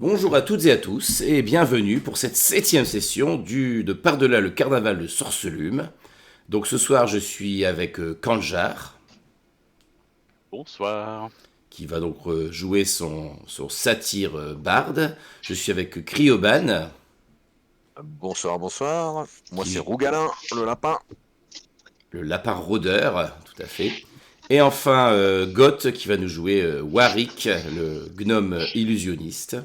Bonjour à toutes et à tous et bienvenue pour cette 7e session de Par-delà le carnaval de Sorcelume. Donc ce soir je suis avec Kanjar Bonsoir. qui va donc jouer son satyre barde. Je suis avec Cryoban Bonsoir, bonsoir. Moi, c'est qui Rougalin, le lapin. le lapin rôdeur, tout à fait. Et enfin Goth qui va nous jouer Warwick, le gnome illusionniste.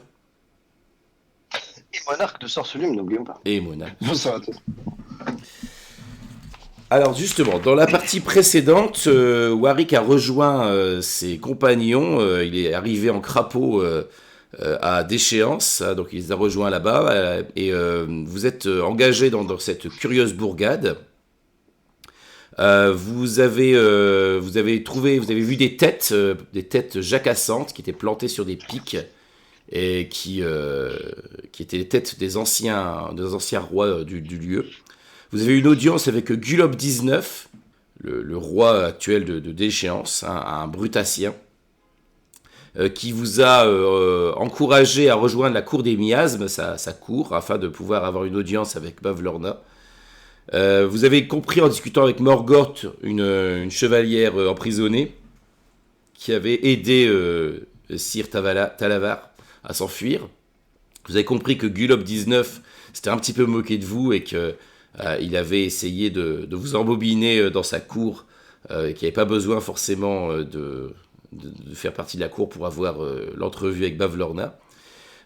Et monarque de Sorcelume, n'oublions pas. Et Mona. Bonsoir à tous. Alors justement, dans la partie précédente, Warwick a rejoint ses compagnons. Il est arrivé en crapaud à Déchéance, hein, donc il les a rejoints là-bas. Et vous êtes engagés dans cette curieuse bourgade. Vous avez vu des têtes jacassantes qui étaient plantées sur des pics et qui étaient les têtes des anciens rois du lieu. Vous avez eu une audience avec Gulob XIX, le roi actuel de Déchéance, hein, un brutassien, qui vous a encouragé à rejoindre la cour des miasmes, sa cour, afin de pouvoir avoir une audience avec Bavlorna. Vous avez compris en discutant avec Morgoth, une chevalière emprisonnée, qui avait aidé Sir Talavar à s'enfuir. Vous avez compris que Gulob XIX s'était un petit peu moqué de vous et que il avait essayé de vous embobiner dans sa cour, qu'il n'y avait pas besoin forcément de faire partie de la cour pour avoir l'entrevue avec Bavlorna.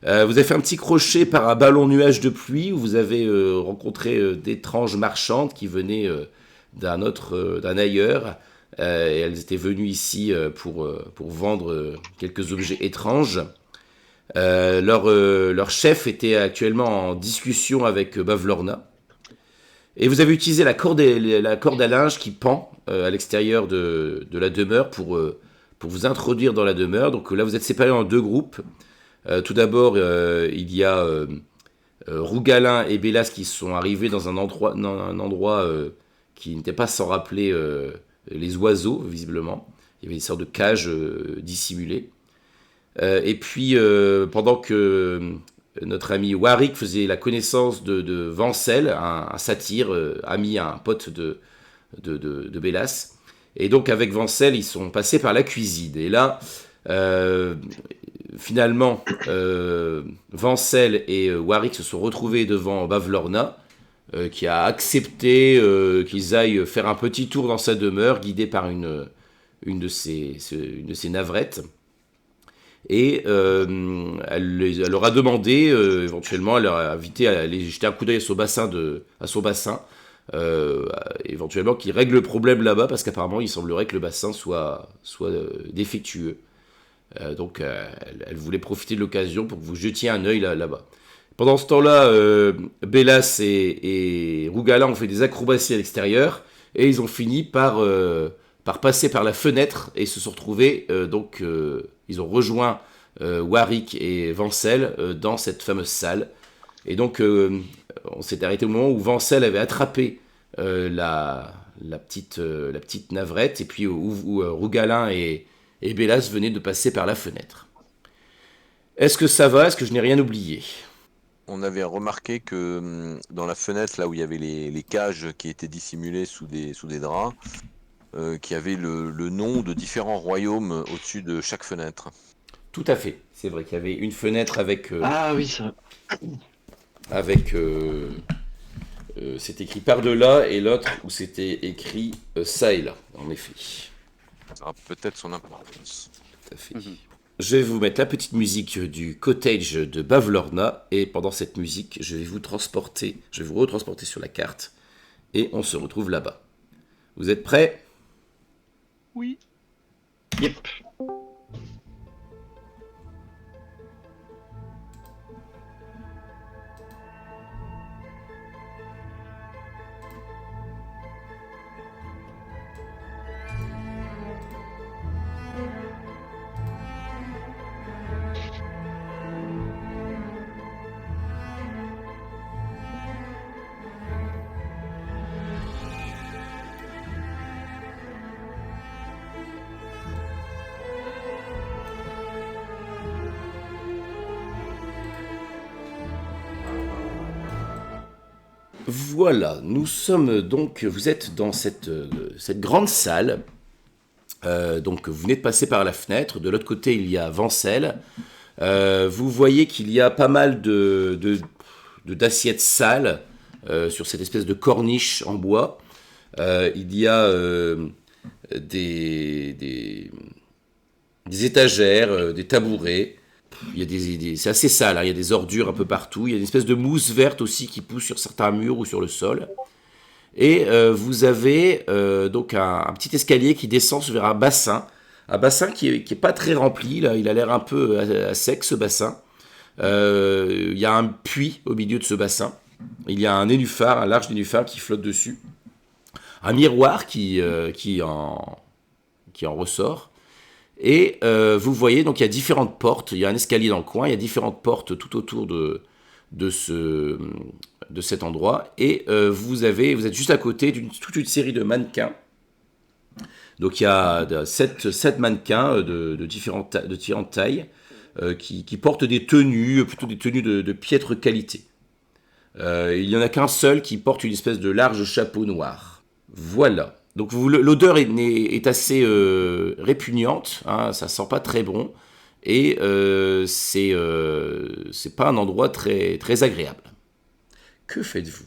Vous avez fait un petit crochet par un ballon nuage de pluie où vous avez rencontré d'étranges marchandes qui venaient d'un ailleurs. Et elles étaient venues ici pour vendre quelques objets étranges. Leur chef était actuellement en discussion avec Bavlorna. Et vous avez utilisé la corde à linge qui pend à l'extérieur de la demeure pour vous introduire dans la demeure. Donc là, vous êtes séparés en deux groupes. Tout d'abord, il y a Rougalin et Bélas qui sont arrivés dans un endroit qui n'était pas sans rappeler les oiseaux, visiblement. Il y avait une sorte de cage dissimulée. Et puis, pendant que notre ami Warwick faisait la connaissance de Vancel, un satyre, ami, un pote de Bélas. Et donc, avec Vancel, ils sont passés par la cuisine. Et là, finalement, Vancel et Warwick se sont retrouvés devant Bavlorna, qui a accepté qu'ils aillent faire un petit tour dans sa demeure, guidé par une de ses navrettes. Et elle leur a demandé, éventuellement, elle leur a invité à aller jeter un coup d'œil à son bassin, éventuellement qu'il règle le problème là-bas, parce qu'apparemment il semblerait que le bassin soit défectueux. Donc elle voulait profiter de l'occasion pour que vous jetiez un œil là-bas. Pendant ce temps-là, Bélas et Rougalin ont fait des acrobaties à l'extérieur, et ils ont fini par passer par la fenêtre et se sont retrouvés, ils ont rejoint Warwick et Vancel dans cette fameuse salle. Et donc, on s'est arrêté au moment où Vancel avait attrapé la petite navrette, et puis où Rougalin et Bélas venaient de passer par la fenêtre. Est-ce que ça va? Est-ce que je n'ai rien oublié? On avait remarqué que dans la fenêtre, là où il y avait les cages qui étaient dissimulées sous des draps, qu'il y avait le nom de différents royaumes au-dessus de chaque fenêtre. Tout à fait. C'est vrai qu'il y avait une fenêtre avec... Ah oui, ça. avec c'est écrit par-delà, et l'autre où c'était écrit ça et là, en effet. Ça aura peut-être son importance. Tout à fait. Je vais vous mettre la petite musique du cottage de Bavlorna, et pendant cette musique, je vais vous retransporter sur la carte, et on se retrouve là-bas. Vous êtes prêts? Oui. Yep. Voilà, nous sommes donc, vous êtes dans cette grande salle. Donc vous venez de passer par la fenêtre. De l'autre côté, il y a Vancel. Vous voyez qu'il y a pas mal d'assiettes sales sur cette espèce de corniche en bois. Il y a des étagères, des tabourets. Il y a c'est assez sale, hein. Il y a des ordures un peu partout. Il y a une espèce de mousse verte aussi qui pousse sur certains murs ou sur le sol. Et vous avez donc un petit escalier qui descend vers un bassin. Un bassin qui est pas très rempli, là. Il a l'air un peu à sec, ce bassin. Il y a un puits au milieu de ce bassin. Il y a un nénuphar, un large nénuphar qui flotte dessus. Un miroir qui en ressort. Et vous voyez, donc il y a différentes portes. Il y a un escalier dans le coin. Il y a différentes portes tout autour de cet endroit. Et vous êtes juste à côté d'une toute une série de mannequins. Donc il y a 7 mannequins de différentes tailles qui portent des tenues, plutôt des tenues de piètre qualité. Il n'y en a qu'un seul qui porte une espèce de large chapeau noir. Voilà. Donc l'odeur est assez répugnante, hein, ça sent pas très bon, et c'est pas un endroit très, très agréable. Que faites-vous ?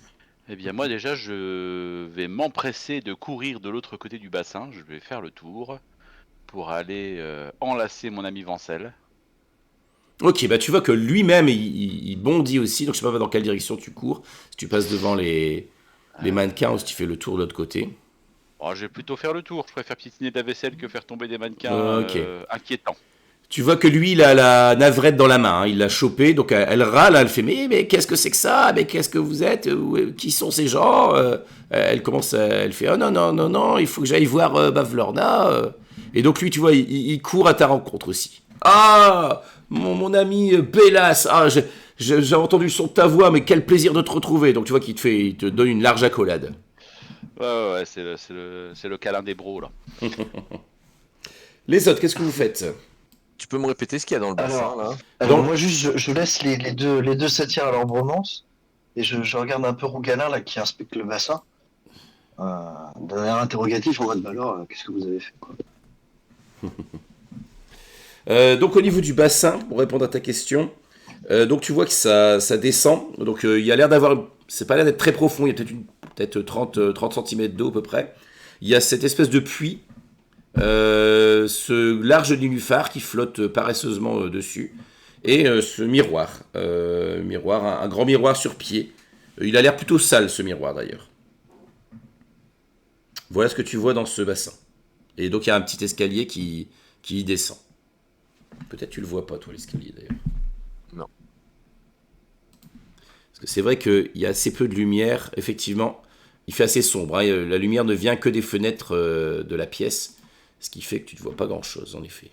Eh bien, moi, déjà, je vais m'empresser de courir de l'autre côté du bassin. Je vais faire le tour pour aller enlacer mon ami Vancel. Ok, bah tu vois que lui-même il bondit aussi, donc je sais pas dans quelle direction tu cours, si tu passes devant les mannequins ou si tu fais le tour de l'autre côté. Oh, je vais plutôt faire le tour. Je préfère piétiner de la vaisselle que faire tomber des mannequins Ok. inquiétants. Tu vois que lui, il a la navrette dans la main, hein. Il l'a chopée, donc elle râle, elle fait mais qu'est-ce que c'est que ça? Mais qu'est-ce que vous êtes? Qui sont ces gens? Elle commence, elle fait oh non, il faut que j'aille voir Bavlorna. Et donc lui, tu vois, il court à ta rencontre aussi. Ah, mon ami Bélas, j'ai entendu le son de ta voix, mais quel plaisir de te retrouver. Donc tu vois il te donne une large accolade. Ouais, c'est le câlin des bros, là. Les autres, qu'est-ce que vous faites? Tu peux me répéter ce qu'il y a dans le bassin là? Alors moi juste je laisse les deux satyres à leur bromance et je regarde un peu Rougalin là qui inspecte le bassin. D'un air interrogatif en mode bah alors qu'est-ce que vous avez fait quoi? Donc au niveau du bassin, pour répondre à ta question, donc tu vois que ça descend. Donc il y a l'air d'avoir, c'est pas l'air d'être très profond. Il y a peut-être 30 cm d'eau à peu près. Il y a cette espèce de puits, ce large nénuphar qui flotte paresseusement dessus, et ce miroir, un grand miroir sur pied. Il a l'air plutôt sale ce miroir d'ailleurs. Voilà ce que tu vois dans ce bassin. Et donc il y a un petit escalier qui y descend. Peut-être tu le vois pas, toi, l'escalier, d'ailleurs. Non. Parce que c'est vrai qu'il y a assez peu de lumière. Effectivement, il fait assez sombre, hein. La lumière ne vient que des fenêtres de la pièce. Ce qui fait que tu ne vois pas grand-chose, en effet.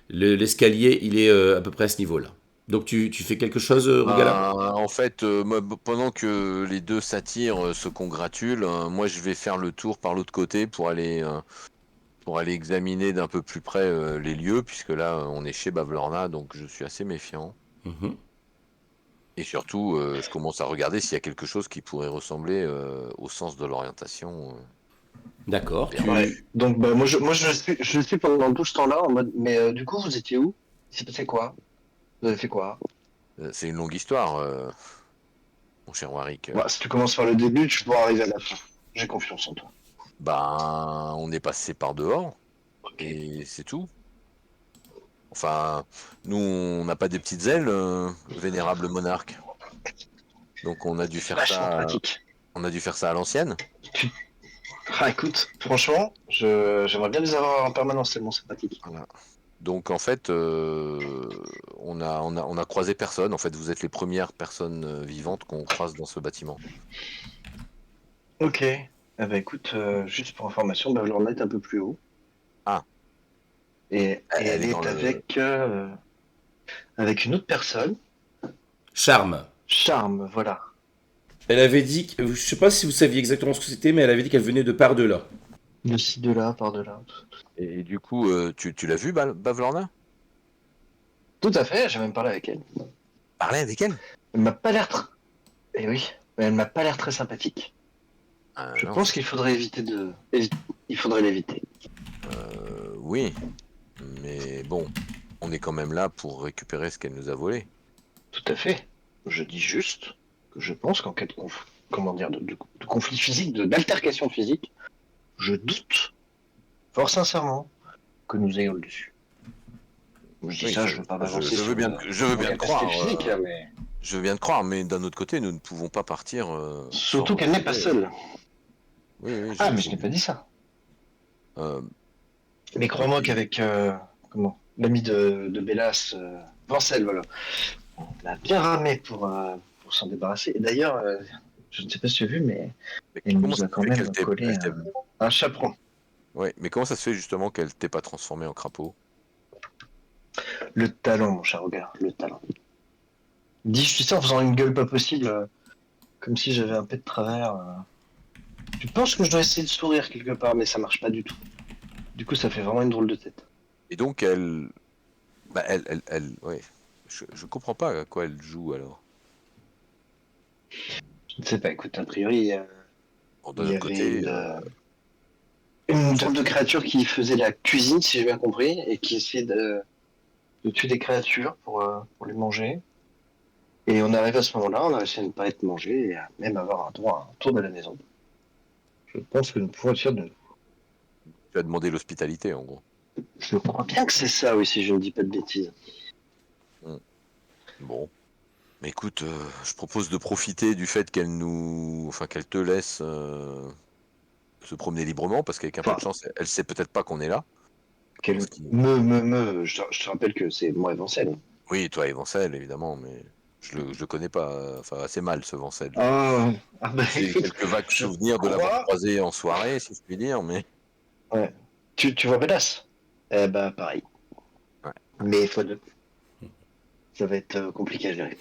L'escalier, il est à peu près à ce niveau-là. Donc tu fais quelque chose, Rougala? En fait, moi, pendant que les deux satyres se congratulent, moi je vais faire le tour par l'autre côté pour aller examiner d'un peu plus près les lieux, puisque là on est chez Bavlorna, donc je suis assez méfiant. Mhm. Et surtout, je commence à regarder s'il y a quelque chose qui pourrait ressembler au sens de l'orientation. D'accord. Ouais. Donc bah moi je suis pendant tout ce temps-là en mode mais du coup vous étiez où? Il s'est passé quoi? Vous avez fait quoi? C'est une longue histoire, mon cher Warwick. Bah, si tu commences par le début, tu pourras arriver à la fin. J'ai confiance en toi. Ben, on est passé par dehors, et c'est tout. Enfin, nous, on n'a pas des petites ailes, vénérable monarque. Donc on a dû faire Vachement ça, pratique. on a dû faire ça à l'ancienne. Ah écoute, franchement, j'aimerais bien les avoir en permanence tellement c'est pratique. Voilà. Donc en fait, on a croisé personne. En fait, vous êtes les premières personnes vivantes qu'on croise dans ce bâtiment. Ok. Eh ben écoute, juste pour information, bah, je vais le mettre un peu plus haut. Ah. Et elle est dans est avec une autre personne. Charme. Charme, voilà. Elle avait dit, je sais pas si vous saviez exactement ce que c'était, mais elle avait dit qu'elle venait de par-delà. De ci, de là, par de là. Et du coup, tu l'as vu, Bavlorna? Tout à fait, j'ai même parlé avec elle. Parler avec elle? Elle m'a pas l'air. Eh oui. mais elle m'a pas l'air très sympathique. Je Non. pense qu'il faudrait il faudrait l'éviter. Oui, mais bon, on est quand même là pour récupérer ce qu'elle nous a volé. Tout à fait. Je dis juste que je pense qu'en cas de de conflit physique, d'altercation physique, je doute, fort sincèrement, que nous ayons le dessus. Je dis Oui, ça, je veux pas m'avancer. je veux sur bien, le- je veux bien la le croire. capacité physique, hein, mais Je veux bien te croire, mais d'un autre côté, nous ne pouvons pas partir. surtout sans qu'elle n'est pas retrouver- seule. Oui, Ah, mais je n'ai pas dit ça. Euh, Mais crois-moi qu'avec l'ami de Bellas, Vancel, voilà, on a bien ramé pour s'en débarrasser. Et d'ailleurs, je ne sais pas si tu as vu, mais mais elle comment nous ça a se quand fait même qu'elle t'ait- collé elle t'ait- un chaperon. Ouais, mais comment ça se fait justement qu'elle t'ait pas transformé en crapaud? Le talent, mon cher Roger, le talent. Dis, je suis ça en faisant une gueule pas possible, comme si j'avais un peu de travers. Je pense que je dois essayer de sourire quelque part, mais ça marche pas du tout. Du coup, ça fait vraiment une drôle de tête. Et donc ouais. Je comprends pas à quoi elle joue alors. Je ne sais pas, écoute, a priori, Bon, d'un il y autre avait côté, une drôle de créature qui faisait la cuisine, si j'ai bien compris, et qui essayait de tuer des créatures pour les manger. Et on arrive à ce moment-là, on a réussi à ne pas être mangé et à même avoir un droit à un tour de la maison. Je pense que nous pouvons être fiers de nous. tu as demandé l'hospitalité en gros. Je crois bien que c'est ça, oui, si je ne dis pas de bêtises. Bon. Mais écoute, je propose de profiter du fait qu'elle te laisse se promener librement, parce qu'avec un peu de Enfin, chance, elle sait peut-être pas qu'on est là. quel... Ce qui- je te rappelle que c'est moi et Vancel. Oui, toi et Vancel, évidemment, mais je le connais pas, enfin assez mal ce Vancel. Ah, bah J'ai écoute, quelques vagues je souvenirs de l'avoir crois... croisé en soirée, si je puis dire, mais Ouais. Tu vois Bélas? Eh bah pareil. Ouais. Mais x2. Ça va être compliqué à gérer.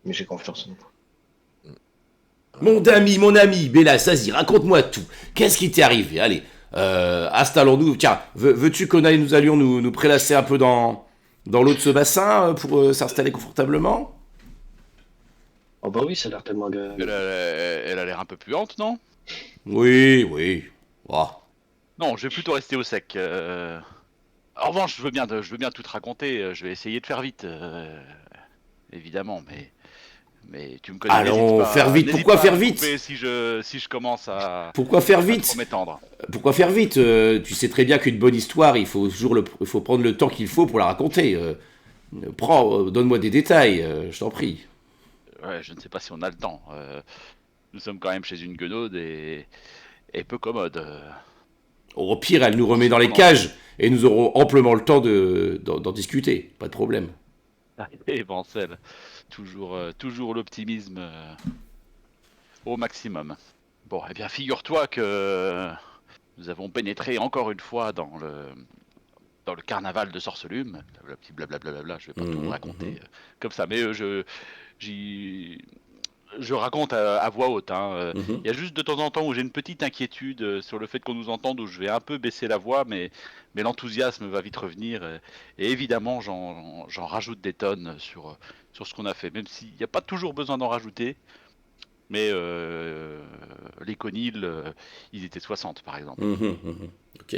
Mais j'ai confiance en nous. Mon ami, Bélas, vas-y, raconte-moi tout. Qu'est-ce qui t'est arrivé? Allez, installons-nous. Tiens, veux-tu nous allions nous prélasser un peu dans l'eau de ce bassin pour s'installer confortablement? Oh bah oui, ça a l'air tellement... Elle a l'air un peu puante, non? Oui. Oh. Non, je vais plutôt rester au sec. En revanche, je veux bien tout te raconter. Je vais essayer de faire vite, évidemment, mais tu me connais. Allons, faire vite. N'hésite Pourquoi pas à faire me vite? couper si je commence à Pourquoi faire trop vite? m'étendre. Pourquoi faire vite? Tu sais très bien qu'une bonne histoire, il faut prendre le temps qu'il faut pour la raconter. Donne-moi des détails, je t'en prie. Ouais, je ne sais pas si on a le temps. Nous sommes quand même chez une guenaude et peu commode. Au pire, elle nous remet dans les cages et nous aurons amplement le temps d'en discuter. Pas de problème. Et Vancel, toujours l'optimisme au maximum. Bon, eh bien, figure-toi que nous avons pénétré encore une fois dans le carnaval de Sorcelume. Le petit blablabla, je vais pas tout raconter comme ça, mais je raconte à voix haute. Il y a juste de temps en temps où j'ai une petite inquiétude sur le fait qu'on nous entende, où je vais un peu baisser la voix, mais l'enthousiasme va vite revenir. Et évidemment, j'en rajoute des tonnes sur ce qu'on a fait, même s'il n'y a pas toujours besoin d'en rajouter. Mais les conils, ils étaient 60 par exemple. Ok.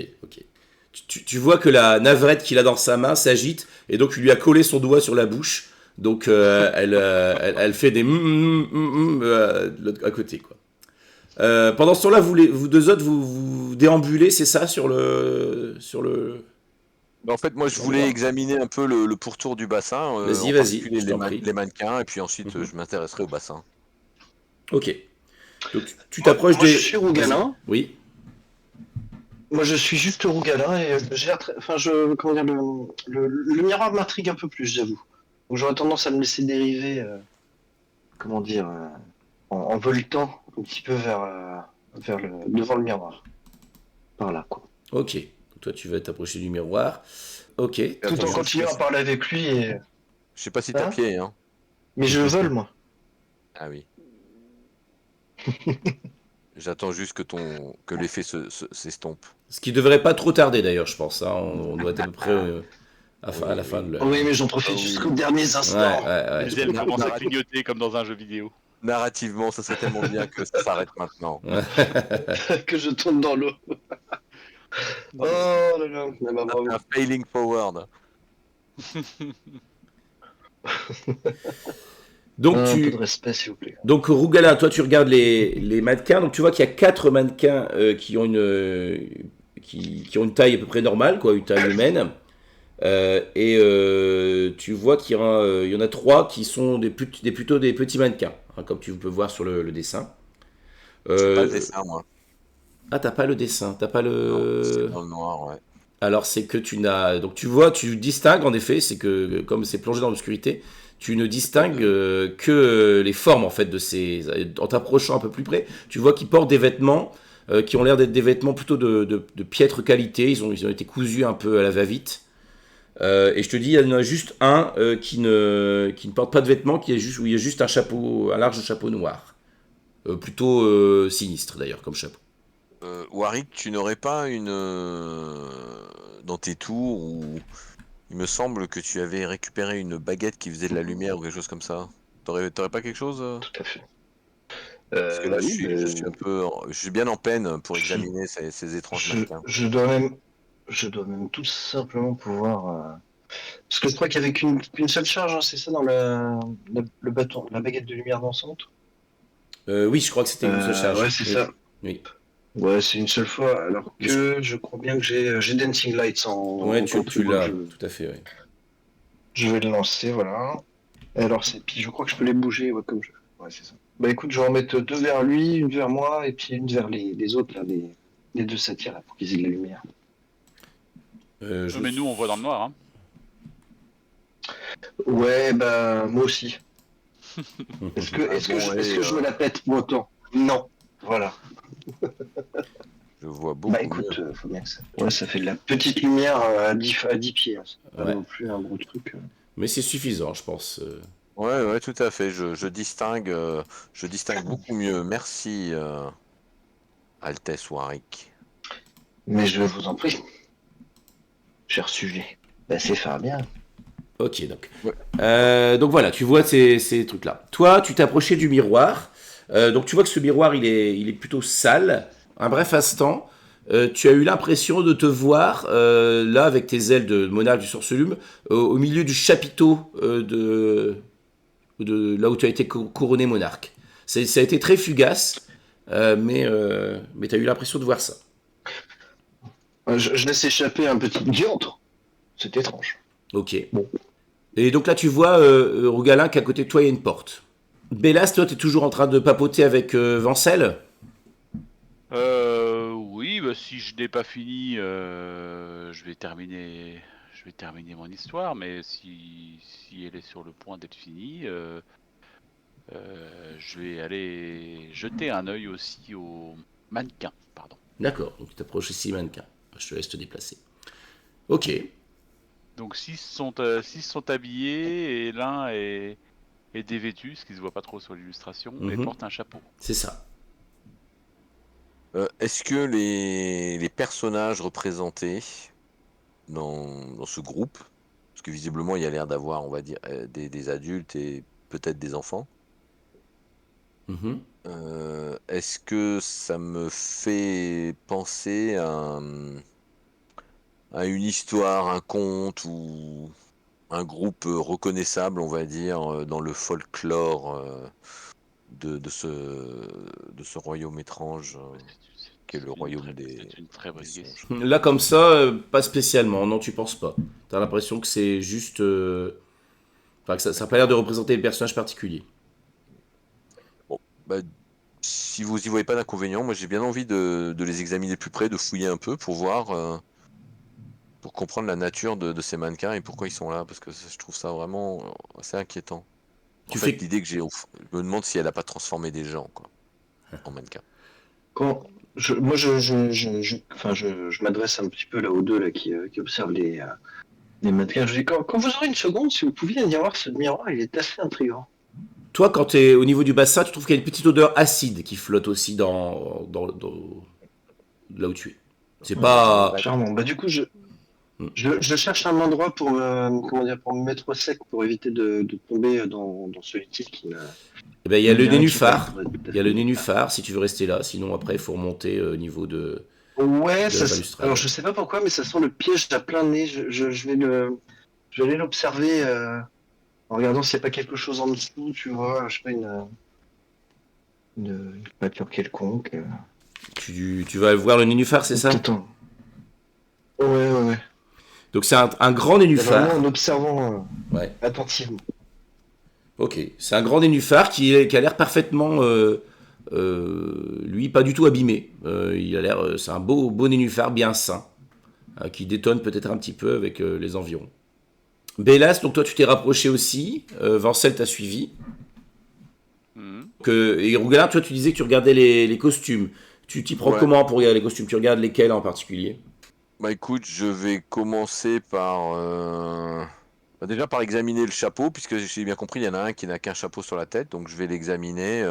Tu vois que la navrette qu'il a dans sa main s'agite et donc il lui a collé son doigt sur la bouche. Donc elle fait des à côté quoi. Pendant ce temps-là, vous deux autres, vous déambulez, c'est ça, sur le. en fait, moi, je voulais examiner un peu le pourtour du bassin, Vas-y, en particulier je t'en prie. les mannequins, et puis ensuite, je m'intéresserai au bassin. Ok. Donc tu t'approches Moi, des. je suis Rougalin. Oui. Moi, je suis juste Rougalin et j'ai l'air très... Enfin, comment dire, le miroir m'intrigue un peu plus, j'avoue. Donc, j'aurais tendance à me laisser dériver, comment dire, en voltant un petit peu devant le miroir. Par là, quoi. Ok. Toi, tu vas t'approcher du miroir. Ok. Tout en continuant à parler avec lui et... Je sais pas si t'as pied, hein. Mais je vole, moi. Ah oui. J'attends juste que l'effet s'estompe. Ce qui devrait pas trop tarder d'ailleurs, je pense. Hein. On doit être à peu près à la fin de l'heure. Oui, mais j'en profite jusqu'aux derniers instants. Ouais. Les ailes commencent à clignoter comme dans un jeu vidéo. Narrativement, ça serait tellement bien que ça s'arrête maintenant. Que je tombe dans l'eau. Oh là là. Ah bah, Ça bravo. fait un failing forward. Donc, Un peu de respect, s'il vous plaît. donc Rougala, toi tu regardes les mannequins, donc tu vois qu'il y a 4 mannequins qui ont qui ont une taille à peu près normale, quoi, une taille humaine. Tu vois il y en a 3 qui sont plutôt des petits mannequins, hein, comme tu peux voir sur le dessin. J'ai pas le Euh, dessin, moi. ah, t'as pas le dessin, t'as pas Non, c'est le. dans le noir, ouais. Alors c'est que tu n'as. Donc tu vois, tu distingues en effet, c'est que comme c'est plongé dans l'obscurité, tu ne distingues que les formes en fait de ces. En t'approchant un peu plus près, tu vois qu'ils portent des vêtements qui ont l'air d'être des vêtements plutôt de piètre qualité. Ils ont été cousus un peu à la va-vite. Et je te dis, il y en a juste un qui ne porte pas de vêtements, où il y a juste un large chapeau noir. Plutôt sinistre d'ailleurs comme chapeau. Warwick, tu n'aurais pas une dans tes tours où il me semble que tu avais récupéré une baguette qui faisait de la lumière ou quelque chose comme ça. T'aurais pas quelque chose Tout à fait. Parce que là, Oui, je suis un peu, je suis bien en peine pour examiner ces étranges je, mannequins. je dois même tout simplement pouvoir. Parce que je crois qu'il n'y avait qu'une seule charge, hein, c'est ça, dans le bâton, la baguette de lumière dansante. Oui, je crois que c'était une seule charge. Ouais, c'est Oui. ça. Oui. Ouais, c'est une seule fois, alors Mais que je crois bien que j'ai Dancing Lights Ouais, en tu contre, donc l'as, tout à fait. Ouais. je vais le lancer, voilà. Et alors, puis je crois que je peux les bouger, ouais, comme je. Ouais, c'est ça. Bah écoute, je vais en mettre 2 vers lui, une vers moi, et puis une vers les autres, là, les 2 satires, là, pour qu'ils aient de la lumière. Mais nous, on voit dans le noir. Hein. Ouais, bah moi aussi. Est-ce que, Ah est-ce que, bon, je, est-ce allez, que je me la pète pour autant? Non. Voilà. je vois Bah beaucoup mieux. écoute, faut bien que ça. Ouais, ça fait de la petite lumière à 10 pieds. Hein. C'est pas Ouais. non plus un gros truc. Mais c'est suffisant, je pense. Ouais, tout à fait. Je distingue beaucoup mieux. Merci, Altesse Warwick. Mais je vous en prie, cher sujet. Bah c'est faire bien. Ok, donc. Ouais. Donc voilà, tu vois ces trucs-là. Toi, tu t'es approché du miroir. Donc tu vois que ce miroir, il est plutôt sale. Un bref instant, tu as eu l'impression de te voir là avec tes ailes de monarque du sorcelume au milieu du chapiteau de là où tu as été couronné monarque. Ça a été très fugace, mais tu as eu l'impression de voir ça. Je laisse échapper un petit diantre. C'est étrange. Ok. Bon. Et donc là, tu vois, Rougalin, qu'à côté de toi, il y a une porte. Bélas, toi, tu es toujours en train de papoter avec Vancel. Oui, bah, si je n'ai pas fini, je vais terminer mon histoire, mais si elle est sur le point d'être finie, je vais aller jeter un œil aussi au mannequin, pardon. D'accord, donc tu t'approches ici, mannequin. Je te laisse te déplacer. Ok, Donc six sont habillés et l'un est dévêtu, ce qui se voit pas trop sur l'illustration, et Mhm. porte un chapeau. C'est ça. Est-ce que les personnages représentés dans ce groupe, parce que visiblement il y a l'air d'avoir, on va dire, des adultes et peut-être des enfants, Mhm. est-ce que ça me fait penser à une histoire, un conte ou un groupe reconnaissable, on va dire, dans le folklore de ce royaume étrange qu'est le royaume C'est une très bonne des songes. question. Là, comme ça, pas spécialement. Non, tu penses pas. T'as l'impression que c'est juste. Enfin, que ça a pas l'air de représenter le personnage particulier. Bon, bah, si vous y voyez pas d'inconvénient, moi j'ai bien envie de les examiner de plus près, de fouiller un peu pour voir, pour comprendre la nature de ces mannequins et pourquoi ils sont là, parce que je trouve ça vraiment assez inquiétant. En Tu fait, fais. l'idée que j'ai, je me demande si elle a pas transformé des gens, quoi, en mannequins. Quand moi, enfin, je m'adresse un petit peu là aux deux là qui observent les mannequins. Je dis quand vous aurez une seconde, si vous pouviez venir voir ce miroir, il est assez intriguant. Toi, quand tu es au niveau du bassin, tu trouves qu'il y a une petite odeur acide qui flotte aussi là où tu es. C'est pas. Charmant. Bah du coup, Je cherche un endroit pour pour me mettre au sec, pour éviter de tomber dans ce liquide qui me... Eh ben, il y a me le dit rien qui va nénuphar. être tout à Il y a fait le nécessaire. nénuphar si tu veux rester là. Sinon, après, il faut remonter au niveau Ouais, de la alors balustrade. je sais pas pourquoi, mais ça sent le piège à plein nez. Je vais aller l'observer en regardant s'il n'y a pas quelque chose en dessous, tu vois, je sais pas, une créature quelconque. Tu vas voir le nénuphar, c'est Ou ça? peut-être ouais. Donc, c'est un grand C'est vraiment en nénuphar. observant Ouais. attentivement. Ok. C'est un grand nénuphar qui a l'air parfaitement. Lui, pas du tout abîmé. Il a l'air. C'est un beau nénuphar bien sain. Qui détonne peut-être un petit peu avec les environs. Bélas, donc toi tu t'es rapproché aussi. Vancel t'a suivi. Mhm. Et Rougalin, toi tu disais que tu regardais les costumes. Tu t'y prends Ouais. comment pour regarder les costumes? Tu regardes lesquels en particulier? Bah écoute, je vais commencer par déjà par examiner le chapeau, puisque j'ai bien compris, il y en a un qui n'a qu'un chapeau sur la tête, donc je vais l'examiner,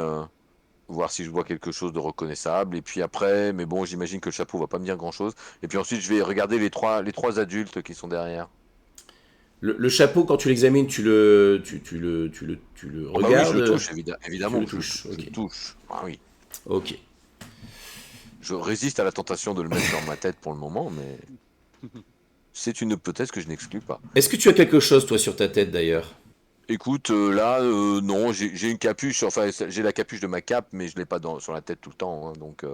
voir si je vois quelque chose de reconnaissable. Et puis après, mais bon, j'imagine que le chapeau va pas me dire grand-chose. Et puis ensuite, je vais regarder les trois adultes qui sont derrière. Le chapeau, quand tu l'examines, tu le Ah bah oui, je le regardes. touche, Tu évidemment le que touches. je le Ok. touche. Ah oui. Ok. Je résiste à la tentation de le mettre sur ma tête pour le moment, mais c'est une hypothèse que je n'exclus pas. Est-ce que tu as quelque chose toi sur ta tête d'ailleurs? Écoute, là, non, j'ai une capuche, enfin, j'ai la capuche de ma cape, mais je l'ai pas sur la tête tout le temps, hein, donc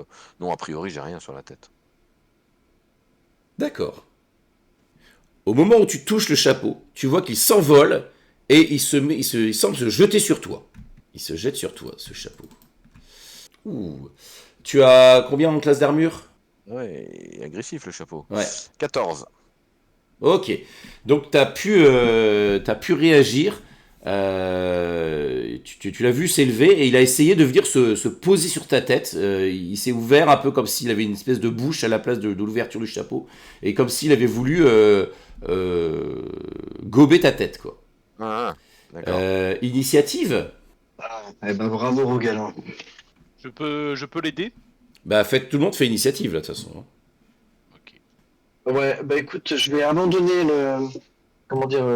non, a priori, j'ai rien sur la tête. D'accord. Au moment où tu touches le chapeau, tu vois qu'il s'envole et il semble se jeter sur toi. Il se jette sur toi, ce chapeau. Ouh. Tu as combien en classe d'armure? Ouais, agressif le chapeau. Ouais. 14. Ok. Donc t'as pu réagir. Tu l'as vu s'élever et il a essayé de venir se poser sur ta tête. Il s'est ouvert un peu comme s'il avait une espèce de bouche à la place de l'ouverture du chapeau et comme s'il avait voulu gober ta tête, quoi. Ah, d'accord. Initiative? Eh ben bravo Rogalin. Je peux l'aider? Bah, tout le monde fait initiative là, de toute façon, hein. Ok. Ouais, bah écoute, je vais abandonner le... Comment dire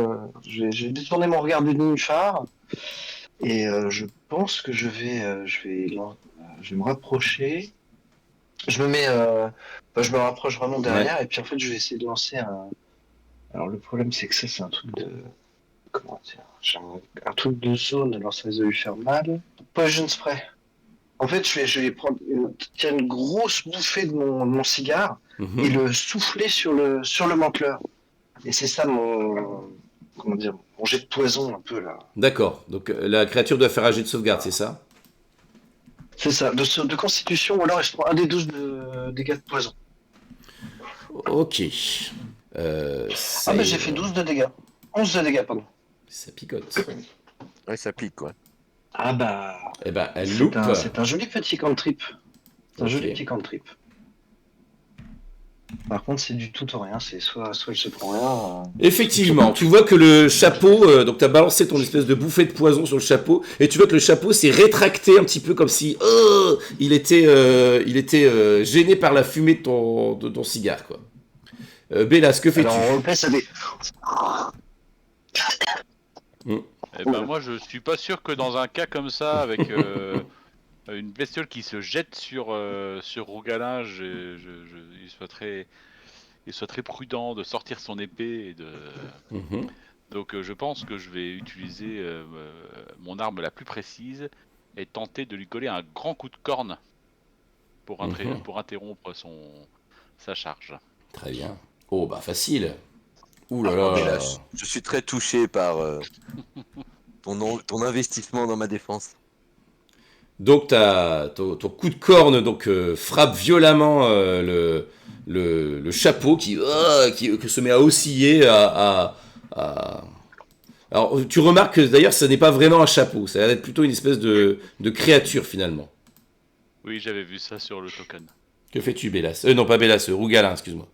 je vais détourner mon regard du nénuphar et je pense que je vais me rapprocher. Je me mets... je me rapproche vraiment Ouais. derrière et puis en fait je vais essayer de lancer un... Alors le problème c'est que ça c'est un truc de... Comment dire j'ai un truc de zone, alors ça va lui faire mal. Poison spray. En fait, je vais tirer une grosse bouffée de mon cigare et Mhm. le souffler sur le menteleur. Et c'est ça comment dire, mon jet de poison un peu là. D'accord. Donc la créature doit faire un jet de sauvegarde, c'est ça? C'est ça, de constitution ou alors je prends un des 12 de dégâts de poison. Ok. Ah Ça bah y j'ai est, fait 12 de dégâts. 11 de dégâts, pardon. ça picote. Ouais, ça pique, quoi. Ah bah Eh ben, elle loupe. c'est un joli petit cantrip. C'est un Ok. joli petit cantrip. Par contre c'est du tout ou rien, c'est soit elle se prend rien. Effectivement, tu vois que le chapeau, donc tu as balancé ton espèce de bouffée de poison sur le chapeau, et tu vois que le chapeau s'est rétracté un petit peu comme si il était gêné par la fumée de ton cigare, quoi. Bélas, que Alors fais-tu? on repasse ça des... Hmm. Eh ben moi je suis pas sûr que dans un cas comme ça, avec une bestiole qui se jette sur Rougalin, il soit très prudent de sortir son épée et de. Mhm. Donc je pense que je vais utiliser mon arme la plus précise et tenter de lui coller un grand coup de corne Mhm. pour interrompre sa charge. Très bien. Oh, bah facile. Ouh là Ah, mais là, là. je suis très touché par ton investissement dans ma défense. Donc ton coup de corne donc frappe violemment le chapeau qui se met à osciller à- Alors tu remarques que d'ailleurs ce n'est pas vraiment un chapeau, ça a l'air d'être plutôt une espèce de créature finalement. Oui, j'avais vu ça sur le token. Que fais-tu, Bélas? Non, pas Bélas, Rougalin, excuse-moi.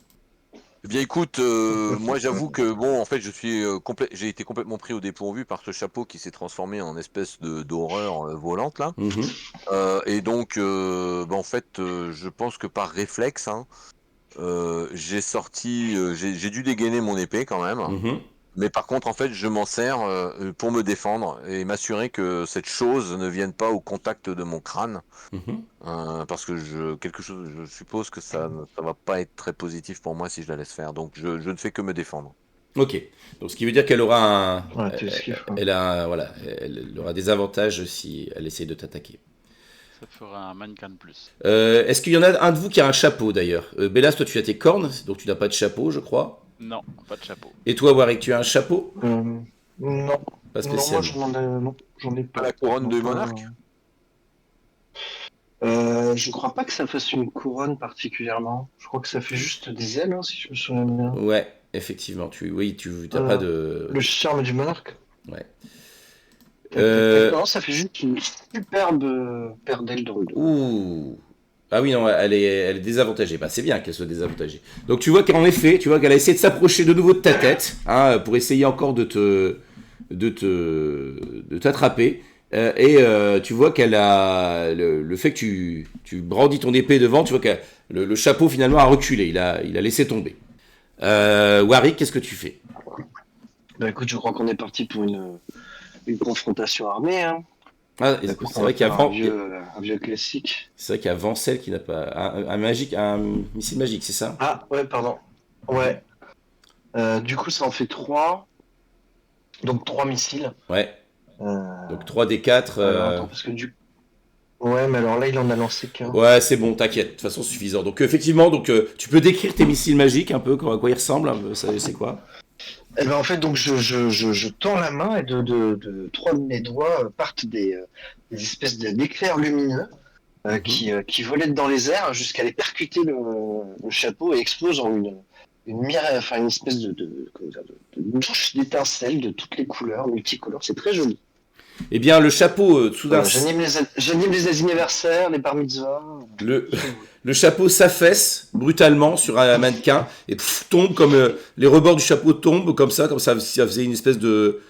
Eh bien, écoute, moi, j'avoue que, bon, en fait, j'ai été complètement pris au dépourvu par ce chapeau qui s'est transformé en espèce d'horreur volante, là. Mhm. Et donc, bah, en fait, je pense que par réflexe, hein, j'ai sorti, j'ai dû dégainer mon épée quand même. Mhm. Mais par contre, en fait, je m'en sers pour me défendre et m'assurer que cette chose ne vienne pas au contact de mon crâne. Mhm. Parce que je suppose que ça va pas être très positif pour moi si je la laisse faire. Donc je ne fais que me défendre. Ok. Donc ce qui veut dire qu'elle aura un, Ouais, tu esquives, quoi. elle a, voilà, elle aura des avantages si elle essaie de t'attaquer. Ça fera un mannequin de plus. Est-ce qu'il y en a un de vous qui a un chapeau d'ailleurs Bélas, toi tu as tes cornes, donc tu n'as pas de chapeau, je crois. Non, pas de chapeau. Et toi, Warwick, tu as un chapeau? Non, Pas non, moi spécialement. non, j'en ai Pas pas. la couronne Non, de pas- monarque? Je crois pas que ça fasse une couronne particulièrement. Je crois que ça fait juste des ailes, hein, si je me souviens bien. Ouais, effectivement. Oui, tu n'as pas Voilà. de. Le charme du monarque. Ouais. Tac, tac, tac. Euh, Non, ça fait juste une superbe paire d'ailes dans le dos. Ouh. Ah oui, non, elle est désavantagée. Bah, c'est bien qu'elle soit désavantagée. Donc tu vois qu'en effet, tu vois qu'elle a essayé de s'approcher de nouveau de ta tête, hein, pour essayer encore de t'attraper. Tu vois qu'elle a le fait que tu brandis ton épée devant, tu vois que le chapeau finalement a reculé, il a laissé tomber. Warwick, qu'est-ce que tu fais? Bah écoute, je crois qu'on est parti pour une confrontation armée, hein. Ah, Bah, écoute, c'est on va vrai qu'il y a faire un vieux classique. c'est vrai qu'il y a Vancel qui n'a pas un missile magique, c'est ça? Ah, ouais, pardon. Ouais. Du coup, ça en fait 3. Donc 3 missiles. Ouais. Euh, Donc 3d4. Alors attends, parce que du Ouais, mais alors là, il en a lancé qu'un. Ouais, c'est bon, t'inquiète, de toute façon suffisant. Donc effectivement, tu peux décrire tes missiles magiques un peu, à quoi ils ressemblent, un peu, c'est quoi? Eh ben, en fait, donc je tends la main et de trois de mes doigts partent des espèces d'éclairs lumineux Mhm. qui volaient dans les airs jusqu'à aller percuter le chapeau et explosent en enfin, une espèce comment dire, de bouche d'étincelles de toutes les couleurs, multicolores. C'est très joli. Eh bien, le chapeau, soudain, Voilà, j'anime les anniversaires, les bar mitzvahs. le, Tout ce que vous voulez. le chapeau s'affaisse brutalement sur un mannequin et tombe comme les rebords du chapeau tombent comme ça faisait une espèce de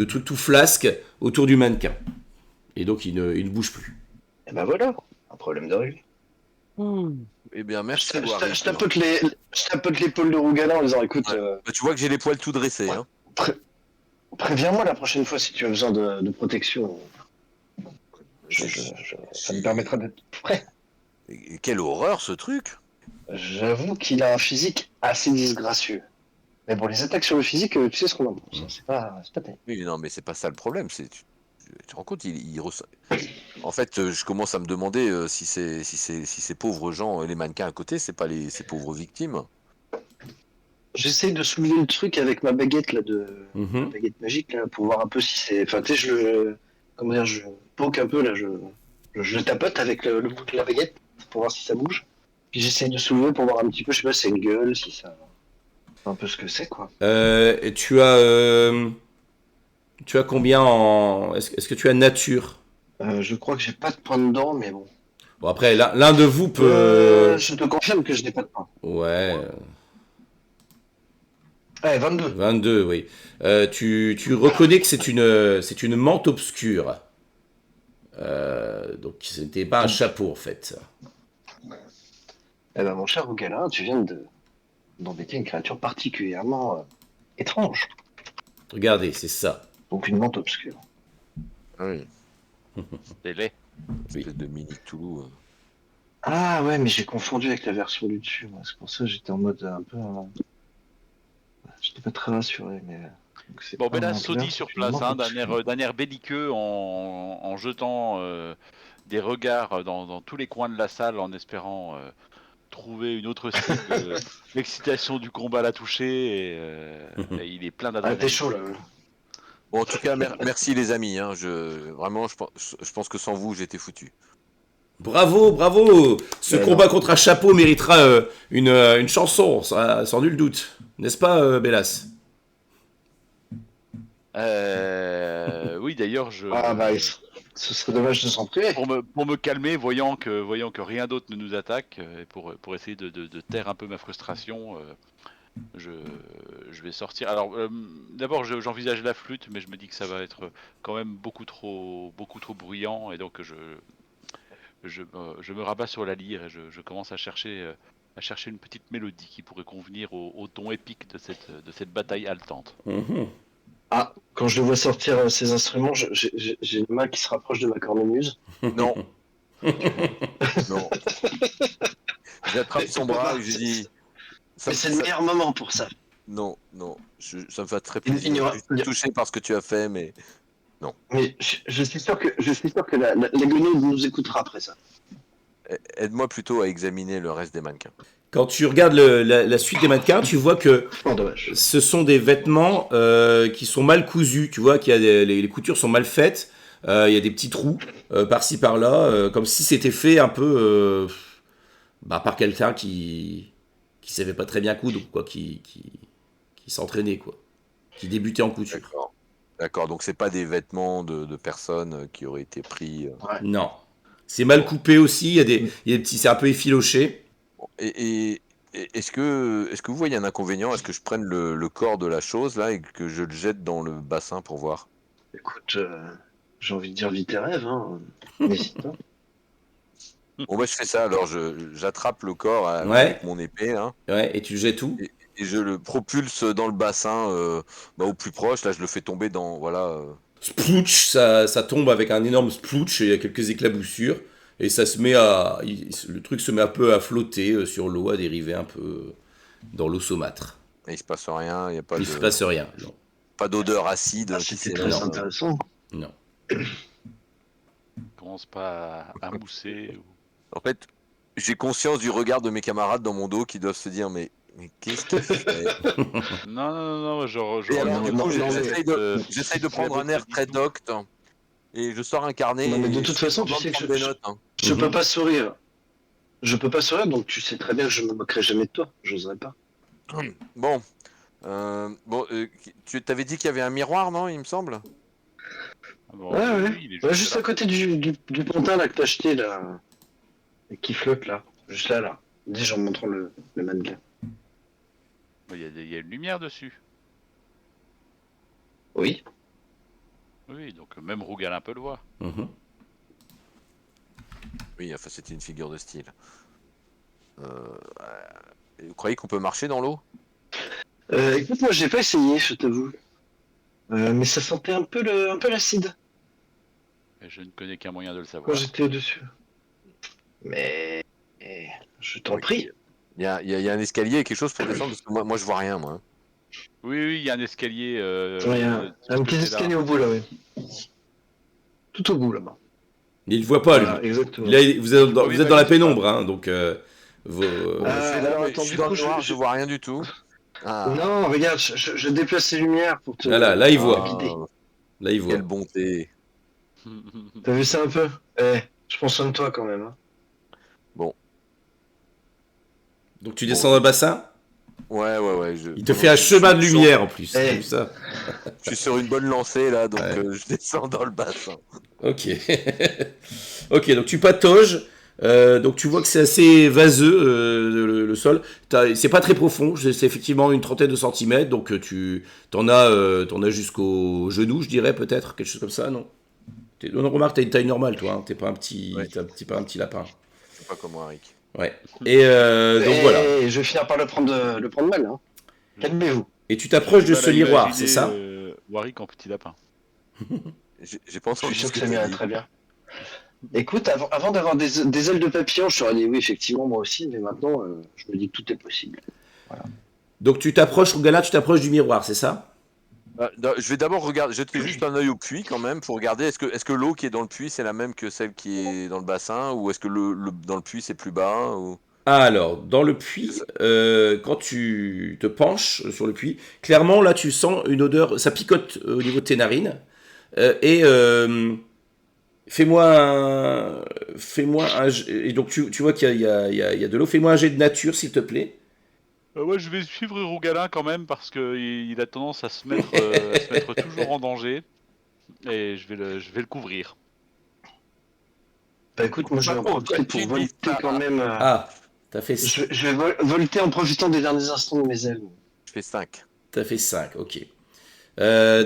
truc tout flasque autour du mannequin. Et donc il ne bouge plus. Et ben voilà, un problème de rue. Eh bien, merci, Je Warwick. je tapote l'épaule de Rougala en disant écoute, Ouais. Bah, tu vois que j'ai les poils tout dressés, hein. pré- préviens-moi la prochaine fois si tu as besoin de protection. Ça me permettra d'être prêt. Et quelle horreur ce truc! J'avoue qu'il a un physique assez disgracieux. Mais bon, les attaques sur le physique, tu sais ce qu'on en pense. Hein, c'est pas terrible. Oui, non, mais c'est pas ça le problème. Tu te rends compte, en fait, je commence à me demander si ces pauvres gens, les mannequins à côté, c'est pas ces pauvres victimes. J'essaye de soulever le truc avec ma baguette là ma Mhm. baguette magique là pour voir un peu si c'est. Enfin, tu sais, comment dire, je poke un peu là, je tapote avec le bout de la baguette pour voir si ça bouge. Puis j'essaye de soulever pour voir un petit peu, je sais pas, si c'est une gueule, si ça. Un peu ce que c'est quoi. Et tu as combien en. Est-ce que tu as nature? Je crois que j'ai pas de points dedans, mais bon. Bon, après, l'un de vous peut. Je te confirme que je n'ai pas de points. Ouais, Ouais, 22. 22, oui. Tu reconnais que c'est une mante obscure. Donc, ce n'était pas un Donc, chapeau, en fait. eh ben, mon cher Rogalin, tu viens d'embêter une créature particulièrement étrange. Regardez, c'est ça. Donc une menthe obscure. Ah oui, C'est laid. Oui. espèce de mini Toulouse. Ah ouais, mais j'ai confondu avec la version du dessus. Moi. C'est pour ça que j'étais en mode un peu. J'étais pas très rassuré, mais. Donc, c'est Bon, pas ben là, un menthe vert, Sodi sur c'est une place, menthe hein, obscure. d'un air belliqueux en jetant des regards dans tous les coins de la salle en espérant trouver une autre cible. L'excitation du combat l'a touché et il est plein Ah, t'es d'adrénaline. chaud là. Bon, en tout cas, merci les amis. Hein. Vraiment, je pense que sans vous, j'étais foutu. Bravo, bravo. Ce Mais combat non. contre un chapeau méritera une chanson, sans nul doute. N'est-ce pas, Bélas? Oui, d'ailleurs, Ah bah, ce serait dommage de s'en priver. pour me calmer, voyant que rien d'autre ne nous attaque, et pour essayer de taire un peu ma frustration, je, je vais sortir. Alors, d'abord, j'envisage la flûte, mais je me dis que ça va être quand même beaucoup trop bruyant, et donc je me rabats sur la lyre et je commence à chercher à chercher une petite mélodie qui pourrait convenir au ton épique de cette bataille haletante. Ah, quand je le vois sortir ces instruments, j'ai une main qui se rapproche de ma cornemuse. Non. Non. J'attrape son bras et je dis. Mais c'est le meilleur moment pour ça. Non, ça me fait très Il plaisir. y aura- Je suis touché par ce que tu as fait, mais Mais je suis sûr que la guenaude nous écoutera après ça. aide-moi plutôt à examiner le reste des mannequins. Quand tu regardes la suite des mannequins, tu vois que Oh, dommage. ce sont des vêtements qui sont mal cousus. Tu vois qu'il y a les coutures sont mal faites. Il y a des petits trous par-ci par-là, comme si c'était fait un peu par quelqu'un qui savait pas très bien coudre, quoi, qui s'entraînait, quoi, qui débutait en couture. D'accord. Donc c'est pas des vêtements de personnes qui auraient été pris. Ouais. Non, c'est mal coupé aussi. Il y a des petits, c'est un peu effiloché. Et est-ce que vous voyez un inconvénient? Est-ce que je prenne le corps de la chose là et que je le jette dans le bassin pour voir? Écoute, j'ai envie de dire vite tes rêves, hein. N'hésite pas. Bon bah je fais ça. Alors j'attrape le corps Ouais. avec mon épée là. Ouais, et tu jettes tout. Et je le propulse dans le bassin au plus proche. Là, je le fais tomber dans. Voilà. Splooch, ça tombe avec un énorme splooch et il y a quelques éclaboussures. Et ça se met le truc se met un peu à flotter sur l'eau, à dériver un peu dans l'eau saumâtre. Et il se passe rien. Il n'y a pas Il se passe rien, non. pas d'odeur acide qui C'était s'énerve. très intéressant. Non. Commence pas à mousser. En fait, j'ai conscience du regard de mes camarades dans mon dos qui doivent se dire mais qu'est-ce qu'il fait? Non, Et alors, du coup, non, j'essaye de prendre un air très docte et je sors un carnet. Non, mais de et toute je façon, suis tu sais content que de prendre des notes, hein. je peux pas sourire. Je peux pas sourire, donc tu sais très bien que je me moquerai jamais de toi. J'oserais pas. Bon, tu t'avais dit qu'il y avait un miroir, non, il me semble? Bon, Ouais. il est Ouais, juste juste là. à côté du pantin là que t'as acheté là. Et qui flotte là. Juste là. Dis en montrant le mannequin. Il y a une lumière dessus. Oui. Oui, donc même Rougalin peut le voir. Mhm. Oui, enfin c'était une figure de style. Vous croyez qu'on peut marcher dans l'eau? Écoute, moi j'ai pas essayé, je t'avoue. Mais ça sentait un peu l'acide Et je ne connais qu'un moyen de le quand savoir. j'étais au-dessus. Mais je t'en prie. Il y a un escalier et quelque chose pour descendre parce que moi je vois rien, moi. Oui, il y a un escalier. Ouais, de ce un petit côté-là. escalier au bout là, oui. Tout au bout là-bas. Il ne voit pas, Voilà, lui. exactement. Là, vous êtes dans, Oui, vous êtes bah, dans la je sais pas. pénombre, hein, donc Bon, je suis là, alors, mais attends, je suis du dans coup, le noir, je- je vois rien du tout. Ah, Non, regarde, je déplace les lumières pour te. Là, il voit. guider. Là, il voit. quelle bonté. T'as vu ça un peu? Je pense soin de toi quand même. Hein. Donc tu descends dans le bassin. Ouais. Il te fait un chemin de lumière en plus. Eh. Comme ça. Je suis sur une bonne lancée là, donc Ouais. je descends dans le bassin. Ok. Ok, donc tu patauges. Donc tu vois que c'est assez vaseux le sol. C'est pas très profond, c'est effectivement une trentaine de centimètres. Donc tu t'en as jusqu'au genou, je dirais peut-être, quelque chose comme ça, non? Non, remarque, t'as une taille normale, toi. Hein, t'es pas un petit, Ouais. t'es pas un petit lapin. C'est pas comme moi, Rick. Ouais. Et donc voilà. Je vais finir par le prendre mal. Hein. Calmez-vous. Et tu t'approches de J'ai ce mal à miroir, imaginer, c'est ça? Warwick en petit lapin. J'ai pas Je suis entendu sûr ce que que ça t'as m'irait dit. très bien. Écoute, avant d'avoir des ailes de papillon, je t'aurais dit oui, effectivement, moi aussi, mais maintenant, je me dis que tout est possible. Donc tu t'approches, Rougala, tu t'approches du miroir, c'est ça? Je vais d'abord regarder, jeter juste un œil au puits quand même pour regarder est-ce que l'eau qui est dans le puits c'est la même que celle qui est dans le bassin ou est-ce que dans le puits c'est plus bas ou... Alors, dans le puits, quand tu te penches sur le puits, clairement, là, tu sens une odeur, ça picote au niveau de tes narines. Fais-moi un et donc tu vois qu'il y a de l'eau. Fais-moi un jet de nature, s'il te plaît. Ouais, je vais suivre Rougalin quand même parce que il a tendance à se mettre toujours en danger et je vais le couvrir. Bah écoute, moi je vais en profiter pour volter quand même. Ah, t'as fait Je vais volter en profitant des derniers instants de mes ailes. Je fais 5. 5, ok.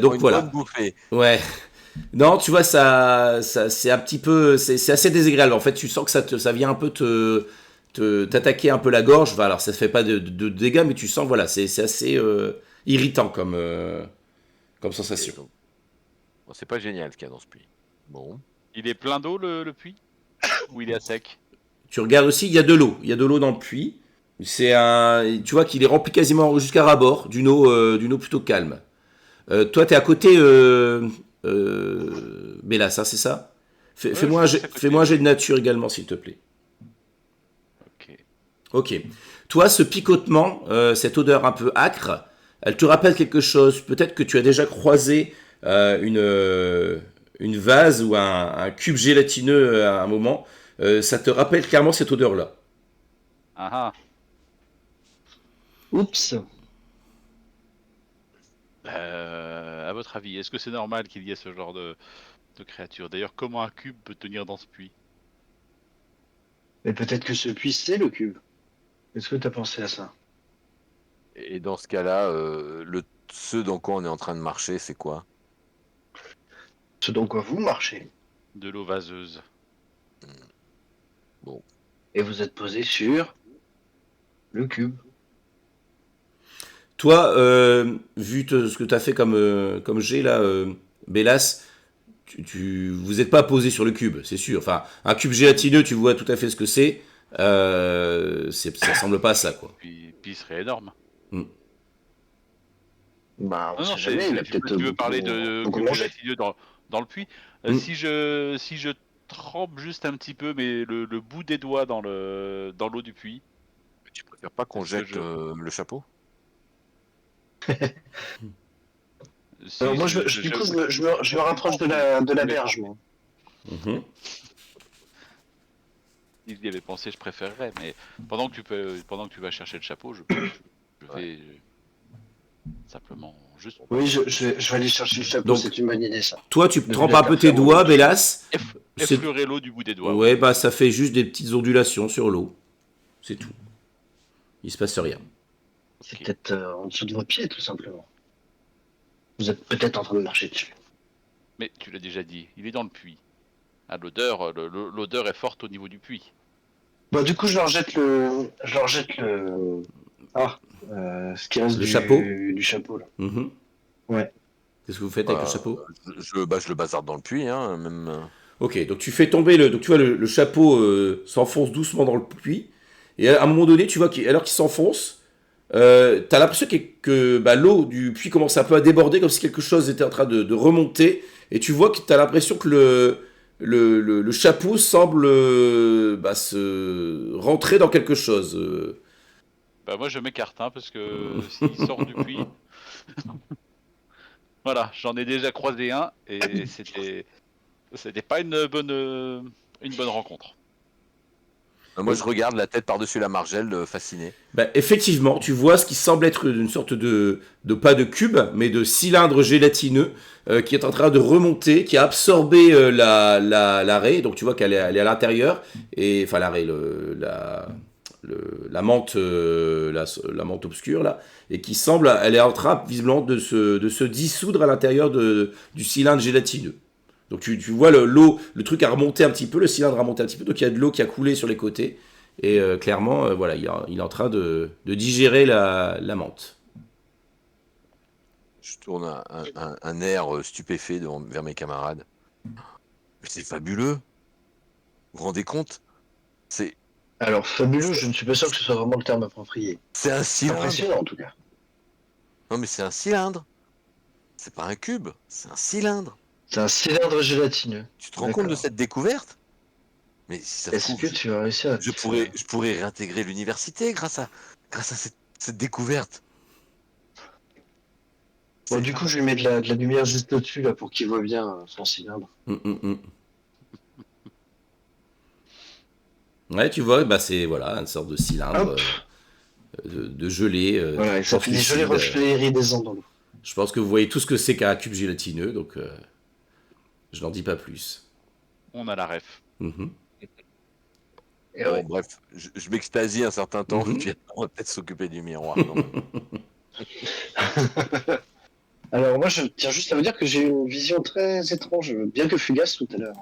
Donc une voilà. bonne bouffée. Ouais. Non, tu vois, ça c'est un petit peu, c'est assez désagréable. En fait, tu sens que ça vient un peu t'attaquer un peu la gorge. Enfin, alors ça ne fait pas de dégâts, mais tu sens, voilà, c'est assez irritant comme sensation. Donc, bon, c'est pas génial ce qu'il y a dans ce puits. Bon. Il est plein d'eau le puits? Ou il est à sec? Tu regardes aussi, il y a de l'eau. Il y a de l'eau dans le puits. Tu vois qu'il est rempli quasiment jusqu'à ras-bord d'une eau plutôt calme. Toi, t'es à côté, Bélas, hein, c'est ça? Fais-moi un jet de nature également, s'il te plaît. Ok. Ok. Toi, ce picotement, cette odeur un peu âcre, elle te rappelle quelque chose. Peut-être que tu as déjà croisé une vase ou un cube gélatineux à un moment. Ça te rappelle clairement cette odeur-là. Ah ah. Oups. À votre avis, est-ce que c'est normal qu'il y ait ce genre de créature? D'ailleurs, comment un cube peut tenir dans ce puits? Mais peut-être que ce puits, c'est le cube. Est-ce que t'as pensé à ça? Et dans ce cas-là, ce dans quoi on est en train de marcher, c'est quoi? Ce dans quoi vous marchez. De l'eau vaseuse. Bon. Et vous êtes posé sur le cube. Toi, vu ce que tu as fait comme jet là, Bélas, vous n'êtes pas posé sur le cube, c'est sûr. Enfin, un cube gélatineux, tu vois tout à fait ce que c'est. Ça ressemble pas à ça, quoi. Puis il serait énorme. Bah, on Non, sait jamais, il a peut-être tu veux parler de beaucoup cube mangé. gélatineux dans le puits. Si je trempe juste un petit peu, mais le bout des doigts dans l'eau du puits. Tu préfères pas qu'on Est-ce que jette le chapeau? Alors moi, du coup, je me rapproche de la berge, moi. Mhm. Il y avait pensé, je préférerais, mais pendant que tu vas chercher le chapeau, je vais simplement juste. Oui, je vais aller chercher le chapeau, Donc, c'est une bonne idée, ça. Toi, tu Le trempes un peu tes faire doigts, mon- Bélas. Effleurer l'eau du bout des doigts. Ouais, bah ça fait juste des petites ondulations sur l'eau. C'est tout. Il se passe rien. C'est Ok. peut-être en dessous de vos pieds, tout simplement. Vous êtes peut-être en train de marcher dessus. Mais tu l'as déjà dit, il est dans le puits. Ah, l'odeur est forte au niveau du puits. Bah, du coup, je leur jette le. Ce qui reste Le chapeau. du chapeau, là. Mhm. Ouais. Qu'est-ce que vous faites avec le chapeau? Je le bazarde dans le puits, hein, même. Ok, donc tu fais tomber donc tu vois le chapeau s'enfonce doucement dans le puits, et à un moment donné, tu vois alors qu'il s'enfonce, t'as l'impression que l'eau du puits commence un peu à déborder, comme si quelque chose était en train de remonter, et tu vois que t'as l'impression que le chapeau semble se rentrer dans quelque chose. Bah moi je m'écarte parce que s'il sort du puits. Voilà, j'en ai déjà croisé un et c'était pas une bonne rencontre. Moi, je regarde la tête par-dessus la margelle, fasciné. Effectivement, tu vois ce qui semble être une sorte pas de cube, mais de cylindre gélatineux qui est en train de remonter, qui a absorbé la raie. Donc tu vois qu'elle est à l'intérieur, et enfin la raie, la menthe, la menthe obscure là, et qui semble, elle est en train visiblement de se dissoudre à l'intérieur du cylindre gélatineux. Donc tu vois le truc a remonté un petit peu, le cylindre a remonté un petit peu, donc il y a de l'eau qui a coulé sur les côtés. Et clairement, voilà, il est en train de digérer la menthe. Je tourne un air stupéfait vers mes camarades. Mais c'est fabuleux. Vous vous rendez compte? Alors, fabuleux, je ne suis pas sûr que ce soit vraiment le terme approprié. C'est un C'est cylindre. impressionnant, en tout cas. Non, mais c'est un cylindre. C'est pas un cube, c'est un cylindre. C'est un cylindre gélatineux. Tu te rends compte de cette découverte? Mais si ça se Est-ce trouve, que tu vas réussir à... je pourrais réintégrer l'université grâce à cette découverte. Bon, du coup, je lui mets de la lumière juste au-dessus, là, pour qu'il voit bien son cylindre. Ouais, tu vois, c'est voilà, une sorte de cylindre de gelée. Voilà, et ça fait des jolis reflets iridescents dans l'eau. Je pense que vous voyez tout ce que c'est qu'un cube gélatineux, donc je n'en dis pas plus. On a la ref. Et Bon, ouais. bref, je m'extasie un certain temps, puis on va peut-être s'occuper du miroir. quand même. Alors, moi, je tiens juste à vous dire que j'ai eu une vision très étrange, bien que fugace tout à l'heure.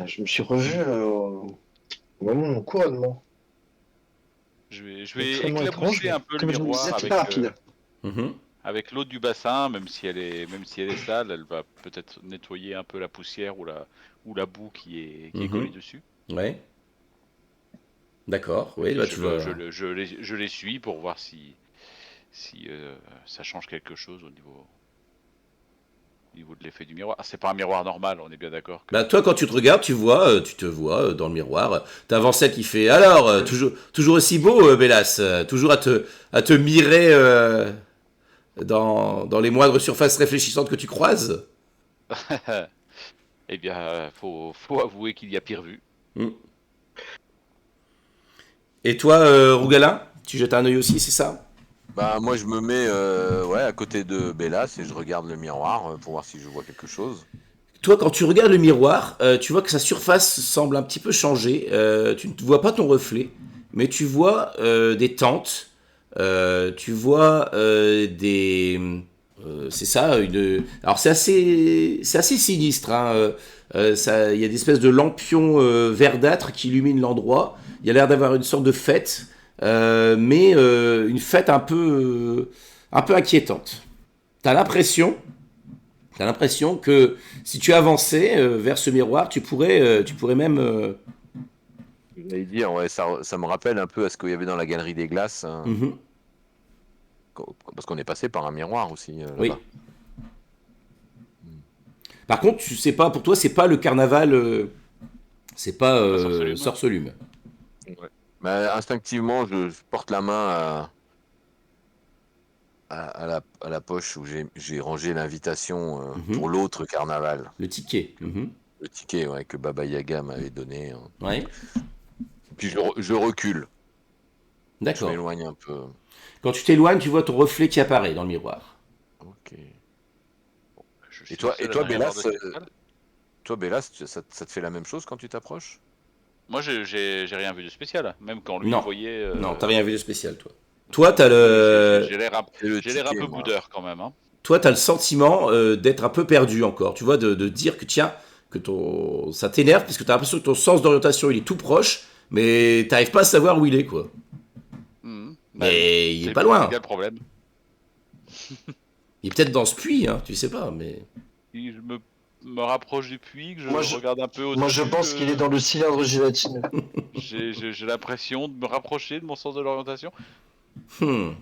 Je me suis revu au moment de mon couronnement. Je vais Extrêmement éclabousser étrange, un peu le comme je me miroir disais, c'est avec, pas rapide. avec l'eau du bassin, même si elle est sale, elle va peut-être nettoyer un peu la poussière ou la boue qui est collée dessus. Ouais. D'accord, Et oui, puis bah tu vas. je l'essuie pour voir si ça change quelque chose au niveau de l'effet du miroir. Ah, c'est pas un miroir normal, on est bien d'accord que. Bah toi, quand tu te regardes, tu te vois dans le miroir. T'as Vancette qui fait alors, toujours aussi beau, Bélas, toujours à te mirer dans les moindres surfaces réfléchissantes que tu croises. Eh bien, faut avouer qu'il y a pire vu. Mm. Et toi, Rougalin, tu jettes un œil aussi, c'est ça? Bah moi je me mets ouais, à côté de Bellas et je regarde le miroir pour voir si je vois quelque chose. Toi, quand tu regardes le miroir, tu vois que sa surface semble un petit peu changer. Tu ne vois pas ton reflet, mais tu vois des tentes. Tu vois c'est ça, Alors c'est assez sinistre. Hein, il y a des espèces de lampions verdâtres qui illuminent l'endroit. Il y a l'air d'avoir une sorte de fête, mais une fête un peu inquiétante. T'as l'impression T'as l'impression que si tu avançais vers ce miroir, tu pourrais même. J'allais dire, ouais, ça me rappelle un peu à ce qu'il y avait dans la galerie des glaces, hein, Mhm. parce qu'on est passé par un miroir aussi Oui. là-bas. Par contre, tu sais pas, pour toi, c'est pas le carnaval, c'est pas C'est pas Sorcelume. Sorcelume. Ouais. Mais instinctivement, je porte la main à la poche où j'ai rangé l'invitation Mhm. pour l'autre carnaval. Le ticket. Mhm. Le ticket, ouais, que Baba Yaga m'avait donné, hein. Ouais. Puis je recule, je D'accord. m'éloigne un peu. Quand tu t'éloignes, tu vois ton reflet qui apparaît dans le miroir. Ok. Je Et suis le toi, seul à ne rien voir de spécial. Bélas, ça te fait la même chose quand tu t'approches? Moi, j'ai rien vu de spécial. Même quand lui Non. voyait. Non, t'as rien vu de spécial, toi. Toi, t'as J'ai le, C'est le l'air un ticket, peu moi. boudeur quand même. Hein. toi, t'as le sentiment d'être un peu perdu encore. Tu vois, de dire que tiens, ça t'énerve parce que t'as l'impression que ton sens d'orientation il est tout proche, mais t'arrives pas à savoir où il est, quoi. Bah oui, Mais il est c'est pas c'est loin. bien le problème. Il est peut-être dans ce puits, hein, tu sais pas, mais. Si je me rapproche du puits, que je Moi, je, regarde un peu moi, je au-dessus, pense qu'il est dans le cylindre gélatineux. j'ai l'impression de me rapprocher de mon sens de l'orientation. Hmm.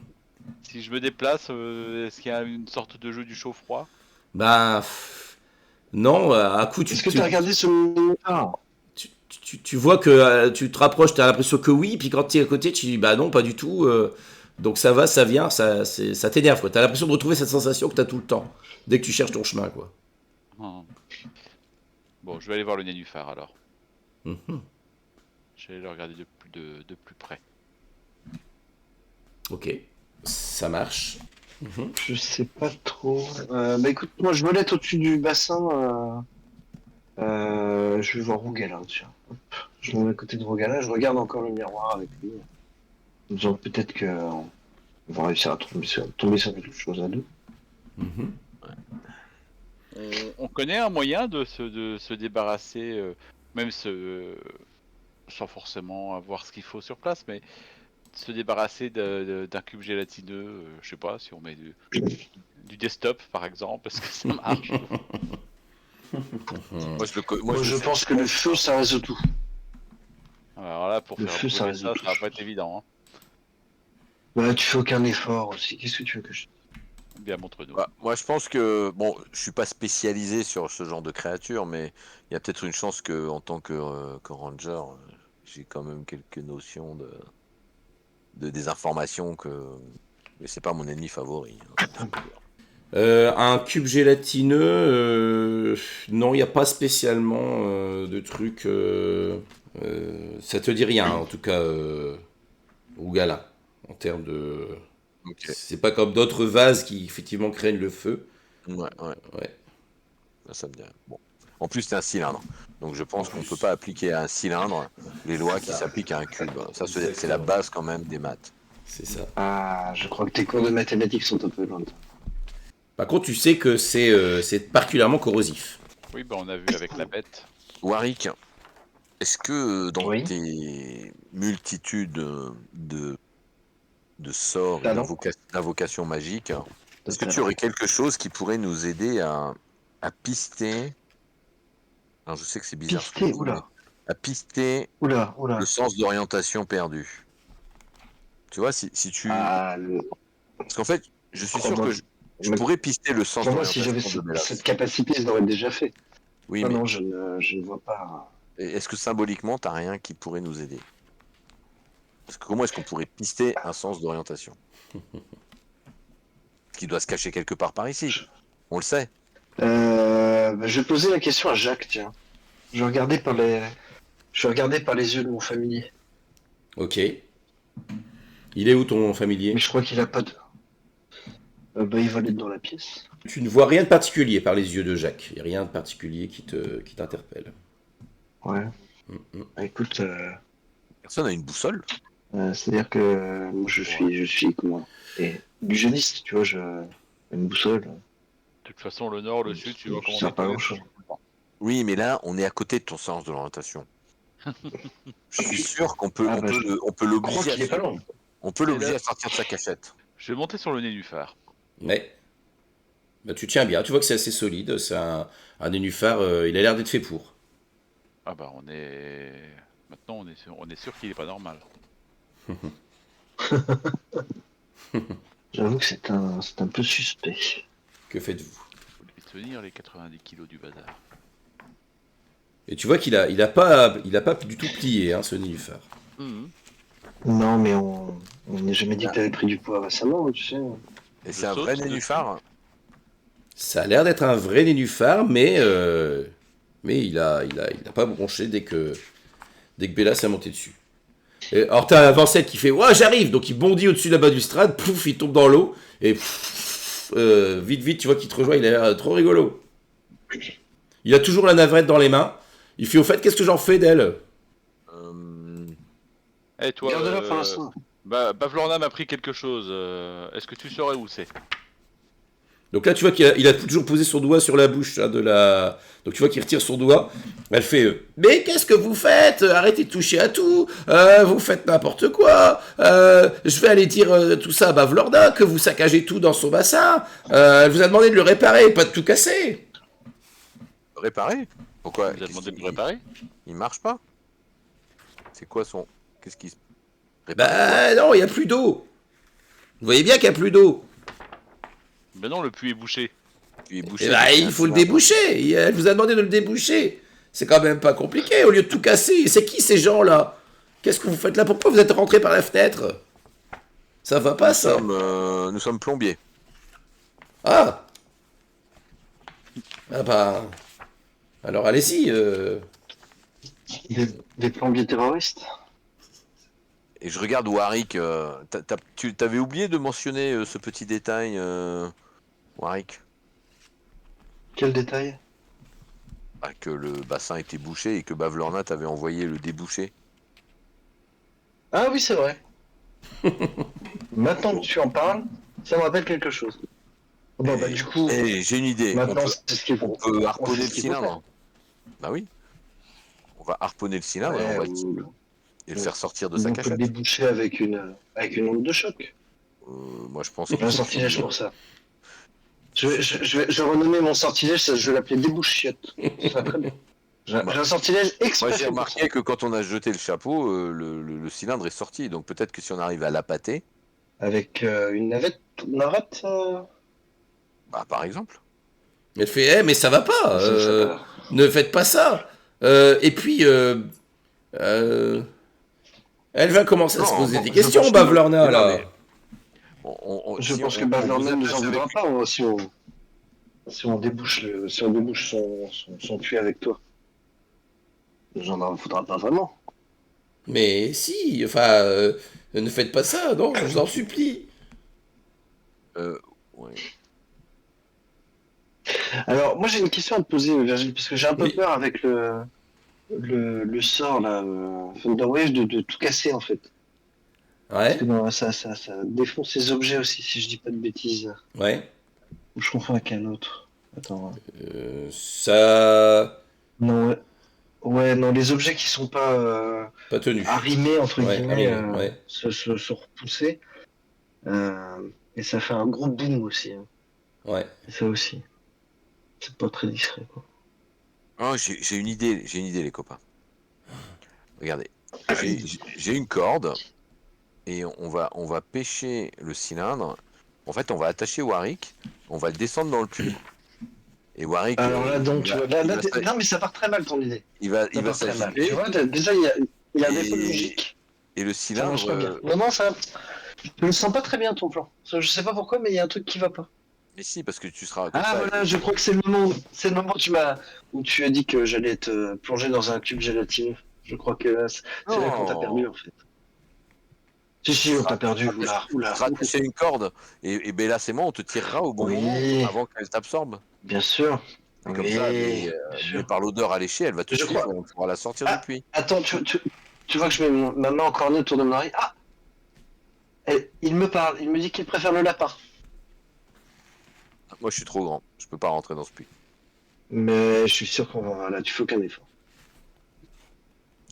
Si je me déplace, est-ce qu'il y a une sorte de jeu du chaud-froid? Ben. Non, à coup, Est-ce que tu as regardé ce moniteur? tu vois que tu te rapproches, t'as l'impression que oui, puis quand t'es à côté, tu dis bah non, pas du tout. Donc ça va, ça vient, ça t'énerve, quoi. T'as l'impression de retrouver cette sensation que t'as tout le temps, dès que tu cherches ton chemin, quoi. Hmm. Bon, je vais aller voir le nénuphar alors. Mhm. Je vais aller le regarder de plus près. Ok, ça marche. Je sais pas trop. Bah écoute, moi je me lève au-dessus du bassin. Je vais voir Rougala, tiens. Hop. Je me mets à côté de Rougala, je regarde encore le miroir avec lui. En disant peut-être que on va réussir à tomber sur quelque chose à deux. Mhm. On connaît un moyen de se débarrasser, même sans forcément avoir ce qu'il faut sur place, mais se débarrasser d'un cube gélatineux, je sais pas, si on met du desktop par exemple, est-ce que ça marche? Moi je pense que le feu ça résout tout. Alors là, pour Le faire feu ça brûler résout ça, tout. ça va pas être évident. Hein. Bah tu fais aucun effort aussi. Qu'est-ce que tu veux que je. Bien, montre-nous. Bah, moi, je pense que, bon, je suis pas spécialisé sur ce genre de créature, mais il y a peut-être une chance que, en tant que ranger, j'ai quand même quelques notions de des informations mais c'est pas mon ennemi favori, hein, c'est sûr. Un cube gélatineux, non, il n'y a pas spécialement de truc. Ça te dit rien, en tout cas, Rougala, en termes de. Ok. C'est pas comme d'autres vases qui effectivement craignent le feu. Ouais, ouais, Ouais. ça me dit rien. Bon. En plus, c'est un cylindre. Donc, je En pense qu'on plus. peut pas appliquer à un cylindre les lois qui Ça. s'appliquent à un cube. Ça, c'est la Exactement. base quand même des maths. C'est ça. Ah, je crois que tes cours de mathématiques sont un peu loin de toi. Par contre, tu sais que c'est particulièrement corrosif. Oui, bah on a vu avec la bête. Warwick, Est-ce que dans Oui. tes multitudes de sorts et Talent. d'invocations magiques, De est-ce que tu talent. aurais quelque chose qui pourrait nous aider à pister, alors je sais que c'est bizarre ce que je Pisté, dis, mais oula. à pister Oula, le oula. sens d'orientation perdu? Tu vois, si tu... Ah, Parce qu'en fait, je suis sûr crois-moi, que je pourrais pister le sens crois-moi, si j'avais d'orientation de cette Bélas. capacité, je l'aurais déjà fait. Oui, Non, mais non, je ne vois pas. est-ce que symboliquement, t'as rien qui pourrait nous aider? Parce que comment est-ce qu'on pourrait pister un sens d'orientation? Qui doit se cacher quelque part par ici. Je, On le sait. je vais poser la question à Jacques, tiens. Je vais regarder par les, je vais regarder par les yeux de mon familier. Ok. Il est où ton Mais familier? je crois qu'il a pas de. Bah, il va être dans la pièce. Tu ne vois rien de particulier par les yeux de Jacques. Il n'y a rien de particulier qui t'interpelle. Ouais. Mm. Bah, écoute, Personne n'a une boussole. c'est-à-dire que moi, je suis comment? Et illusionniste, tu vois, une boussole, De toute façon, le nord, le sud, tu vois ça comment sert pas à météo, grand ça chose. change tout le temps. Oui, mais là, on est à côté de ton sens de l'orientation. Je suis sûr qu'on peut, Ah on bah, peut, je on peut crois l'obliger qu'il est pas loin. à sortir de sa cachette. Je vais monter sur le nénuphar. Mais bah, tu tiens bien. Tu vois que c'est assez solide. C'est un nénuphar. Il a l'air d'être fait pour. Ah bah on est... Maintenant on est sûr qu'il est pas normal. J'avoue que c'est un peu suspect. Que faites-vous? Faut les tenir les 90 kilos du bazar. Et tu vois il a pas du tout plié, hein, ce nénuphar. Mhm. Non, mais on n'a jamais dit que Ah, t'avais pris du poids récemment, tu sais. et Je c'est un vrai saute dessus. nénuphar. Ça a l'air d'être un vrai nénuphar, mais il a pas bronché dès que Bella s'est monté dessus. Et, alors t'as Vincent qui fait ouais j'arrive, donc il bondit au-dessus de la balustrade, pouf, il tombe dans l'eau et vite vite tu vois qu'il te rejoint, il a l'air trop rigolo. Il a toujours la navrette dans les mains. Il fait au fait qu'est-ce que j'en fais d'elle? Eh toi, Garde-la pour l'instant. Bavlorna m'a pris quelque chose. Est-ce que tu saurais où c'est? Donc là, tu vois qu'il a toujours posé son doigt sur la bouche hein, de la. Donc tu vois qu'il retire son doigt. Elle fait mais qu'est-ce que vous faites? Arrêtez de toucher à tout. Vous faites n'importe quoi. Je vais aller dire tout ça à Bavlorda, que vous saccagez tout dans son bassin. Elle vous a demandé de le réparer, pas de tout casser. Réparé? Pourquoi? Il nous a demandé de le réparer? Il marche pas? C'est quoi son... Qu'est-ce qui se... Réparer quoi? Bah non, il n'y a plus d'eau. Vous voyez bien qu'il n'y a plus d'eau. Ben non, le puits est bouché. Il est bouché, Et bah donc il y a il un faut le cylindre. déboucher. Elle vous a demandé de le déboucher. C'est quand même pas compliqué au lieu de tout casser. C'est qui ces gens-là? Qu'est-ce que vous faites là? Pourquoi vous êtes rentrés par la fenêtre? Ça va pas ça. Nous sommes plombiers. Ah. Ah bah. Alors allez-y. Des plombiers terroristes. Et je regarde Warwick. Tu t'avais oublié de mentionner ce petit détail, Warwick? Quel détail? Ah, que le bassin était bouché et que Bavlorna t'avait envoyé le déboucher. Ah oui, c'est vrai. Maintenant que tu en parles, ça me rappelle quelque chose. Bon, bah, du coup, J'ai une idée. maintenant, c'est ce qu'il On faut. peut On harponner sait le ce qu'il faut cylindre. Bah oui. On va harponner le faire. cylindre et Ouais, et le faire sortir de ou sa on peut le cachette. déboucher avec une onde de choc. Moi, je pense J'ai qu'il un faut... sortilège pour ça. Je vais renommer mon sortilège, je vais l'appeler débouche-chiotte. Ça sera très bien. J'ai un sortilège Moi, exprès j'ai fait pour ça. remarqué que quand on a jeté le chapeau, le cylindre est sorti. Donc peut-être que si on arrive à l'appâter, Avec une navette, bah, par exemple. Elle fait mais ça va pas. ça serait pas. Ne faites pas ça. Et puis elle va commencer à se Non, poser bon, des je questions, pense que- Bavlorna non, mais là. Je si pense on- que on Bavlorna vous ne nous en attache voudra avec- pas si on débouche son puits avec toi. J'en en voudra pas vraiment. Mais si, enfin, ne faites pas ça, non, je vous en supplie. Ouais. Alors, moi j'ai une question à te poser, Virgile, parce que j'ai un peu Oui. peur avec le sort là, Thunder Wave, de tout casser en fait. Parce Ouais, que ça défonce ses objets aussi, si je dis pas de bêtises. ouais. Ou je confonds avec un autre. Attends. Ça. Non, ouais, Ouais, non, les objets qui sont pas Pas tenu. arrimés, entre Ouais, guillemets, arrimé, ouais. se repousser. Et ça fait un gros boom aussi. Hein. Ouais. Et ça aussi. C'est pas très discret, quoi. Oh, j'ai une idée, les copains. Regardez, j'ai une corde et on va pêcher le cylindre. En fait, on va attacher Warwick, on va le descendre dans le puits. Et Warwick. Alors là, donc, tu vois, va- non, mais ça part très mal ton idée. il va Ça part très mal. s'agiter Tu vois, déjà, il y a un défaut de logique. et le Ça marche pas bien. cylindre. Non, non, ça. Je le sens pas très bien ton plan. Je sais pas pourquoi, mais il y a un truc qui va pas. Mais si, parce que tu seras. comme Ah ça, voilà, je crois que c'est le moment où tu as dit que j'allais te plonger dans un cube gélatineux. Je crois que là, c'est là qu'on t'a perdu en fait. Si, on t'a perdu, oula. Tu seras attaché à une corde et Bella et moi on te tirera au bon Oui. moment avant qu'elle t'absorbe. Bien sûr. Et comme Oui, ça, bien mais sûr. par l'odeur alléchée, elle va te Je suivre, crois. on pourra la sortir Ah. du puits. Attends, tu vois que je mets ma main encore nez autour de mon oreille. Ah il me parle, il me dit qu'il préfère le lapin. Moi je suis trop grand, je peux pas rentrer dans ce puits. Mais je suis sûr qu'on va là, tu fais aucun effort.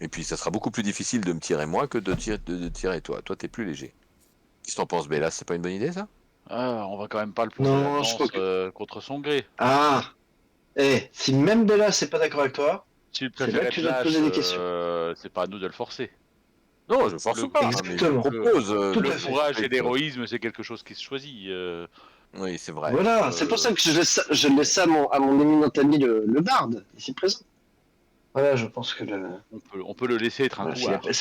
Et puis ça sera beaucoup plus difficile de me tirer moi que de tirer toi. Toi t'es plus léger. Qu'est-ce que t'en penses, Bella? C'est pas une bonne idée ça? On va quand même pas le pousser Non, la je crois danse, contre son gré. Ah si même Bella c'est pas d'accord avec toi, Si tu c'est préfères là que être tu dois te lâche, poser des questions. c'est pas à nous de le forcer. Non, je force Le- pas, hein, mais je Exactement. propose. Tout Le à fait. courage et l'héroïsme, c'est quelque chose qui se choisit. Oui, c'est vrai. Voilà, c'est pour ça que je laisse ça à mon éminent ami le barde, ici présent. Voilà, je pense que On peut le laisser être un voilà, couard.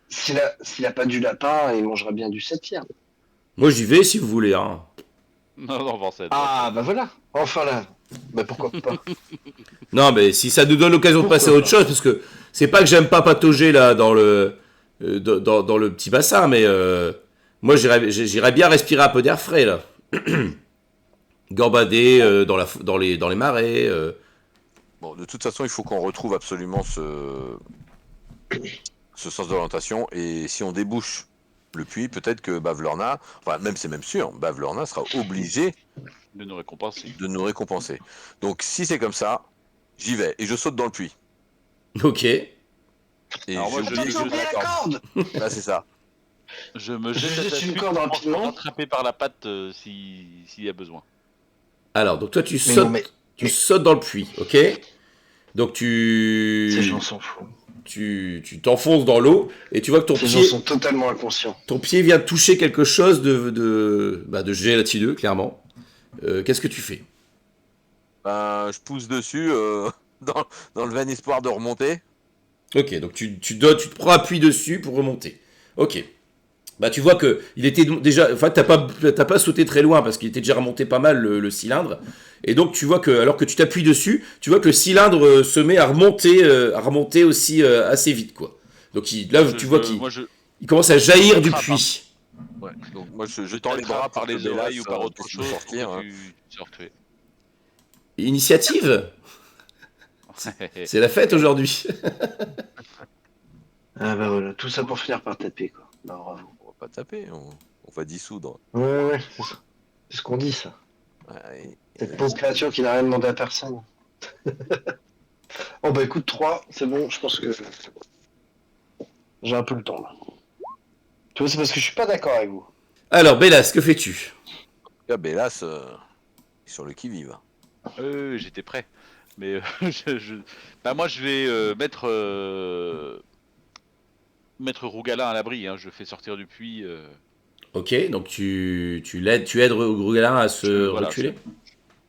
s'il a pas du lapin, il mangera bien du septième. Moi, j'y vais si vous voulez. Hein. Non, Vincent. Ah bah voilà, enfin là, bah pourquoi pas. Non, mais si ça nous donne l'occasion de Pourquoi passer à autre pas. chose, parce que c'est pas que j'aime pas patauger là dans le dans le petit bassin, mais moi j'irais bien respirer un peu d'air frais là, gambader dans les marais. Bon, de toute façon, il faut qu'on retrouve absolument ce sens d'orientation. Et si on débouche le puits, peut-être que Bavlorna, enfin même c'est même sûr, Bavlorna sera obligé De nous récompenser. de nous récompenser. Donc si c'est comme ça, j'y vais et je saute dans le puits. Ok. Et Alors moi, j'ai je oublié dis que que j'ai la corde. Là c'est ça. Je me Je jette à jette ta une suite corde pour me rapidement. rattraper par la patte s'il y a besoin. Alors donc toi tu Mais sautes non, mais tu sautes dans le puits, ok. Donc ces gens s'en foutent. tu t'enfonces dans l'eau et tu vois que Ces gens sont totalement inconscients. ton pied vient de toucher quelque chose de gélatineux, clairement. Qu'est-ce que tu fais? Je pousse dessus dans le vain espoir de remonter. Ok, donc tu te prends appui dessus pour remonter. Ok. Bah tu vois que il était déjà, enfin t'as pas sauté très loin parce qu'il était déjà remonté pas mal le cylindre. Et donc tu vois que alors que tu t'appuies dessus, tu vois que le cylindre se met à remonter aussi assez vite quoi. Donc tu vois qu'il commence à jaillir du puits. Ouais. Donc moi je tends les bras par pour que les oreilles ou Bélas, par autre puisse chose sortir. pour Hein. que tu sortes. Oui. Initiative, c'est la fête aujourd'hui. Ah bah voilà, tout ça pour finir par taper quoi. Bah bravo. On va pas taper, on va dissoudre. Ouais, c'est ce qu'on dit ça. Ouais, Cette pauvre créature qui n'a rien demandé à personne. Oh bah écoute, 3, c'est bon, je pense que j'ai un peu le temps là. Tu vois, c'est parce que je suis pas d'accord avec vous. Alors Bélas, que fais-tu? là, Bélas est sur le qui-vive. J'étais prêt. Mais bah, moi je vais mettre Rougalin à l'abri. Hein. Je le fais sortir du puits. Ok, donc tu aides Rougalin à se Voilà, reculer.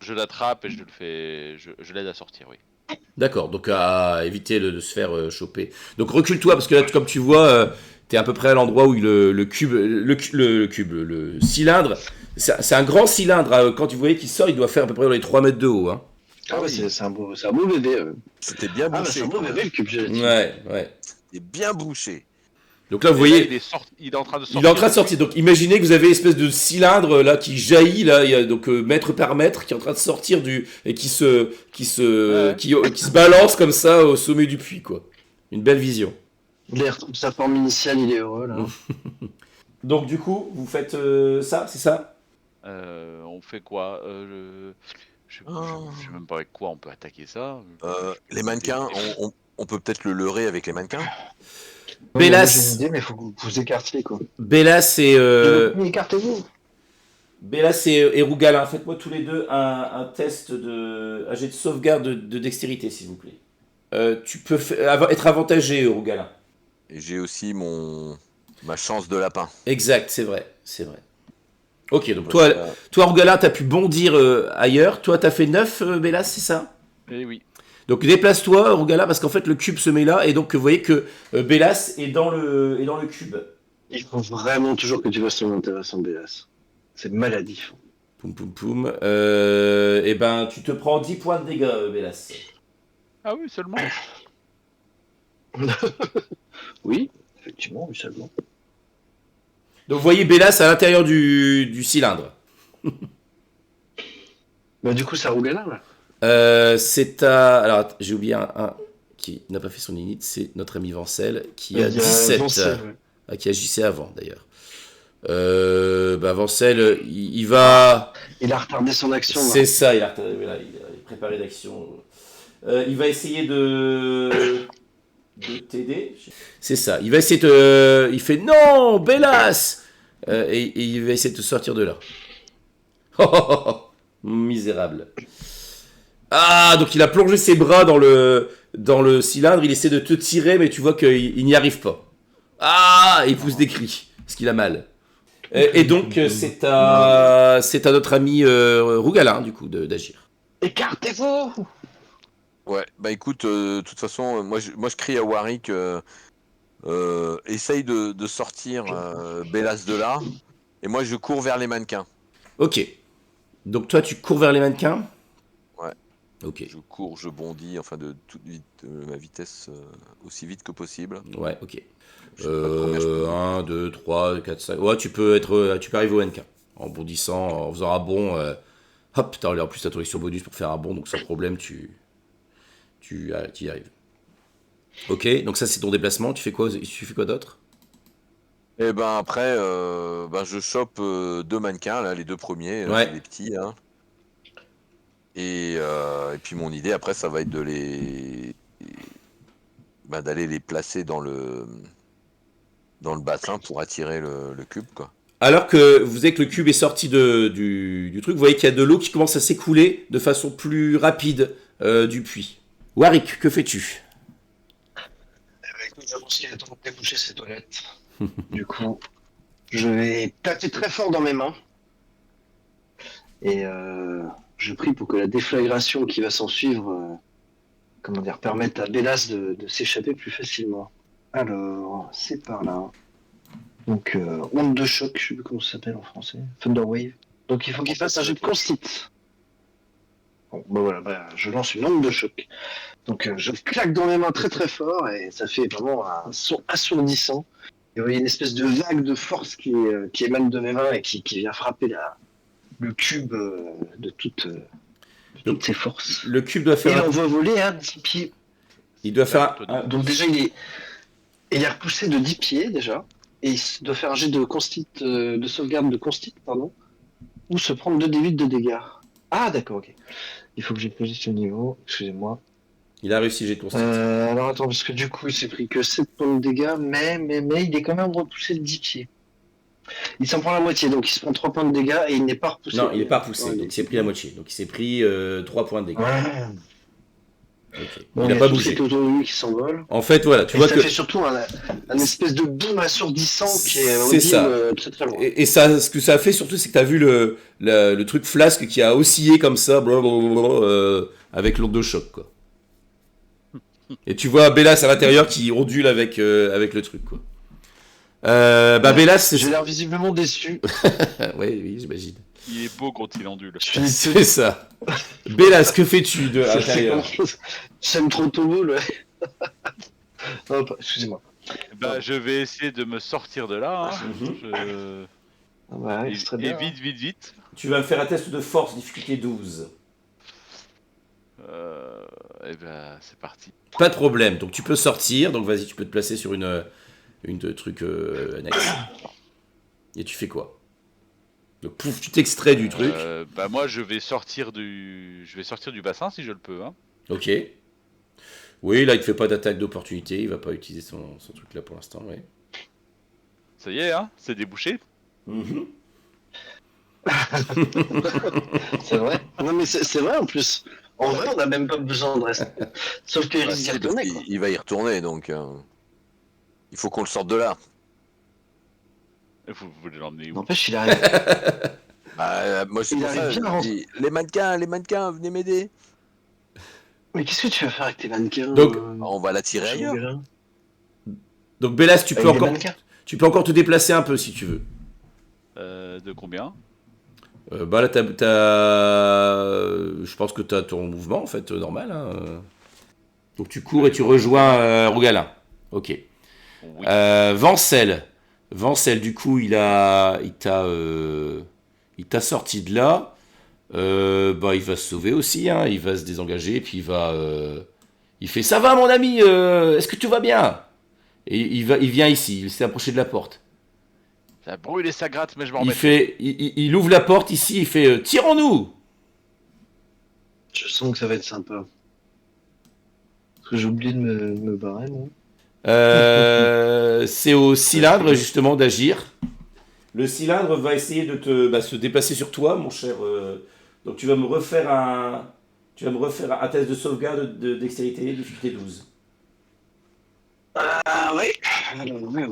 Je l'attrape et je l'aide à sortir, oui. D'accord, donc à éviter de se faire choper. Donc recule-toi parce que là, comme tu vois, t'es à peu près à l'endroit où le cylindre, c'est un grand cylindre. Quand tu voyais qu'il sort, il doit faire à peu près dans les 3 mètres de haut. Hein. Ah ouais, c'est un beau bébé. C'était bien Ah bah bouché. c'est un beau bébé le cube gélatineux. Ouais. C'était bien bouché. Donc là, vous Et là, voyez, il est en train de sortir. il est en train de sortir. Donc imaginez que vous avez une espèce de cylindre là qui jaillit là, il y a donc mètre par mètre qui est en train de sortir et qui se balance comme ça au sommet du puits quoi. Une belle vision. Il retrouve sa forme initiale, il est heureux là. Donc du coup, vous faites ça, c'est ça? On fait quoi je sais même pas avec quoi on peut attaquer ça. Les mannequins, on peut peut-être le leurrer avec les mannequins. Bélas. J'ai une idée, mais il faut que vous vous écartiez, quoi. Bélas et... Écartez-vous. Bélas et Rougalin, faites-moi tous les deux un test un jet de sauvegarde de dextérité, s'il vous plaît. Tu peux être avantagé, Rougalin. Et j'ai aussi ma chance de lapin. Exact, c'est vrai. Ok, donc toi Rougalin, t'as pu bondir ailleurs. Toi, t'as fait 9, Bélas, c'est ça? Eh oui. Donc déplace-toi, Rougalin, parce qu'en fait, le cube se met là, et donc vous voyez que Bélas est dans le cube. Il faut vraiment toujours que tu fasses ton intéressant, Bélas. C'est maladif. Poum poum poum. Et ben, tu te prends 10 points de dégâts, Bélas. Ah oui, seulement. Oui, effectivement, oui, seulement. Donc vous voyez Bélas à l'intérieur du cylindre. Bah, du coup, ça Rougalin, là. C'est à... Alors, j'ai oublié un qui n'a pas fait son init, c'est notre ami Vancel, qui a 17. Vancel, ouais. Qui agissait avant, d'ailleurs. Vancel, il va... Il a retardé son action. C'est ça, il a préparé d'action. Il va essayer de t'aider. C'est ça, il va essayer de... Il fait « Non, Bélas !» et il va essayer de te sortir de là. Misérable. Ah, donc il a plongé ses bras dans le cylindre, il essaie de te tirer, mais tu vois qu'il n'y arrive pas. Ah, il pousse des cris, parce qu'il a mal. Et donc, c'est à notre ami Rougalin, du coup, d'agir. Écartez-vous. Ouais, bah écoute, de toute façon, moi je crie à Warwick, essaye de sortir Bélas de là, et moi je cours vers les mannequins. Ok. Donc toi, tu cours vers les mannequins? Ouais. Ok. Je cours, je bondis, enfin de toute ma vitesse aussi vite que possible. Ouais, ok. Je sais pas combien je peux 1, 2, 3, 4, 5... Ouais, tu peux arriver au NK. En bondissant, en faisant un bond... hop, en plus t'as ton action bonus pour faire un bond, donc sans problème, tu y arrives. Ok, donc ça c'est ton déplacement. Tu fais quoi d'autre? Et ben après, je chope 2 mannequins, là, les 2 premiers, Ouais. c'est les petits. Hein. Et puis mon idée après, ça va être d'aller les placer dans le bassin pour attirer le cube, quoi. Alors que vous voyez que le cube est sorti du truc, vous voyez qu'il y a de l'eau qui commence à s'écouler de façon plus rapide du puits. Warwick, que fais-tu? Écoute, j'avance qu'il est temps de déboucher ces toilettes. Du coup, je vais tâter très fort dans mes mains. Et je prie pour que la déflagration qui va s'en suivre, permette à Bélas de s'échapper plus facilement. Alors, c'est par là. Donc, onde de choc, je sais plus comment ça s'appelle en français. Thunder Wave. Donc, il faut qu'il fasse un jet de constite. Bon, je lance une onde de choc. Donc, je claque dans mes mains très très fort et ça fait vraiment un son assourdissant. Et vous voyez une espèce de vague de force qui émane de mes mains et qui vient frapper le cube de toutes ses forces. Le cube doit Et faire... on va voler à 10 pieds. Il doit faire... Donc déjà, il est repoussé de 10 pieds déjà. Et il doit faire un jet de sauvegarde de constite, pardon. Ou se prendre 2d8 de dégâts. Ah d'accord, ok. Il faut que j'ai posé ce niveau, excusez-moi. Il a réussi, j'ai de constite. Alors attends, parce que du coup, il s'est pris que 7 points de dégâts, mais il est quand même repoussé de 10 pieds. Il s'en prend la moitié, donc il se prend 3 points de dégâts et il n'est pas repoussé. Non, il n'est pas repoussé, Ouais, donc il s'est pris la moitié. Donc il s'est pris 3 points de dégâts. Ouais. Okay. Bon, il n'a pas bougé. C'est autour de lui qui s'envole. En fait, voilà, tu vois ça que... fait surtout un espèce de boom assourdissant qui est audible, ça. Très très loin. Et ça, ce que ça a fait surtout, c'est que tu as vu le truc flasque qui a oscillé comme ça, avec l'onde de choc, quoi. Et tu vois Bélas à l'intérieur qui ondule avec le truc, quoi. Bélas... J'ai l'air visiblement déçu. Oui, j'imagine. Il est beau quand il ondule. C'est ça. Bélas, que fais-tu de l'intérieur? J'aime trop ton boule, ouais. Hop, excusez-moi. Je vais essayer de me sortir de là. Hein. Ouais, c'est très bien. Et vite. Tu vas me faire un test de force, difficulté 12. C'est parti. Pas de problème, donc tu peux sortir, donc vas-y, tu peux te placer sur une truc annexe. Et tu fais quoi? Donc pouf, tu t'extrais du truc. Moi je vais sortir du bassin si je le peux. Hein. Ok. Oui, là, il ne fait pas d'attaque d'opportunité. Il va pas utiliser son truc là pour l'instant. Ouais. Ça y est, hein, c'est débouché. C'est vrai. Non, mais c'est vrai en plus. En vrai, on n'a même pas besoin de rester. Sauf qu'il Bah, risque d'y si, parce retourner, qu'il quoi. il va y retourner, donc il faut qu'on le sorte de là. Vous voulez l'emmener où? N'empêche, il arrive. Bah, moi, c'est Il pour arrive ça, bien je à rentrer. dis, les mannequins, venez m'aider. Mais qu'est-ce que tu vas faire avec tes mannequins Donc, On va l'attirer chez ailleurs. Rogalin donc Bélas, tu peux Avec des encore, mannequins tu peux encore te déplacer un peu si tu veux. De combien? Bah là, je pense que tu as ton mouvement en fait normal. Hein. Donc tu cours et tu rejoins Rogalin. Ok. Oui. Vancel. Vancel, du coup, il t'a sorti de là. Bah, il va se sauver aussi. Hein. Il va se désengager. Puis il fait ça va, mon ami. Est-ce que tout va bien? Et il vient ici. Il s'est approché de la porte. Ça brûle et ça gratte, mais je m'en Il remettrai. il ouvre la porte ici. Il fait tirons-nous. Je sens que ça va être sympa. Parce que j'ai oublié de me barrer, moi. C'est au cylindre justement d'agir. Le cylindre va essayer de se déplacer sur toi, mon cher. Donc tu vas me refaire un test de sauvegarde de dextérité, difficulté 12. Ah oui. Alors, ouais,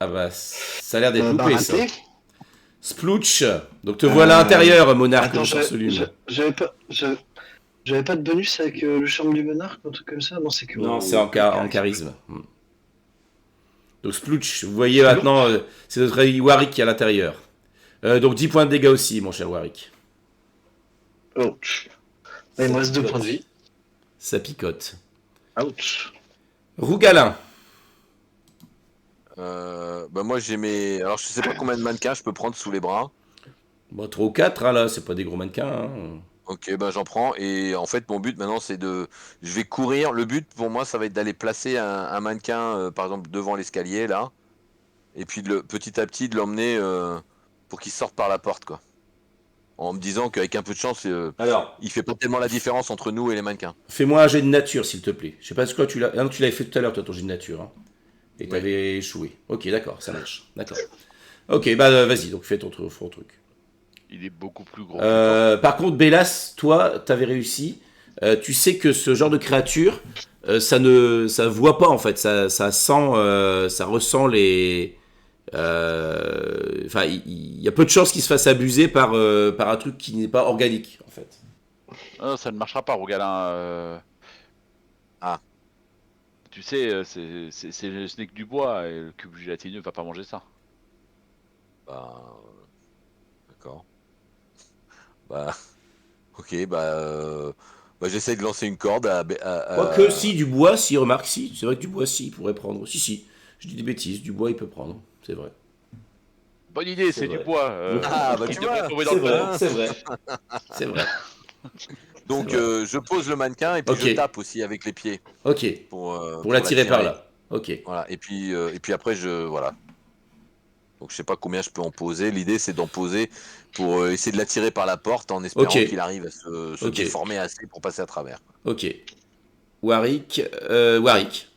Ah bah ça a l'air d'être bah, loupé ça. raté. Splouch. Donc te voilà à l'intérieur, monarque Attends, de Sorcelume. j'avais pas de bonus avec le charme du monarque, un truc comme ça. Non, c'est que Non, c'est au en charisme. Donc Splouch, vous voyez C'est bon. maintenant, c'est notre ami Warwick qui est à l'intérieur. Donc 10 points de dégâts aussi, mon cher Warwick. Ouch. Il me reste 2 points de vie. Ça picote. Ouch. Rougalin. Bah, moi, j'ai mes. Alors, je sais pas combien de mannequins je peux prendre sous les bras. Bon, 3 ou 4, hein, là, c'est pas des gros mannequins. Hein. Ok, bah j'en prends. Et en fait, mon but maintenant, c'est de. Je vais courir. Le but pour moi, ça va être d'aller placer un mannequin, par exemple, devant l'escalier, là. Et puis, petit à petit, de l'emmener pour qu'il sorte par la porte, quoi. En me disant qu'avec un peu de chance, Alors, il fait pas tellement la différence entre nous et les mannequins. fais-moi un jet de nature, s'il te plaît. Je sais pas ce que tu l'as. Ah non, tu l'avais fait tout à l'heure, toi, ton jet de nature. Hein. Et t'avais échoué. Ok, d'accord, ça marche. D'accord. Ok, bah vas-y, donc fais ton truc. Il est beaucoup plus gros que Par contre, Bélas, toi, t'avais réussi. Tu sais que ce genre de créature, ça voit pas en fait. Ça sent, ça ressent les. Enfin, il y a peu de chances qu'il se fasse abuser par un truc qui n'est pas organique en fait. toi. Ça ne marchera pas, Rogalin. Ah. Tu sais, ce n'est que du bois et le cube gélatineux va pas manger ça. Bah. D'accord. Bah. Ok, bah j'essaie de lancer une corde Quoique, si, du bois, si, remarque, si. C'est vrai que du bois, si, il pourrait prendre. Si, si. Je dis des bêtises, du bois, il peut prendre. C'est vrai. Bonne idée, C'est c'est vrai. du bois. Ah, bah il tu devrait vois, tomber dans C'est le vrai, panneau. c'est vrai. C'est vrai. Donc C'est vrai. je pose le mannequin et puis Ok. je tape aussi avec les pieds Ok. pour L'attirer par là. Ok. Voilà. Et puis après voilà. Donc je sais pas combien je peux en poser. L'idée c'est d'en poser pour essayer de l'attirer par la porte en espérant Ok. qu'il arrive à se Ok. déformer assez pour passer à travers. Ok. Warwick. Warwick.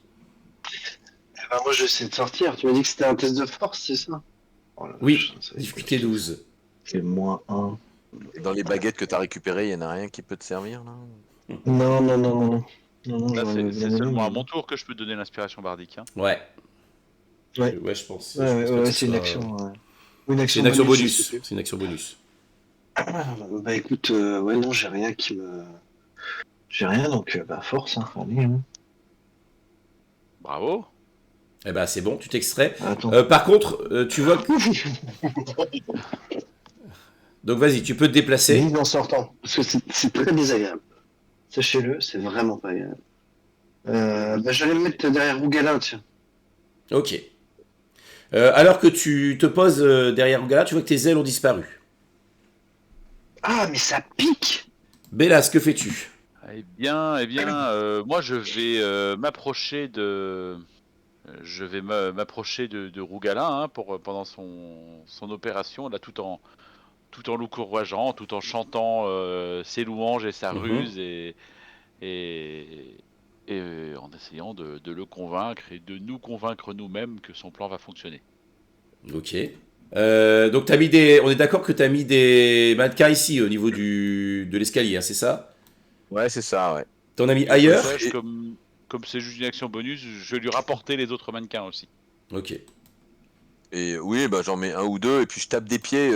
Eh ben, moi, je vais essayer de sortir. Tu m'as dit que c'était un test de force, c'est ça? Oh la Oui. vache, ça va être Difficulté compliqué. 12. C'est -1. Et dans les baguettes que tu as récupérées, il y en a rien qui peut te servir là? Non, non, non, non, non. Non, non, Là, j'aurais bien c'est aimé, seulement à mais- mon tour que je peux donner l'inspiration bardique. Hein. Ouais. Ouais, Ouais, je pense. ouais, Je ouais, pense pas ouais, que ce c'est une soit- action. Ouais. Ou une C'est action une action je sais bonus. plus. C'est une action bonus. Bah écoute, ouais, non, j'ai rien qui me. J'ai rien, donc bah force, hein. Allez, hein. Bravo. Eh ben, c'est bon, tu t'extrais. Attends. Par contre, tu vois que... Donc vas-y, tu peux te déplacer. Vive en sortant, parce que c'est très désagréable. Sachez-le, c'est vraiment pas agréable. Bah, j'allais me mettre derrière Rougalin, tiens. Ok. Alors que tu te poses derrière Ugala, tu vois que tes ailes ont disparu. Ah, mais ça pique! Bélas, que fais-tu? Moi je vais m'approcher de. Je vais m'approcher de Rougalin hein, pendant son opération, là, tout en loucourgeant, tout en chantant ses louanges et sa Mhm. ruse et et en essayant de le convaincre et de nous convaincre nous-mêmes que son plan va fonctionner. Ok. Donc on est d'accord que tu as mis des mannequins ici au niveau de l'escalier, hein, c'est ça? Ouais, c'est ça, ouais. T'en as mis Et au ailleurs? passage, comme c'est juste une action bonus, je vais lui rapporter les autres mannequins aussi. Ok. Et oui, bah, j'en mets un ou deux, et puis je tape des pieds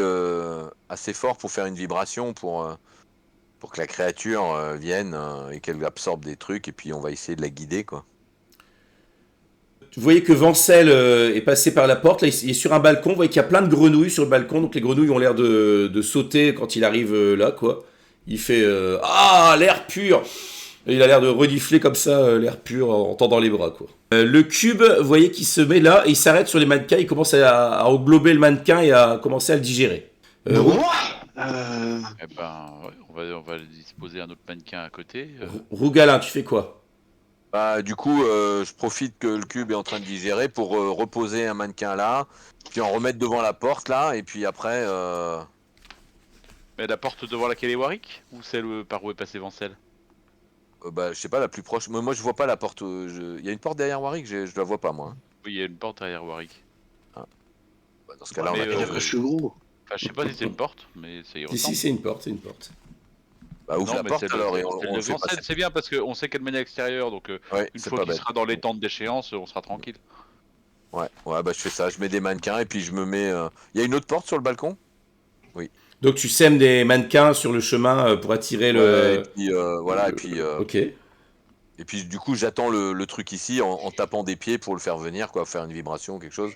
assez fort pour faire une vibration, pour que la créature vienne et qu'elle absorbe des trucs, et puis on va essayer de la guider, quoi. Vous voyez que Vancel est passé par la porte, là il est sur un balcon, vous voyez qu'il y a plein de grenouilles sur le balcon, donc les grenouilles ont l'air de sauter quand il arrive là, quoi. Il fait ah, l'air pur! Et il a l'air de renifler comme ça l'air pur en tendant les bras, quoi. Le cube, vous voyez qu'il se met là et il s'arrête sur les mannequins, il commence à englober le mannequin et à commencer à le digérer. Bon, Eh ben, ouais, on va disposer un autre mannequin à côté. Rougalin, tu fais quoi? Bah, du coup, je profite que le cube est en train de digérer pour reposer un mannequin là, puis en remettre devant la porte là, et puis après, Mais la porte devant laquelle est Warwick ou celle par où est passé Vancel? bah, je sais pas, la plus proche. Moi, je vois pas la porte. Il y a une porte derrière Warwick, je la vois pas, moi. Oui, il y a une porte derrière Warwick. Bah, dans ce cas-là, Mais, on c'est-à-dire que je suis gros. Enfin, je sais pas si c'est une porte, mais ça y Si, ressemble. c'est une porte, c'est une porte. bah, ouvre Non, la mais porte celle alors, et celle on de le fait Vancel, passer. c'est bien parce qu'on sait qu'elle mène à l'extérieur, donc Ouais, une c'est fois pas qu'il bête. sera dans les temps d'échéance, on sera tranquille. Ouais, bah, je fais ça. Je mets des mannequins, et puis je me mets. Il y a une autre porte sur le balcon? Donc tu sèmes des mannequins sur le chemin pour attirer Ouais, et le... puis voilà, et puis. Ok. Et puis du coup, j'attends le truc ici en tapant des pieds pour le faire venir, quoi, faire une vibration, quelque chose.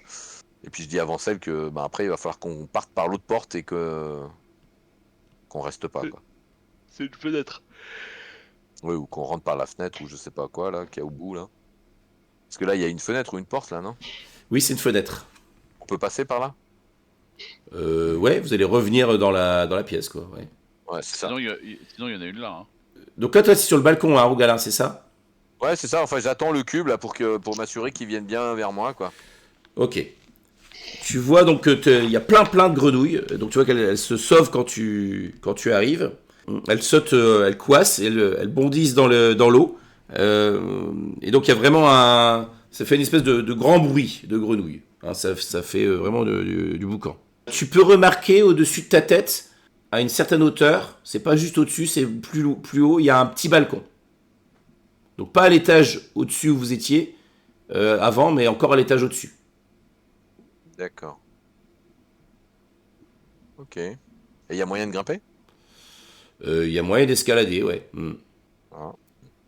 Et puis je dis avant celle que bah, après il va falloir qu'on parte par l'autre porte et qu'on reste pas, quoi. C'est une fenêtre. Oui, ou qu'on rentre par la fenêtre ou je sais pas quoi là, qu'il y a au bout là. Parce que là il y a une fenêtre ou une porte là, non? Oui, c'est une fenêtre. On peut passer par là? Ouais, vous allez revenir dans la pièce, quoi. Ouais. Ouais, c'est ça. Sinon, sinon, il y en a une là. Hein. Donc là, toi, c'est sur le balcon, hein, Rougalin, c'est ça? Ouais, c'est ça. Enfin, j'attends le cube là pour m'assurer qu'il vienne bien vers moi, quoi. Ok. Tu vois donc qu'il y a plein de grenouilles. Donc tu vois qu'elles se sauvent quand tu arrives. Elles sautent, elles coincent, elles bondissent dans l'eau. Et donc il y a vraiment ça fait une espèce de grand bruit de grenouilles. Hein, ça fait vraiment du boucan. Tu peux remarquer au-dessus de ta tête, à une certaine hauteur, c'est pas juste au-dessus, c'est plus haut, il y a un petit balcon. Donc pas à l'étage au-dessus où vous étiez avant, mais encore à l'étage au-dessus. D'accord. Ok. Et il y a moyen de grimper? Il y a moyen d'escalader, ouais. Ah.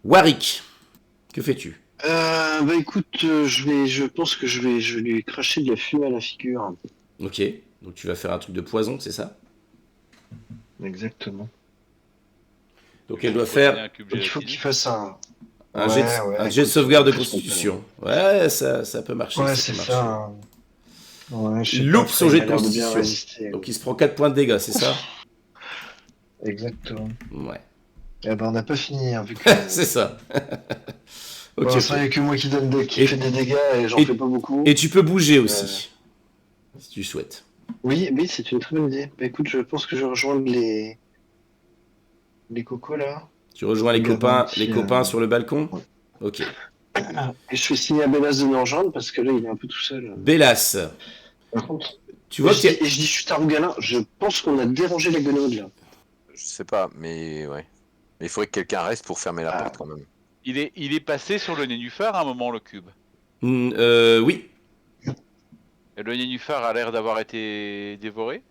Warwick, que fais-tu? Bah écoute, je pense que je vais lui cracher de la fumée à la figure. Ok, donc tu vas faire un truc de poison, c'est ça? Exactement. Donc elle doit Poisonner faire un cube Donc il faut qu'il gélatine. fasse un un Ouais, jet de écoute, sauvegarde de je pense qu'on peut- constitution. Ouais, ça peut marcher. Ouais, peut c'est marcher. ça. Ouais, je sais Il pas, loupe son après, jet il a de l'air bien constitution. résister. Donc il se prend 4 points de dégâts, c'est ça? Exactement. Ouais, Eh ben, on n'a pas fini, hein, vu que. c'est ça. Pour Ok, l'instant, il ok. n'y a que moi qui Et- fait des dégâts et j'en et- fais pas beaucoup. Et tu peux bouger aussi, si tu souhaites. Oui, c'est une très bonne idée. Bah écoute, je pense que je rejoins les cocos là. Tu rejoins les Il y avait un petit, copains sur le balcon? ouais. Ok. Et je fais signer à Bélas de nous rejoindre parce que là, il est un peu tout seul. Bélas, Par contre. tu vois que Et je dis chut à Rougalin, je pense qu'on a dérangé les grenouilles là. Je sais pas, mais ouais. Mais il faudrait que quelqu'un reste pour fermer la Ah. porte quand même. Il est passé sur le nénuphar à un moment, le cube. Oui. Et le nénuphar a l'air d'avoir été dévoré.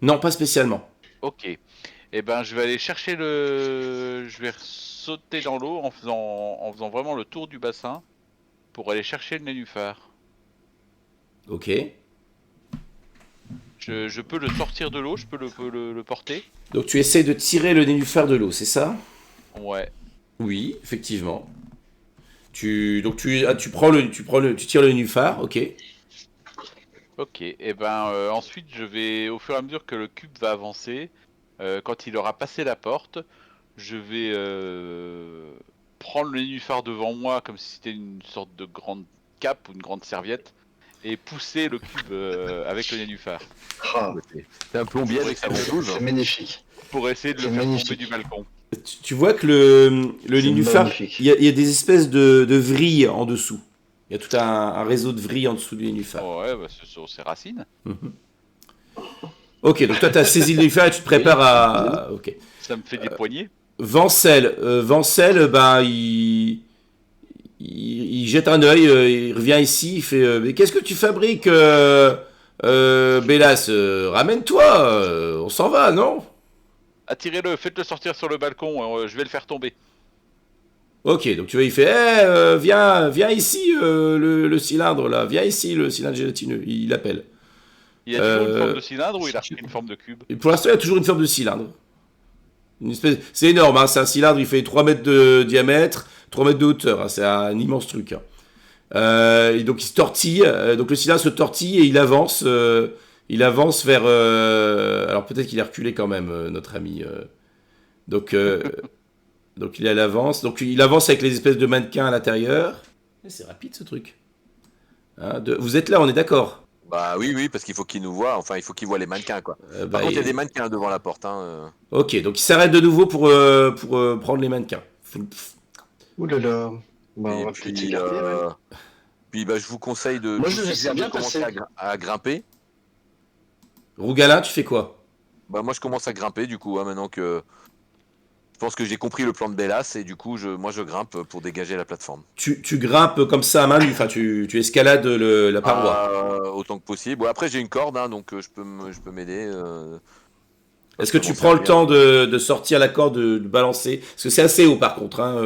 Non, pas spécialement. Ok. Eh ben, je vais aller chercher Je vais sauter dans l'eau en faisant vraiment le tour du bassin pour aller chercher le nénuphar. Ok. Je peux le sortir de l'eau, je peux le porter. Donc tu essaies de tirer le nénuphar de l'eau, c'est ça? Ouais. Oui, effectivement. Tu tires le nénuphar, ok. Ok. Et ben, ensuite, je vais, au fur et à mesure que le cube va avancer, quand il aura passé la porte, je vais prendre le nénuphar devant moi comme si c'était une sorte de grande cape ou une grande serviette et pousser le cube avec le nénuphar Ah, C'est un plombier avec sa Ouais, bouche. c'est magnifique. pour essayer de le C'est faire magnifique. tomber du balcon. Tu vois que le C'est nénuphar, magnifique. il y a des espèces de vrilles en dessous. Il y a tout un réseau de vrilles en dessous du nénuphar. Oh, ouais, bah, c'est sur ses racines. Mhm. Ok, donc toi, tu as saisi le nénuphar et tu te prépares à. Ok. Ça me fait des poignées. Vancel, ben, il jette un œil, il revient ici, il fait mais qu'est-ce que tu fabriques, Bélas ramène-toi, on s'en va, non? Attirez-le, faites-le sortir sur le balcon, je vais le faire tomber. Ok, donc tu vois, il fait viens ici, le cylindre là, viens ici, le cylindre gélatineux, il appelle. Il a toujours une forme de Euh, cylindre ou il a repris une forme de cube? et pour l'instant, il y a toujours une forme de cylindre. C'est énorme, hein, c'est un cylindre, il fait 3 mètres de diamètre, 3 mètres de hauteur, hein, c'est un immense truc. Hein. Et donc il se tortille, donc le cylindre se tortille et il avance vers. Alors peut-être qu'il est reculé quand même, notre ami. Donc, euh, donc il avance, donc il avance avec les espèces de mannequins à l'intérieur. C'est rapide ce truc. Hein, vous êtes là, on est d'accord. Bah oui, parce qu'il faut qu'il nous voit, enfin il faut qu'il voit les mannequins quoi. Bah, Par contre, il y a des mannequins devant la porte. Hein. Ok, donc il s'arrête de nouveau pour prendre les mannequins. Ouh là là. Bah, on Et va peut-être puis, s'écarter, ouais. puis bah, je vous conseille de, Moi, tout je de le suite sais de bien commencer passer. à grimper. Rougalin, tu fais quoi? Bah moi je commence à grimper du coup, hein, maintenant que je pense que j'ai compris le plan de Bellas et du coup moi je grimpe pour dégager la plateforme. Tu grimpes comme ça à main nue, enfin tu escalades la paroi. Autant que possible. Bon, après j'ai une corde, hein, donc je peux m'aider. Est-ce que tu prends le temps de sortir la corde, de balancer? Parce que c'est assez haut par contre. Hein,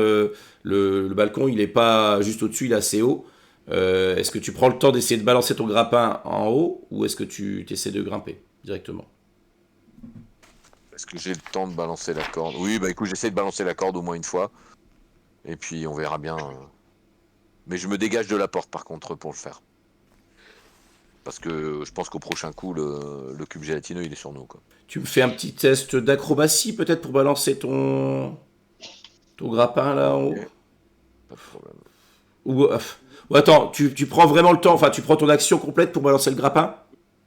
le balcon, il est pas juste au-dessus, il est assez haut. Est-ce que tu prends le temps d'essayer de balancer ton grappin en haut ou est-ce que tu essaies de grimper directement? Est-ce que j'ai le temps de balancer la corde? Oui, bah écoute, j'essaie de balancer la corde au moins une fois. Et puis on verra bien. Mais je me dégage de la porte par contre pour le faire. Parce que je pense qu'au prochain coup, le cube gélatineux, il est sur nous, quoi. Tu me fais un petit test d'acrobatie peut-être pour balancer ton grappin là en haut? Ok, pas de problème. Ou attends, tu prends vraiment le temps, enfin tu prends ton action complète pour balancer le grappin?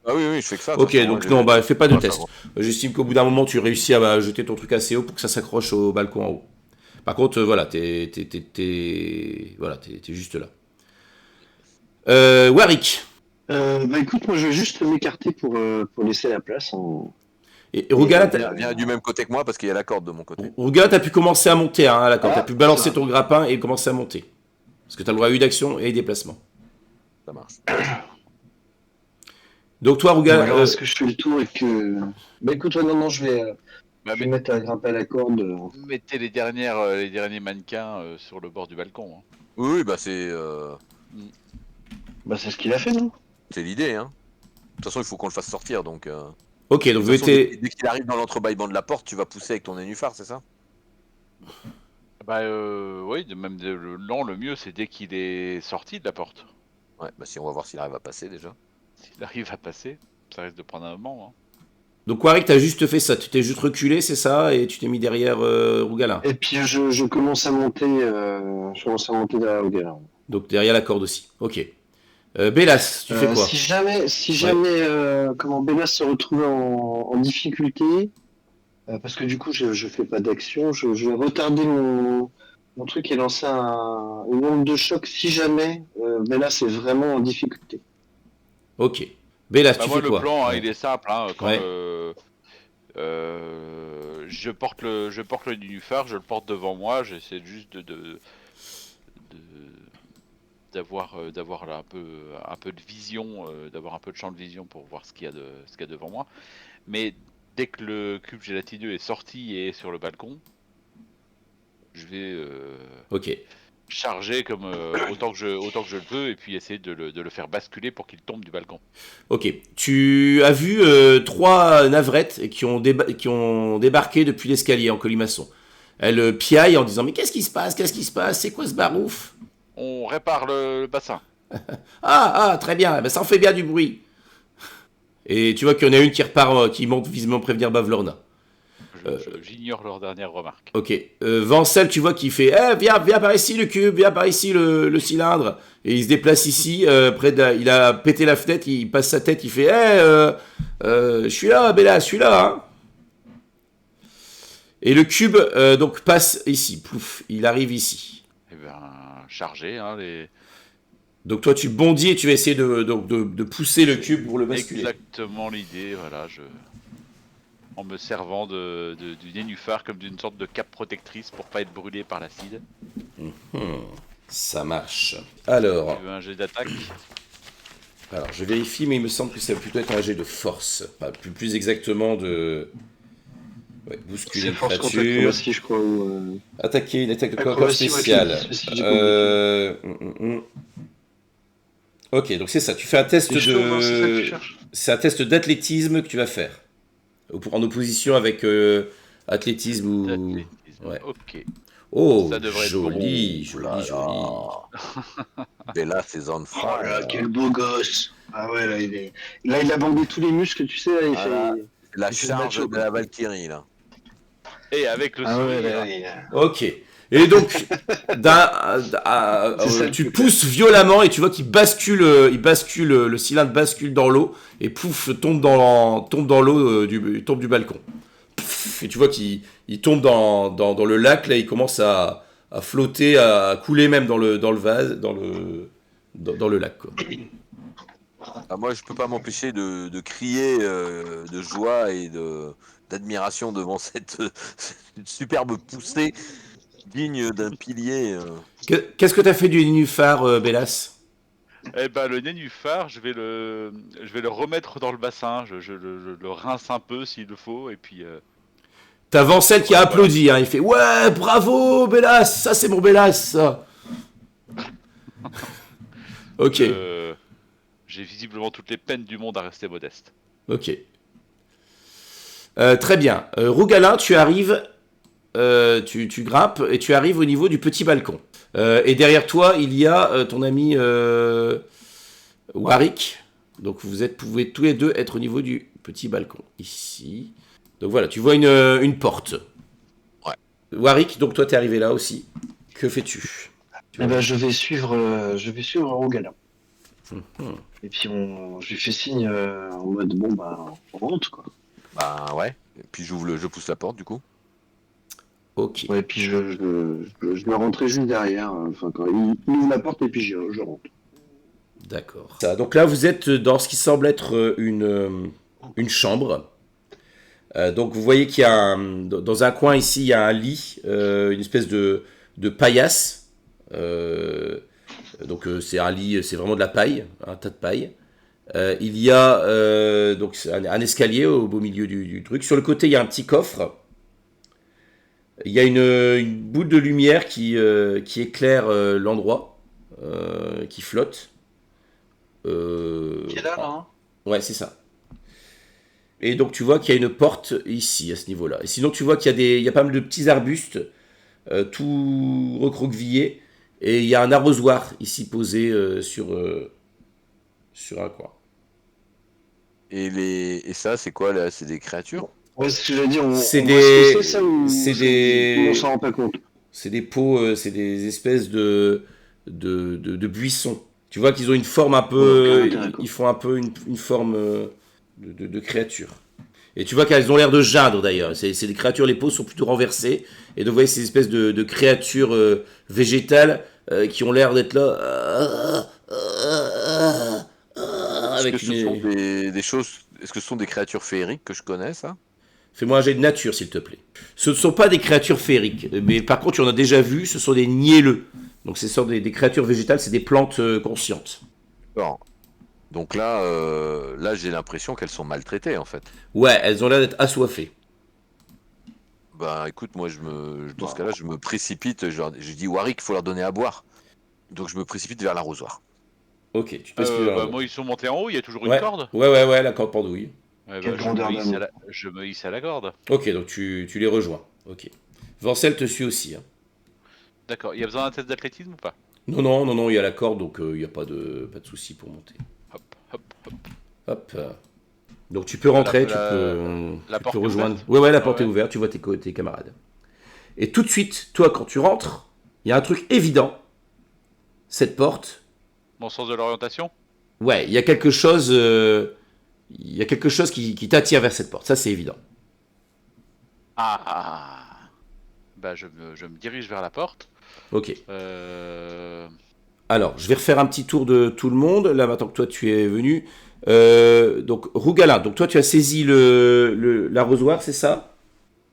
Ah oui, je fais que ça. de Ok, toute façon, donc hein, non, bah fais pas de Ouais, ça test. va. J'estime qu'au bout d'un moment, tu réussis à jeter ton truc assez haut pour que ça s'accroche au balcon en haut. Par contre, voilà, voilà, t'es juste là. Warwick. Bah écoute, moi je vais juste m'écarter pour laisser la place. Et Rougala, Viens du même côté que moi parce qu'il y a la corde de mon côté. t'as pu commencer à monter, hein, là, quand Ah, t'as pu balancer ça. ton grappin et commencer à monter. Parce que t'as le droit à une action et déplacement. Ça marche. Donc toi, Ou Rougala, alors est-ce que je fais le tour et que. Bah écoute, ouais, non, je vais Bah, mettre à grimper à la corde. mettez les derniers mannequins sur le bord du balcon. Hein. Oui, bah c'est Bah c'est ce qu'il a fait, non? l'idée, hein. De toute façon, il faut qu'on le fasse sortir, donc. ok, donc De vous toute façon, mettez. dès qu'il arrive dans l'entrebâillement de la porte, tu vas pousser avec ton nénuphar, c'est ça? Bah oui, non, le mieux c'est dès qu'il est sorti de la porte. Ouais, bah si on va voir s'il arrive à passer déjà. S'il arrive à passer, ça risque de prendre un moment. Hein. Donc Warwick, t'as juste fait ça. Tu t'es juste reculé, c'est ça, et tu t'es mis derrière Rougala. Et puis je commence à monter, derrière le gars. Donc derrière la corde aussi. Ok. Bélas, tu fais quoi? Si jamais comment Bélas se retrouve en difficulté, parce que du coup je fais pas d'action, je vais retarder mon truc et lancer une onde de choc si jamais Bélas est vraiment en difficulté. Ok. Bélas, Bah tu moi fais le quoi? plan, hein, Ouais. il est simple. Hein, quand Ouais. je porte le nénuphar, je le porte devant moi. J'essaie juste d'avoir là un peu de vision, d'avoir un peu de champ de vision pour voir ce qu'il y a devant moi. Mais dès que le cube gélatineux est sorti et est sur le balcon, je vais Ok. charger comme autant que je le peux et puis essayer de le faire basculer pour qu'il tombe du balcon. Ok. Tu as vu 3 navrettes qui ont débarqué depuis l'escalier en colimaçon. Elles piaillent en disant mais qu'est-ce qui se passe? Qu'est-ce qui se passe? C'est quoi ce barouf? On répare le bassin. Ah, très bien. Ben, ça en fait bien du bruit. Et tu vois qu'il y en a une qui repart, qui monte visiblement prévenir Bavlorna. J'ignore leur dernière remarque. Ok. Vancel, tu vois qu'il fait viens par ici le cube, viens par ici le cylindre. Et il se déplace ici, il a pété la fenêtre, il passe sa tête, il fait je suis là, Bella, je suis là. Hein. Et le cube donc passe ici, plouf, il arrive ici. Eh ben, chargé, hein, Donc toi tu bondis et tu vas essayer de pousser le cube pour le basculer. Exactement l'idée, voilà, en me servant du nénuphar comme d'une sorte de cape protectrice pour pas être brûlé par l'acide. Ça marche. Alors, Tu veux un jet d'attaque? je vérifie, mais il me semble que ça va plutôt être un jet de force. Pas plus exactement de... Ouais, bousculer une force contre créature. acrobatie, je crois. Ou, Attaquer une attaque de corps acrobatie, ouais, spéciale. spéciale, j'ai Ok, donc c'est ça. Tu fais un test Et justement, c'est ça que tu de... cherches. C'est un test d'athlétisme que tu vas faire. En opposition avec athlétisme ou... D'athlétisme, Ouais. ok. Oh, Ça devrait être joli, bon. joli, joli. Et là, c'est on Oh fire. là, quel beau gosse. Ah ouais, là, il a bandé tous les muscles, tu sais, là, il Voilà. fait... La il fait charge macho, de la Valkyrie, là. Et avec le Ah ouais, sourire. là, Ok. Et donc, C'est ça, tu le pousses violemment et tu vois qu'il bascule, le cylindre bascule dans l'eau et pouf, tombe dans l'eau, tombe du balcon. Pff, et tu vois qu'il tombe dans le lac, là, il commence à flotter, à couler même dans le vase, dans le lac, quoi. Ah, moi, je peux pas m'empêcher de crier de joie et d'admiration devant cette superbe poussée digne d'un pilier. Qu'est-ce que t'as fait du nénuphar, Bélas? Eh ben, le nénuphar, je vais le remettre dans le bassin. Je le rince un peu s'il le faut, et puis. T'as Vancel qui a applaudi, hein. Il fait ouais, bravo, Bélas, ça c'est mon Bélas, ça. Ok. J'ai visiblement toutes les peines du monde à rester modeste. Ok. Très bien. Rougalin, tu arrives, tu grimpes et tu arrives au niveau du petit balcon. Et derrière toi, il y a ton ami Warwick. Donc vous pouvez tous les deux être au niveau du petit balcon. Ici. Donc voilà, tu vois une porte. Ouais. Warwick, donc toi t'es arrivé là aussi. Que fais-tu? Eh ben, je vais suivre Rogalin. Et puis je lui fais signe en mode bon bah on rentre quoi. Bah ouais. Et puis je pousse la porte du coup. Ok. Ouais, et puis je vais rentrer juste derrière. Enfin quand il ouvre la porte et puis je rentre. D'accord. Donc là vous êtes dans ce qui semble être une chambre. Donc vous voyez qu'il y a dans un coin ici il y a un lit, une espèce de paillasse. Donc c'est un lit, c'est vraiment de la paille, un tas de paille. Il y a donc un escalier au beau milieu du truc. Sur le côté il y a un petit coffre. Il y a une boule de lumière qui éclaire l'endroit, qui flotte. Qui est là hein. Ouais, c'est ça. Et donc tu vois qu'il y a une porte ici, à ce niveau-là. Et sinon tu vois qu'il y a pas mal de petits arbustes, tout recroquevillés. Et il y a un arrosoir ici posé sur un coin. Et ça, c'est quoi là? C'est des créatures? Ouais, c'est ce que j'allais dire. C'est on des- voit ce que c'est, ça, ou c'est des- ou on s'en rend pas compte. C'est des pots, c'est des espèces de buissons. Tu vois qu'ils ont une forme un peu... Ouais, aucun intérêt, quoi. Ils font un peu une forme de créature. Et tu vois qu'elles ont l'air de geindre d'ailleurs. C'est des créatures, les peaux sont plutôt renversées. Et donc vous voyez ces espèces de créatures végétales qui ont l'air d'être là... avec Est-ce que ce sont des choses? Est-ce que ce sont des créatures féeriques que je connais, ça? Fais-moi un jet de nature, s'il te plaît. Ce ne sont pas des créatures féeriques, mais par contre, tu en as déjà vu, ce sont des nielleux. Donc, ce sont des créatures végétales, c'est des plantes conscientes. Bon. Donc là j'ai l'impression qu'elles sont maltraitées, en fait. Ouais, elles ont l'air d'être assoiffées. Bah écoute, moi dans ce cas-là, je me précipite, je dis Warwick, il faut leur donner à boire. Donc je me précipite vers l'arrosoir. Ok, tu peux expliquer. Moi, ils sont montés en haut, il y a toujours Ouais. une corde. Ouais, la corde pendouille. Ouais, Quelle bah, grandeur d'amour. je me hisse à la corde. Ok, donc tu les rejoins. Ok. Vancel te suit aussi. Hein. D'accord, il y a besoin d'un test d'athlétisme ou pas? Non, il y a la corde, donc il n'y a pas de souci pour monter. Hop, hop, hop. Hop. Donc tu peux rentrer, La tu porte peux est rejoindre. ouverte. Ouais, la porte Ouais. est ouverte, tu vois tes camarades. Et tout de suite, toi, quand tu rentres, il y a un truc évident. Cette porte, Mon sens de l'orientation? ouais, il y a quelque chose qui t'attire vers cette porte. Ça, c'est évident. Ah, je me dirige vers la porte. Ok. Euh, Alors, je vais refaire un petit tour de tout le monde, là maintenant que toi tu es venu. Donc, Rougalin, donc toi tu as saisi l'arrosoir, c'est ça?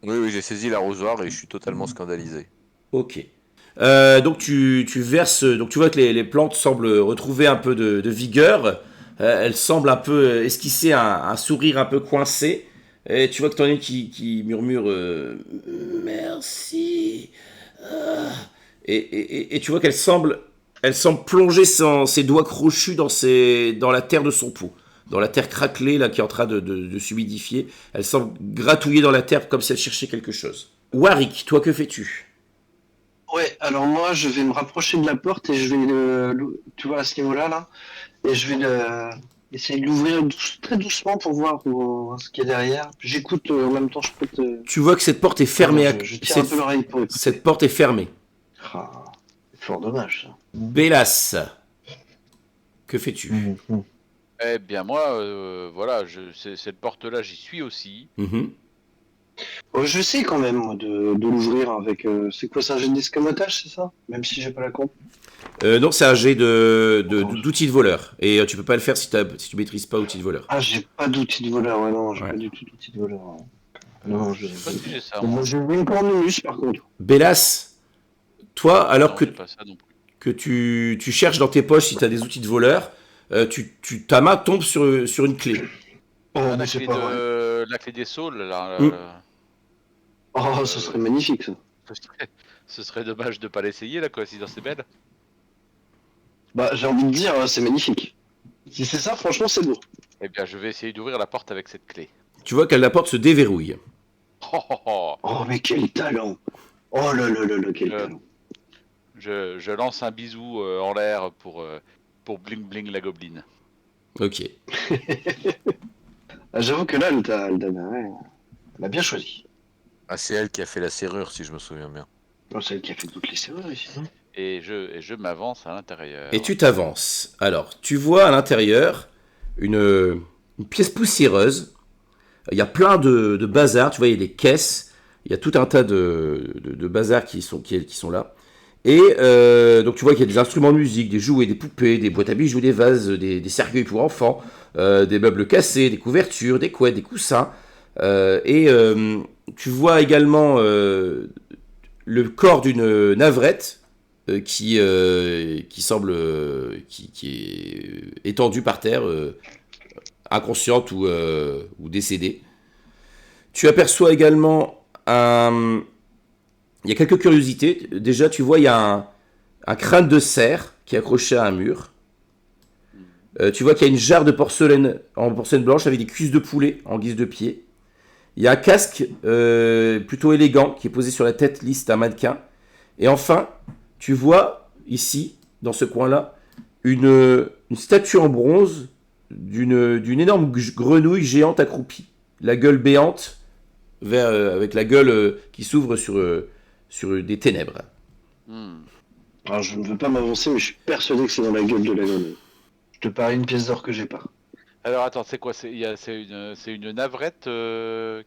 Oui, j'ai saisi l'arrosoir et je suis totalement scandalisé. Ok. Donc tu verses, donc tu vois que les plantes semblent retrouver un peu de vigueur. Elles semblent un peu esquisser un sourire un peu coincé. Et tu vois que t'en as une qui murmure merci. Ah. Et tu vois elle semble plonger ses doigts crochus dans la terre de son pot, dans la terre craquelée là qui est en train de s'humidifier. Elle semble gratouiller dans la terre comme si elle cherchait quelque chose. Warwick, toi que fais-tu? Ouais, alors moi, je vais me rapprocher de la porte et je vais tu vois, à ce niveau-là, là, et je vais essayer de l'ouvrir très doucement pour voir ce qu'il y a derrière. J'écoute en même temps, je peux te. Tu vois que cette porte est fermée. Je tire un peu l'oreille pour écouter. Cette porte est fermée. Ah, c'est fort dommage, ça. Bélas, que fais-tu? Eh bien moi, voilà, cette porte-là, j'y suis aussi. Mhm. Oh, je sais quand même, moi, de l'ouvrir avec. C'est quoi, c'est un jet d'escamotage, c'est ça? Même si j'ai pas la compte. Non, c'est un jet d'outils de voleur. Et tu peux pas le faire si tu maîtrises pas outils de voleur. Ah, j'ai pas d'outil de voleur, ouais, non, j'ai Ouais. pas du tout d'outil de voleur. Ouais. Non, Je sais pas si j'ai ça. Moi, Moi. j'ai une cornemuse, par contre. Bélas, toi, alors Non, que, j'ai pas ça non plus. que tu cherches dans tes poches si tu as des outils de voleur, ta main tombe sur une clé. Oh, Ah, mais c'est pas vrai. la clé des saules, là. Oh, ce serait magnifique, ça. Ce serait dommage de pas l'essayer, la coïncidence est belle. Bah, j'ai envie de dire, c'est magnifique. Si c'est ça, franchement, c'est beau. Eh bien, je vais essayer d'ouvrir la porte avec cette clé. Tu vois que la porte se déverrouille. Oh, oh, oh. Oh, mais quel talent! Oh là là là là, quel talent! Je lance un bisou en l'air pour Bling Bling la gobeline. Ok. Ah, j'avoue que là, elle a bien choisi. Ah, c'est elle qui a fait la serrure, si je me souviens bien. Oh, c'est elle qui a fait toutes les serrures ici, non? Et je m'avance à l'intérieur. Et tu t'avances. Alors, tu vois à l'intérieur une pièce poussiéreuse. Il y a plein de bazar. Tu vois, il y a des caisses. Il y a tout un tas de bazar qui sont là. Et donc, tu vois qu'il y a des instruments de musique, des jouets, des poupées, des boîtes à bijoux, des vases, des cercueils pour enfants, des meubles cassés, des couvertures, des couettes, des coussins. Tu vois également le corps d'une navrette qui semble qui est étendue par terre, inconsciente ou décédée. Tu aperçois également il y a quelques curiosités. Déjà, tu vois, il y a un crâne de cerf qui est accroché à un mur. Tu vois qu'il y a une jarre de porcelaine en porcelaine blanche avec des cuisses de poulet en guise de pied. Il y a un casque plutôt élégant qui est posé sur la tête lisse d'un mannequin. Et enfin, tu vois ici, dans ce coin-là, une statue en bronze d'une énorme grenouille géante accroupie. La gueule béante, avec la gueule qui s'ouvre sur des ténèbres. Alors, je ne veux pas m'avancer, mais je suis persuadé que c'est dans la gueule de la grenouille. Je te parie une pièce d'or que j'ai pas. Alors attends, c'est quoi? C'est une navrette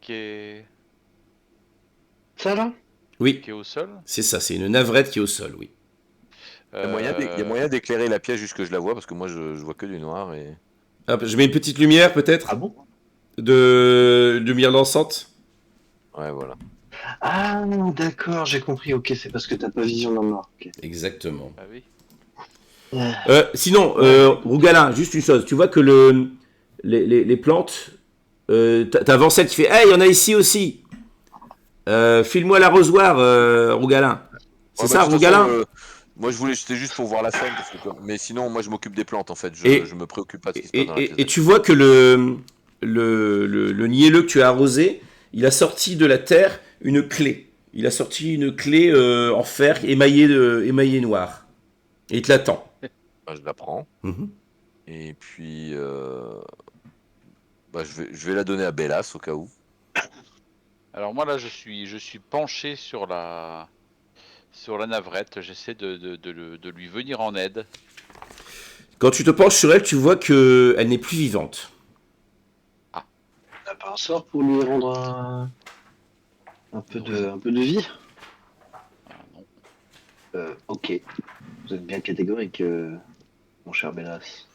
qui est Ça, là? Oui, au sol? c'est ça, c'est une navrette qui est au sol, oui. Il y a moyen d'éclairer la pièce jusque je la vois, parce que moi je vois que du noir. Et... Hop, je mets une petite lumière peut-être Ah bon? de lumière dansante. Ouais, voilà. Ah, d'accord, j'ai compris. Ok, c'est parce que t'as pas vision dans le noir. Ok. Exactement. Ah oui. Sinon, Rougalin, juste une chose. Tu vois que les plantes, t'as Vancel qui fait « Hey, il y en a ici aussi file-moi l'arrosoir, Rougalin. » C'est Ouais, ça, de toute Rougalin façon, moi je voulais, c'était juste pour voir la scène, mais sinon moi je m'occupe des plantes en fait, je me préoccupe pas de ce qui se passe dans la pièce. Et tu vois que le nielleux que tu as arrosé, il a sorti de la terre une clé. Il a sorti une clé en fer émaillée noire. Et il te l'attend. Je la prends. Mhm. Et puis je vais la donner à Bélas au cas où. Alors moi là, je suis penché sur la navrette. J'essaie de lui venir en aide. Quand tu te penches sur elle, tu vois qu'elle n'est plus vivante. T'as pas un sort pour lui rendre un peu de vie? Ok. Vous êtes bien catégorique, mon cher Bellas.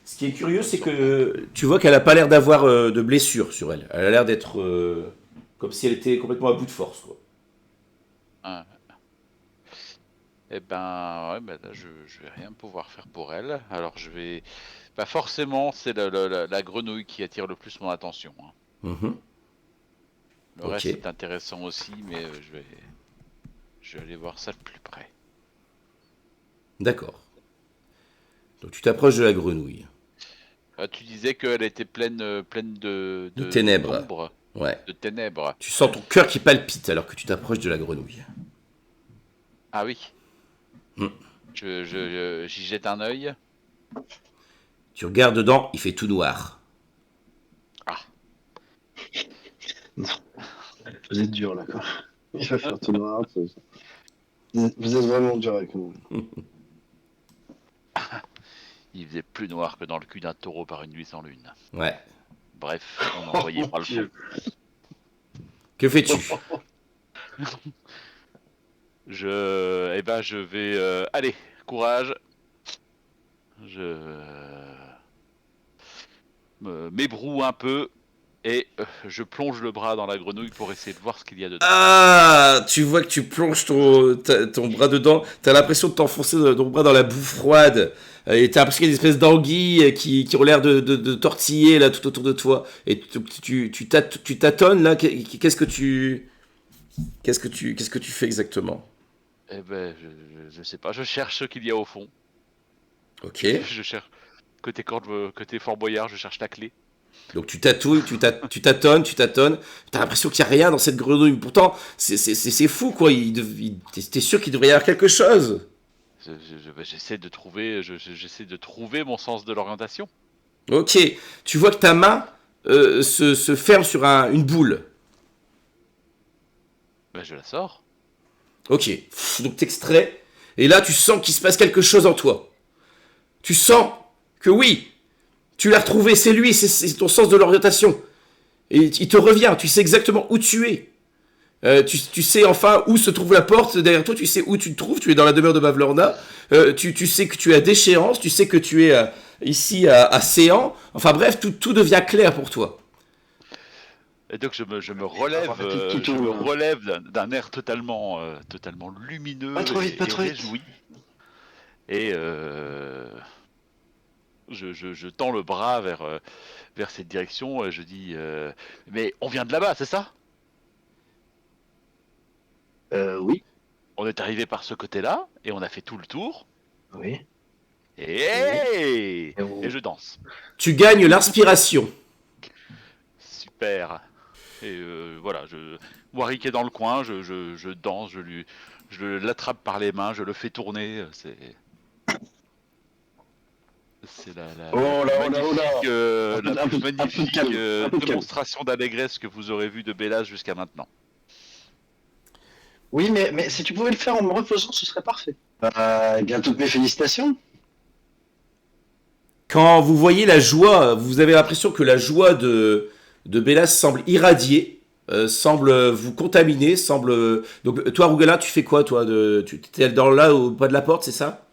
Ce qui est curieux, c'est que tu vois qu'elle a pas l'air d'avoir de blessure sur elle. Elle a l'air d'être comme si elle était complètement à bout de force, quoi. Ah, eh ben, ouais, ben là, je vais rien pouvoir faire pour elle. Alors je vais. Bah forcément, c'est la grenouille qui attire le plus mon attention, hein. Mhm. Le Ok, reste est intéressant aussi, mais je vais aller voir ça de plus près. d'accord. Donc tu t'approches de la grenouille. Tu disais qu'elle était pleine De ténèbres. d'ombre, Ouais. de ténèbres. Tu sens ton cœur qui palpite alors que tu t'approches de la grenouille. Ah oui, Hmm. j'y jette un œil. Tu regardes dedans, il fait tout noir. Ah, Vous êtes dur là, quoi. Il va faire tout noir. Vous êtes vraiment dur avec nous. il faisait plus noir que dans le cul d'un taureau par une nuit sans lune. Ouais. Bref, on n'en voyait Oh, pas le Dieu. fond. Que fais-tu? Eh ben, je vais. Allez, courage. Je m'ébroue un peu et je plonge le bras dans la grenouille pour essayer de voir ce qu'il y a dedans. Ah, tu vois que tu plonges ton bras dedans. T'as l'impression de t'enfoncer ton bras dans la boue froide. Et t'as l'impression qu'il y a des espèces d'anguilles qui ont l'air de tortiller là tout autour de toi. Et tu tâtonnes là. Qu'est-ce que tu fais exactement? Eh ben, je sais pas. Je cherche ce qu'il y a au fond. Ok. Je cherche côté Fort Boyard. Je cherche la clé. Donc tu tatouilles, tu tâtonnes. T'as l'impression qu'il n'y a rien dans cette grenouille. Pourtant, c'est fou quoi. T'es sûr qu'il devrait y avoir quelque chose. J'essaie de trouver. J'essaie de trouver mon sens de l'orientation. Ok. Tu vois que ta main se ferme sur une boule. Ben, je la sors. Ok. Donc t'extrais. Et là, tu sens qu'il se passe quelque chose en toi. Tu sens que oui, tu l'as retrouvé, c'est lui, c'est ton sens de l'orientation. Et il te revient, tu sais exactement où tu es. Tu sais enfin où se trouve la porte derrière toi, tu sais où tu te trouves, tu es dans la demeure de Bavlorna, tu sais que tu es à Déchéance, tu sais que tu es ici à Séan, enfin bref, tout devient clair pour toi. Et donc je me relève, je me relève d'un air totalement lumineux Pas trop vite, pas et trop vite. réjoui. Et je tends le bras vers cette direction. Et je dis, mais on vient de là-bas, c'est ça? Oui, On est arrivé par ce côté-là et on a fait tout le tour. oui. Et Et je danse. Tu gagnes l'inspiration. Super. Et voilà, Warwick est dans le coin, je danse, je l'attrape par les mains, je le fais tourner. C'est Oh là, oh là, oh là. la plus magnifique Un peu de calme, un peu de calme. démonstration d'allégresse que vous aurez vue de Bellas jusqu'à maintenant. Oui, mais si tu pouvais le faire en me reposant, ce serait parfait. Eh bien, toutes mes félicitations. Quand vous voyez la joie, vous avez l'impression que la joie de Bélas semble irradier, semble vous contaminer, semble... Donc toi, Rougala, tu fais quoi, toi tu t'es dans là, au pas de la porte, c'est ça?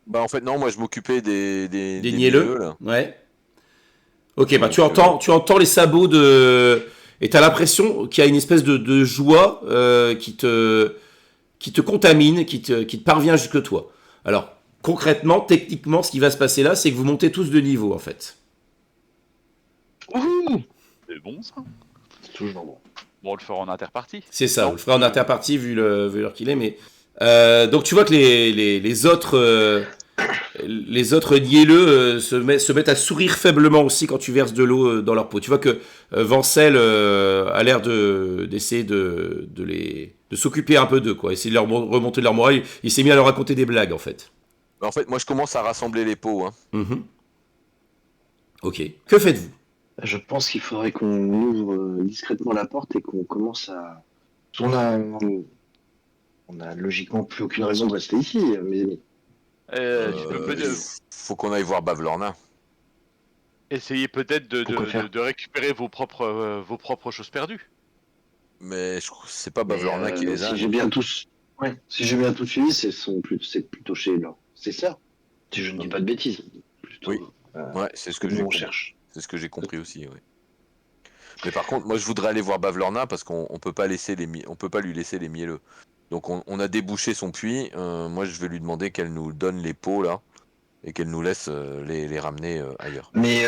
Bah en fait non, moi je m'occupais Des des nielleux? milieux là. Ouais. Ok, bah Donc tu entends les sabots de... Et t'as l'impression qu'il y a une espèce de joie qui te contamine, qui te parvient jusque toi. Alors, concrètement, techniquement, ce qui va se passer là, c'est que vous montez tous de niveau, en fait. Ouh, C'est bon ça? c'est toujours bon. Bon, on le fera en interpartie. C'est ça, Non. on le fera en interpartie vu l'heure qu'il est, mais... donc tu vois que les autres nielleux se mettent à sourire faiblement aussi quand tu verses de l'eau dans leur peau. Tu vois que Vancel a l'air d'essayer de s'occuper un peu d'eux, quoi. Essayer de leur remonter leur morale. Il s'est mis à leur raconter des blagues, en fait. bah, en fait moi je commence à rassembler les pots, hein. Mhm. Ok. Que faites-vous? Je pense qu'il faudrait qu'on ouvre discrètement la porte et qu'on commence à. On a logiquement plus aucune raison de rester ici, mes amis. Tu peux Faut qu'on aille voir Bavlorna. essayer peut-être Pourquoi faire de récupérer vos propres choses perdues. Mais c'est pas Bavlorna qui les a. Si j'ai bien tout, Ouais. Si j'ai bien tout suivi, c'est plutôt chez là. C'est ça. Si je ne dis pas de bêtises. Plutôt, Oui. Ouais, c'est ce que nous, j'ai on compris. cherche. C'est ce que j'ai compris aussi, oui. Mais par contre, moi je voudrais aller voir Bavlorna parce qu'on peut pas on peut pas lui laisser les mielleux. Donc on a débouché son puits. Moi je vais lui demander qu'elle nous donne les pots là et qu'elle nous laisse les ramener ailleurs. Mais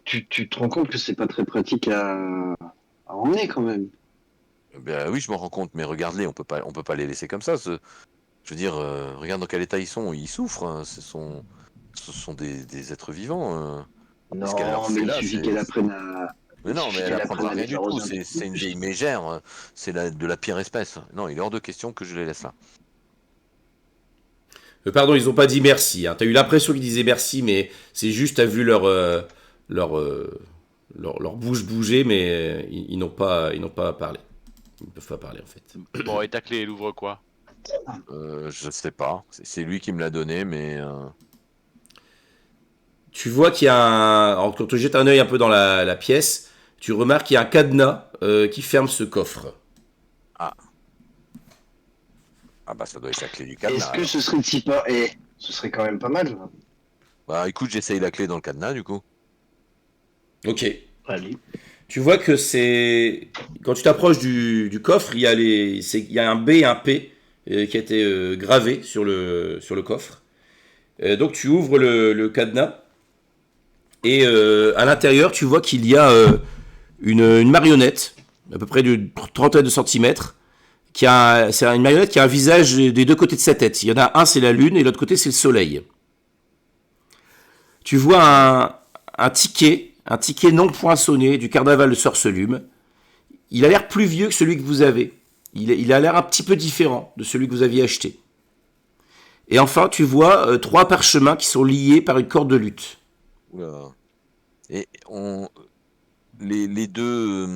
tu te rends compte que c'est pas très pratique à emmener quand même. Ben oui, je m'en rends compte, mais regarde-les, on peut pas les laisser comme ça. Je veux dire, regarde dans quel état ils sont. Ils souffrent. Hein, ce sont des êtres vivants. Et ce qu'elle leur Non, mais fait il là, suffit c'est. qu'elle apprenne à. Mais Il non, mais suffit elle qu'elle apprenne apprendra à rien les du faire tout. oser un peu C'est une plus. vieille mégère. C'est de la pire espèce. Non, il est hors de question que je les laisse là. Pardon, ils ont pas dit merci. Hein. T'as eu l'impression qu'ils disaient merci, mais c'est juste, t'as vu leur, leur bouche bouger, mais ils n'ont pas parlé. Ils ne peuvent pas parler en fait. Bon, et ta clé, elle ouvre quoi? Je sais pas. C'est lui qui me l'a donné, mais Tu vois qu'il y a quand tu jettes un œil un peu dans la pièce, tu remarques qu'il y a un cadenas qui ferme ce coffre. ah, ah bah ça doit être la clé du Est-ce cadenas que alors. ce serait si pas. Ce serait quand même pas mal. Là. Bah écoute, j'essaye la clé dans le cadenas du coup. Ok. Allez. Tu vois que c'est quand tu t'approches du coffre, il y a un B et un P qui a été gravé sur le coffre. Donc tu ouvres le cadenas et à l'intérieur tu vois qu'il y a une marionnette à peu près de trentaine de centimètres c'est une marionnette qui a un visage des deux côtés de sa tête. Il y en a un c'est la lune et l'autre côté c'est le soleil. Tu vois un ticket non poinçonné du carnaval de Sorcelume. Il a l'air plus vieux que celui que vous avez. Il a l'air un petit peu différent de celui que vous aviez acheté. Et enfin, tu vois trois parchemins qui sont liés par une corde de lutte. Oula. Et les deux,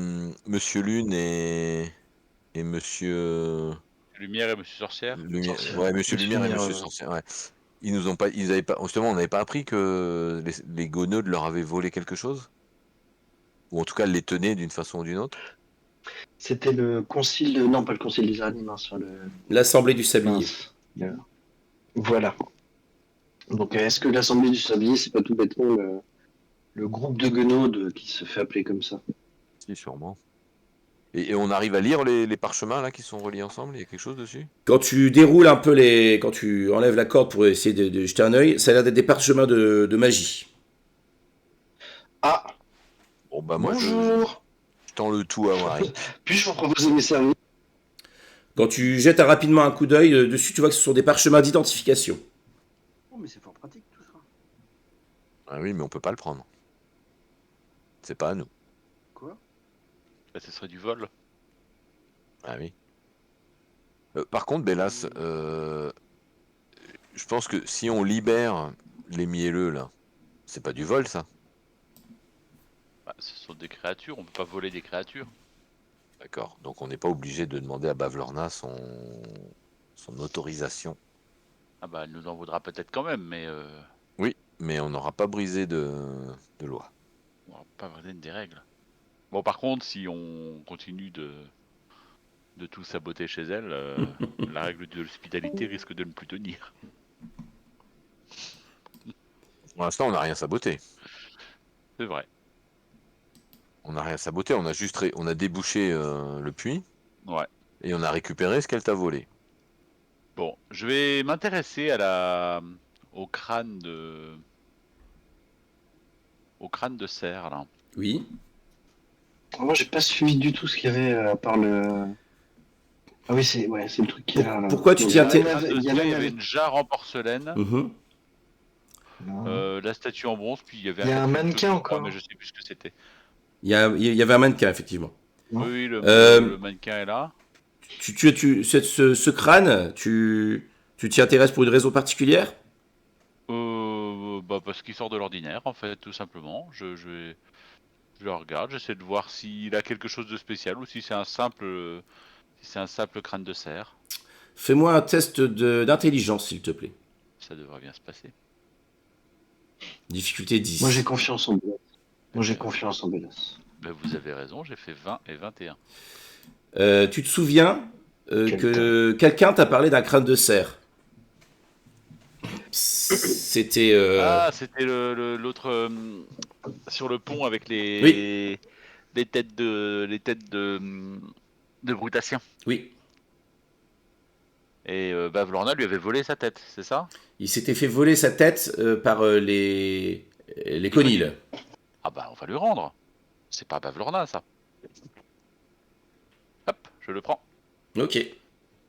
Monsieur Lune et Monsieur Lumière et Monsieur Sorcière? Lumière, Sorcière. ouais, Monsieur Monsieur Lumière et Lumière, Monsieur Sorcière, ouais. Ils avaient pas, justement, on n'avait pas appris que les Goneudes leur avaient volé quelque chose? Ou en tout cas, les tenaient d'une façon ou d'une autre? C'était le concile de. Non, pas le concile des araignées, mince. Sur le. L'assemblée du sablier. Mince. Voilà. Donc, est-ce que l'Assemblée du Sablier, c'est pas tout bêtement le groupe de guenaudes qui se fait appeler comme ça? Si, sûrement. Et on arrive à lire les parchemins là qui sont reliés ensemble? Il y a quelque chose dessus? Quand tu déroules un peu quand tu enlèves la corde pour essayer de jeter un œil, ça a l'air d'être des parchemins de magie. Ah, Bon bah moi bonjour. je tends le tout à Warren. Puis-je vous proposer mes services? Quand tu jettes rapidement un coup d'œil dessus, tu vois que ce sont des parchemins d'identification. Oh, mais c'est fort pratique tout ça. Ah oui, mais on peut pas le prendre. C'est pas à nous. Quoi? Bah, ce serait du vol. Ah oui. Par contre, Bellas, je pense que si on libère les mielleux là, c'est pas du vol ça. Bah, ce sont des créatures, on peut pas voler des créatures. D'accord. Donc on n'est pas obligé de demander à Bavlorna son autorisation. Ah bah, elle nous en voudra peut-être quand même, mais Oui, mais on n'aura pas brisé de loi. on va pas briser des règles. Bon, par contre, si on continue de tout saboter chez elle, la règle de l'hospitalité risque de ne plus tenir. Pour l'instant, on n'a rien saboté. C'est vrai. On n'a rien saboté, on a juste on a débouché le puits Ouais. et on a récupéré ce qu'elle t'a volé. Bon, je vais m'intéresser au crâne de cerf là. Oui. Moi, j'ai pas suivi du tout ce qu'il y avait à part le. Ah oui, c'est le truc qui est là. Pourquoi tu Donc, t'y il y a inté- la nave- il y a la Il y avait nave- une jarre en porcelaine, Mhm. la statue en bronze, puis il y avait Il y a un quatrième mannequin chose, je crois, encore. mais je sais plus ce que c'était. Il y avait un mannequin, effectivement. Non. Oui, Euh, le mannequin est là. Ce crâne, tu t'y intéresses pour une raison particulière? Bah parce qu'il sort de l'ordinaire, en fait, tout simplement. Je le regarde, j'essaie de voir s'il a quelque chose de spécial ou si c'est un simple crâne de cerf. Fais-moi un test d'intelligence, s'il te plaît. Ça devrait bien se passer. Difficulté 10. Moi, j'ai confiance en Bélas. Moi, j'ai confiance en Bélas. Ben, vous avez raison, j'ai fait 20 et 21. Tu te souviens que quelqu'un t'a parlé d'un crâne de cerf. C'était... Ah, c'était l'autre sur le pont avec les Oui. les têtes de Brutassiens. Oui. Et Bavlorna lui avait volé sa tête, c'est ça? Il s'était fait voler sa tête par les Conil. Ah bah on va lui rendre. C'est pas Bavlorna ça. Hop, je le prends. Ok,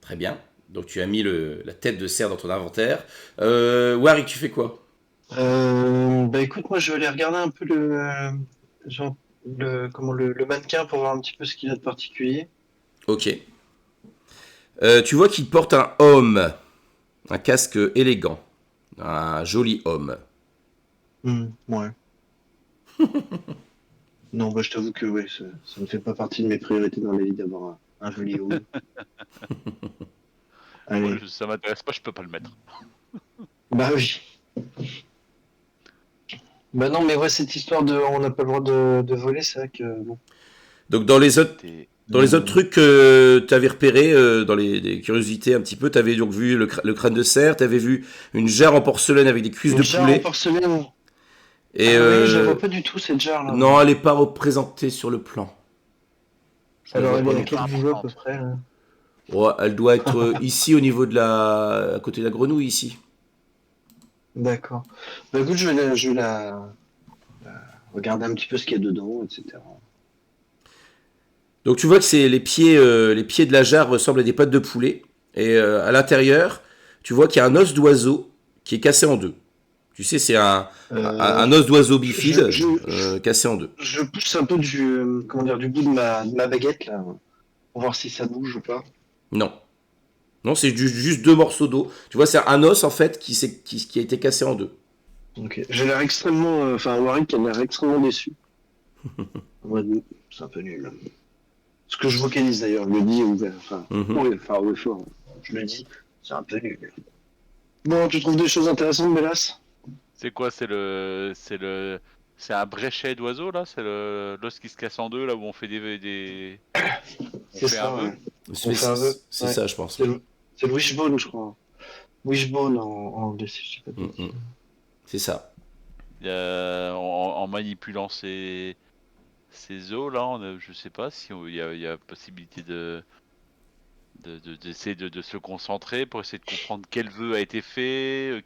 très bien. Donc tu as mis la tête de cerf dans ton inventaire. Warwick, tu fais quoi? Bah écoute, moi je vais aller regarder un peu le mannequin pour voir un petit peu ce qu'il a de particulier. Ok. Tu vois qu'il porte un homme, un casque élégant, un joli homme. Ouais. Non, bah je t'avoue que ouais, ça ne fait pas partie de mes priorités dans la vie d'avoir un joli homme. Allez. Moi, ça m'intéresse pas, je peux pas le mettre. Bah oui. Bah non, mais ouais, cette histoire on n'a pas le droit de voler, c'est vrai que bon. Donc dans les autres Mmh. trucs que tu avais repérés, dans les curiosités un petit peu, tu avais donc vu le crâne de cerf, tu avais vu une jarre en porcelaine avec des cuisses Une de jarre en poulet. porcelaine. Et Ah oui, je la vois pas du tout cette jarre là. non, elle n'est pas représentée sur le plan. Je la Alors vois elle pas est à non quel plus. niveau à peu près là? Ouais, elle doit être ici au niveau à côté de la grenouille ici. D'accord. Bah écoute, je vais regarder un petit peu ce qu'il y a dedans, etc. Donc tu vois que c'est les pieds de la jarre ressemblent à des pattes de poulet. Et à l'intérieur, tu vois qu'il y a un os d'oiseau qui est cassé en deux. Tu sais, c'est Euh, un os d'oiseau je, bifide je, cassé en deux. je pousse un peu comment dire, du bout de ma baguette là, pour voir si ça bouge ou pas. Non. Non, c'est juste deux morceaux d'os. Tu vois, c'est un os en fait qui a été cassé en deux. Ok. J'ai l'air extrêmement, enfin Warwick a l'air extrêmement déçu. Ouais, c'est un peu nul. Ce que je vocalise d'ailleurs, je le dis ouvert, enfin, Mhm. oui, enfin, oui, fort. Je le dis, c'est un peu nul. Bon, tu trouves des choses intéressantes, Bélas? C'est quoi? C'est un bréchet d'oiseau là? C'est l'os qui se casse en deux là où on fait on C'est fait un ça, vœu? ouais. On fait un vœu. C'est Ouais. ça, je pense. C'est Ouais. le wishbone, je crois. Wishbone en anglais, si je sais pas de bêtises. Mhm. C'est ça. En manipulant ces os là, je sais pas si il y a possibilité d'essayer de se concentrer pour essayer de comprendre quel vœu a été fait,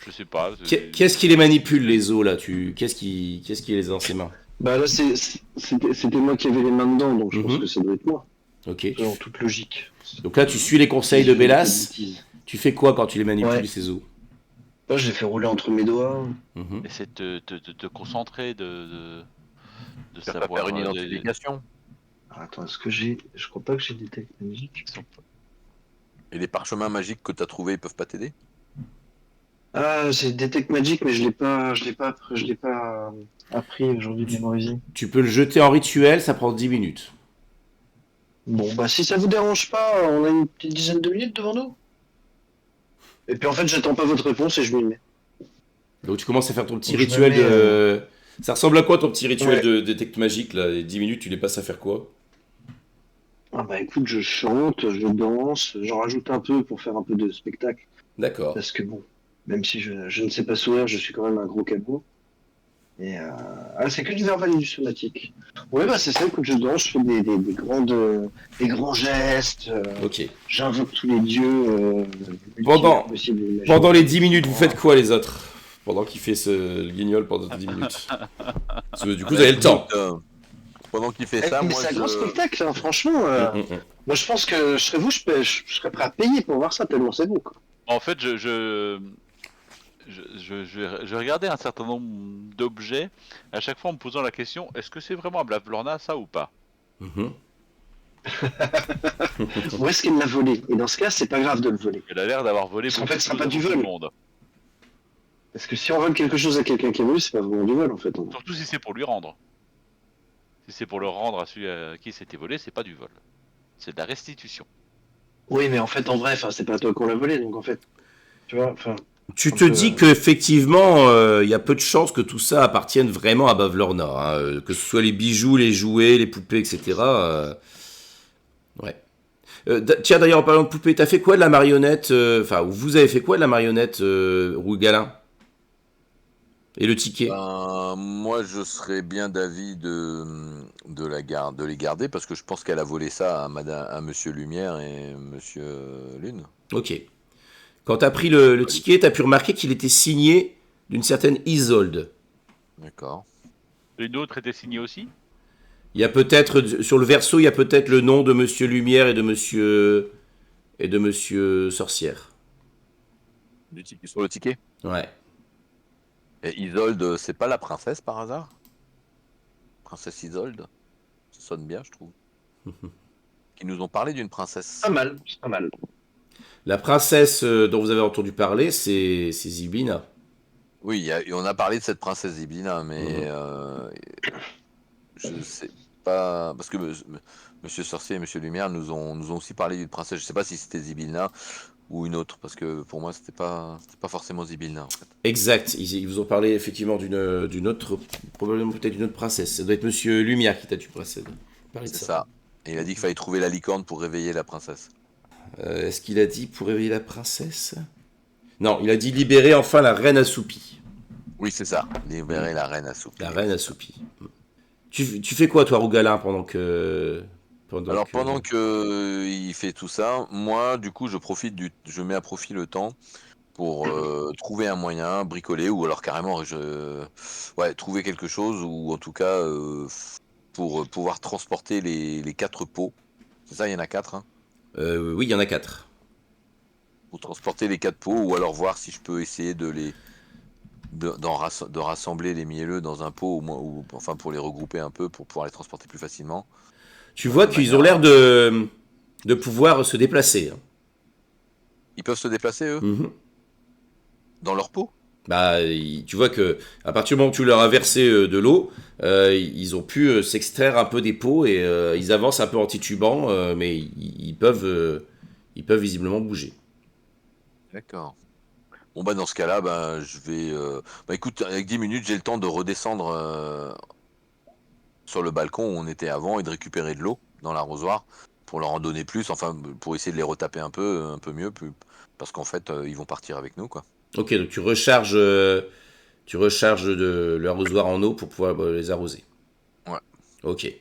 je sais pas. Qu'est-ce qui les manipule les os là qu'est-ce qui les a dans ses mains? Bah là, c'était moi qui avais les mains dedans, donc je pense que Mhm. ça doit être moi. Ok. En toute logique. Donc là, tu suis les conseils Si je de dis pas de Bélas. bêtises. Tu fais quoi quand tu les Ouais. manipules ces os? Là, je l'ai fait rouler entre mes doigts. Mhm. Essayer de te concentrer, de Tu vas pas savoir. faire une identification. Attends, est-ce que j'ai. Je crois pas que j'ai des technologiques. Et les parchemins magiques que tu as trouvés, ils peuvent pas t'aider? Ah, j'ai Detect Magic, mais je l'ai pas appris aujourd'hui de mémoriser. Tu peux le jeter en rituel, ça prend 10 minutes. Bon, bah si ça vous dérange pas, on a une petite dizaine de minutes devant nous. Et puis en fait, j'attends pas votre réponse et je m'y mets. Donc tu commences à faire ton petit Donc, je me rituel mets, de... Ça ressemble à quoi ton petit rituel Ouais. de détecte magique là? Les 10 minutes, tu les passes à faire quoi? Ah bah écoute, je chante, je danse, j'en rajoute un peu pour faire un peu de spectacle. D'accord. Parce que bon, même si je ne sais pas sourire, je suis quand même un gros cabot. Et ah, c'est que du verbal et du somatique. Ouais, bah c'est ça, écoute, je danse, je fais des grands gestes, Ok. j'invoque tous les dieux Pendant- multivers possibles et imaginables. Pendant les 10 minutes, vous faites quoi les autres? Pendant qu'il fait le guignol pendant 10 minutes. Parce que du coup, vous avez le temps. Pendant qu'il fait Eh, ça, mais moi c'est un grand je. spectacle, hein, franchement. Moi, je pense que je serais vous, je serais prêt à payer pour voir ça, tellement c'est beau, quoi. En fait, je regardais un certain nombre d'objets, à chaque fois en me posant la question, est-ce que c'est vraiment un Blavlorna ça ou pas? Mhm. Où est-ce qu'elle l'a volé? Et dans ce cas, c'est pas grave de le voler. Elle a l'air d'avoir volé Parce qu'en beaucoup fait, ce sera de pas choses du à tout vol. le monde. Parce que si on vole quelque chose à quelqu'un qui a volé, c'est pas vraiment du vol, en fait. Surtout si c'est pour lui rendre. Si c'est pour le rendre à celui à qui c'était volé, c'est pas du vol. C'est de la restitution. Oui, mais en fait, en vrai, c'est pas toi qu'on l'a volé, donc en fait, tu vois, enfin. Tu Un te peu, dis qu'effectivement, il y a peu de chances que tout ça appartienne vraiment à Bavlorna. Que ce soit les bijoux, les jouets, les poupées, etc. Ouais. Tiens, d'ailleurs, en parlant de poupée, t'as fait quoi de la marionnette Enfin, vous avez fait quoi de la marionnette, Rougalin? Et le ticket? Ben, moi, je serais bien d'avis de les garder parce que je pense qu'elle a volé ça à Monsieur Lumière et Monsieur Lune. Ok. Quand t'as pris le ticket, t'as pu remarquer qu'il était signé d'une certaine Isolde. D'accord. Une autre était signée aussi? Il y a peut-être, sur le verso, il y a peut-être le nom de Monsieur Lumière et de Monsieur Sorcière. Sur le ticket. Ouais. Et Isolde, c'est pas la princesse par hasard? Princesse Isolde? Ça sonne bien, je trouve. Qui nous ont parlé d'une princesse. Pas mal, c'est pas mal. La princesse dont vous avez entendu parler, c'est Zybilina. Oui, on a parlé de cette princesse Zybilina, mais je sais pas parce que Monsieur Sorcier et Monsieur Lumière nous ont aussi parlé d'une princesse. Je sais pas si c'était Zybilina ou une autre, parce que pour moi c'était pas forcément Zybilina en fait. Exact. Ils vous ont parlé effectivement d'une autre, probablement peut-être d'une autre princesse. Ça doit être Monsieur Lumière qui t'a dû parler de C'est ça. ça. Et il a dit qu'il fallait trouver la licorne pour réveiller la princesse. Est-ce qu'il a dit pour réveiller la princesse? Non, il a dit libérer enfin la reine assoupie. Oui, c'est ça. Libérer la reine assoupie. La reine assoupie. Tu fais quoi, toi, Rougalin, pendant que il fait tout ça, moi, du coup, je mets à profit le temps pour trouver un moyen, bricoler, ou alors carrément, trouver quelque chose, ou en tout cas, pour pouvoir transporter les 4 pots. C'est ça, il y en a 4, hein. Oui, il y en a 4. Pour transporter les 4 pots, ou alors voir si je peux essayer de rassembler les mielleux dans un pot, ou enfin pour les regrouper un peu, pour pouvoir les transporter plus facilement. Tu vois qu'ils ont l'air de pouvoir se déplacer. Hein. Ils peuvent se déplacer, eux, dans leur pot? Bah, tu vois que à partir du moment où tu leur as versé de l'eau, ils ont pu s'extraire un peu des pots et ils avancent un peu en titubant, mais ils peuvent visiblement bouger. D'accord. Bon bah dans ce cas-là, bah je vais. Bah écoute, avec 10 minutes, j'ai le temps de redescendre sur le balcon où on était avant et de récupérer de l'eau dans l'arrosoir pour leur en donner plus, enfin pour essayer de les retaper un peu mieux, parce qu'en fait ils vont partir avec nous quoi. Ok, donc tu recharges de l'arrosoir en eau pour pouvoir les arroser. Ouais. Ok.